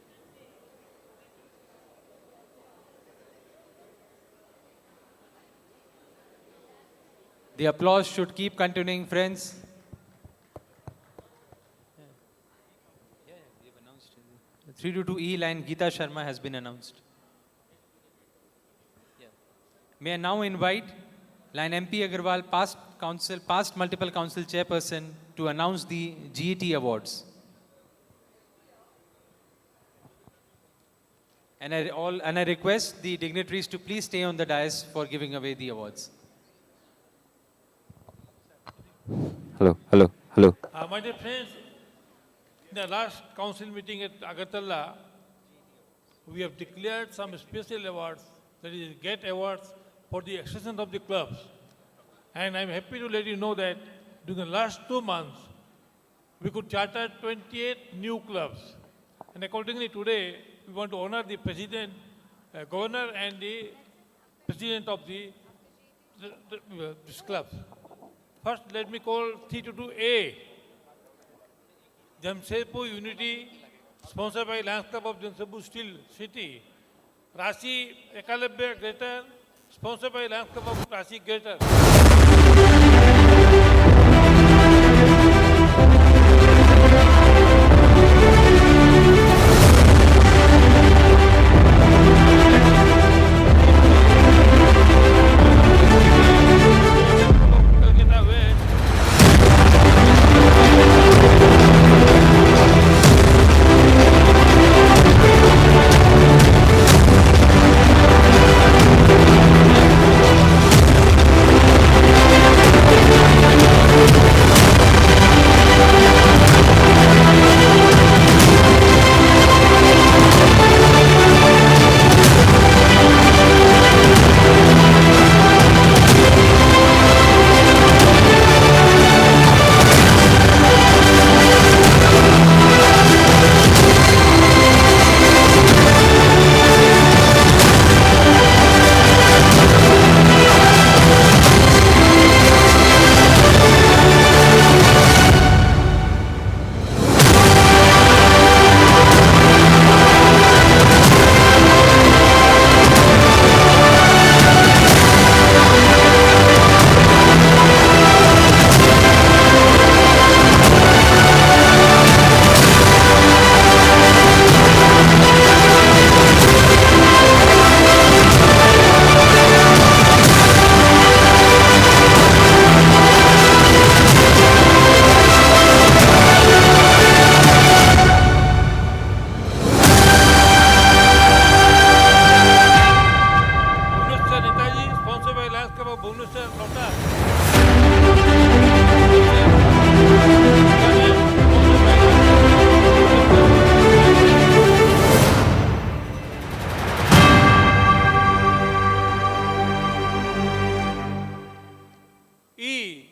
S1: The applause should keep continuing, friends. 322E line Geeta Sharma has been announced. May I now invite line MP Agarwal, past multiple council chairperson, to announce the GET awards. And I request the dignitaries to please stay on the dais for giving away the awards.
S5: Hello.
S17: My dear friends, in the last council meeting at Agartala, we have declared some special awards, that is GET awards, for the extension of the clubs. And I'm happy to let you know that during the last 2 months, we could charter 28 new clubs. And accordingly today, we want to honor the president, governor and the president of this club. First, let me call 322A, Jamshedpur Unity, sponsored by Lions Club of Jamshedpur Steel City. Rashi Ekalabya Greater, sponsored by Lions Club of Rashi Greater.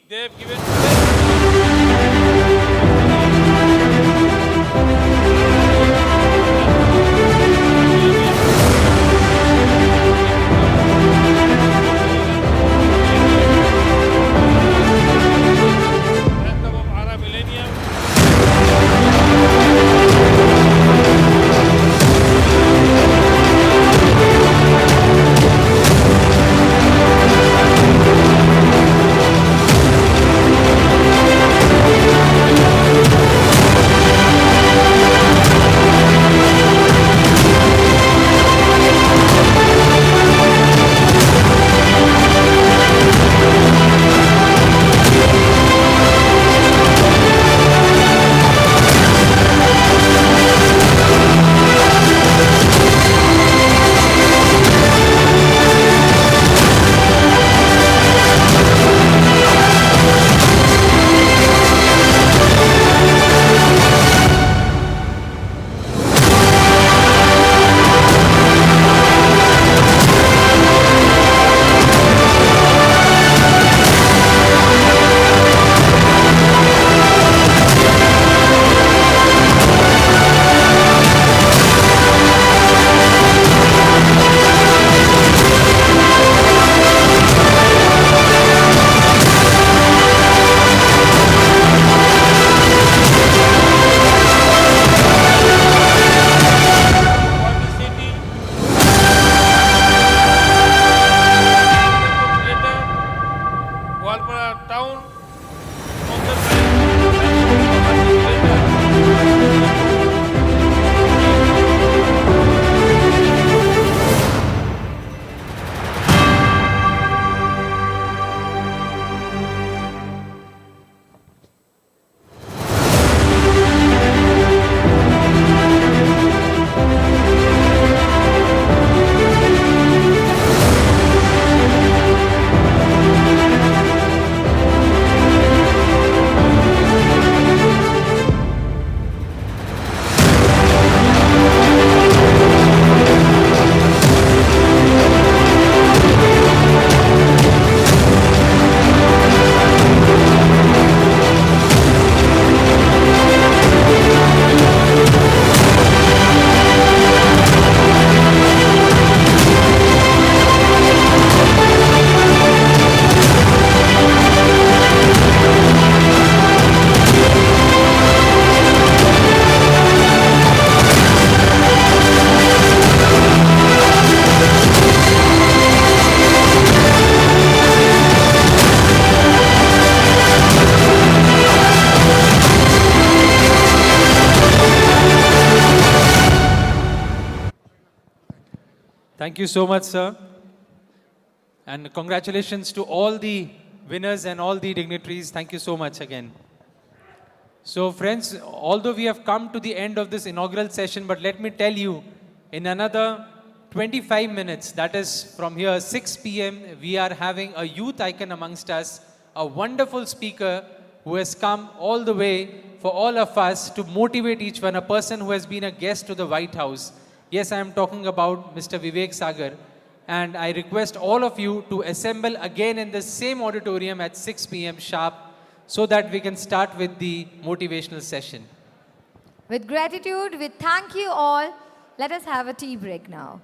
S17: They have given
S1: you so much, sir. And congratulations to all the winners and all the dignitaries. Thank you so much again. So friends, although we have come to the end of this inaugural session, but let me tell you, in another 25 minutes, that is from here 6 p.m., we are having a youth icon amongst us, a wonderful speaker who has come all the way for all of us to motivate each one, a person who has been a guest to the White House. Yes, I am talking about Mr. Vivek Sagar. And I request all of you to assemble again in the same auditorium at 6 p.m. sharp so that we can start with the motivational session.
S2: With gratitude, we thank you all. Let us have a tea break now.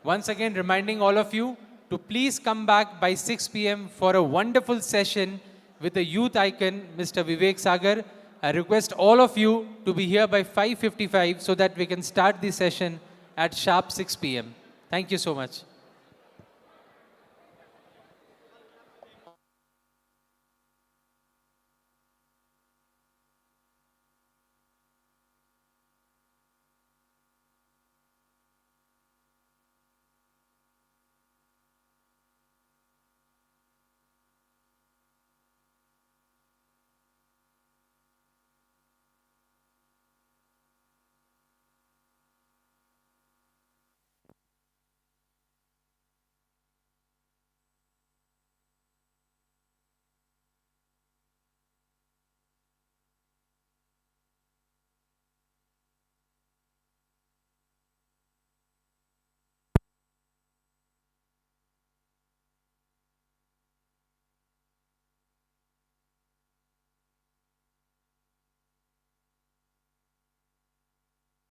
S1: Once again, reminding all of you to please come back by 6 p.m. for a wonderful session with the youth icon, Mr. Vivek Sagar. I request all of you to be here by 5:55 so that we can start the session at sharp 6 p.m. Thank you so much.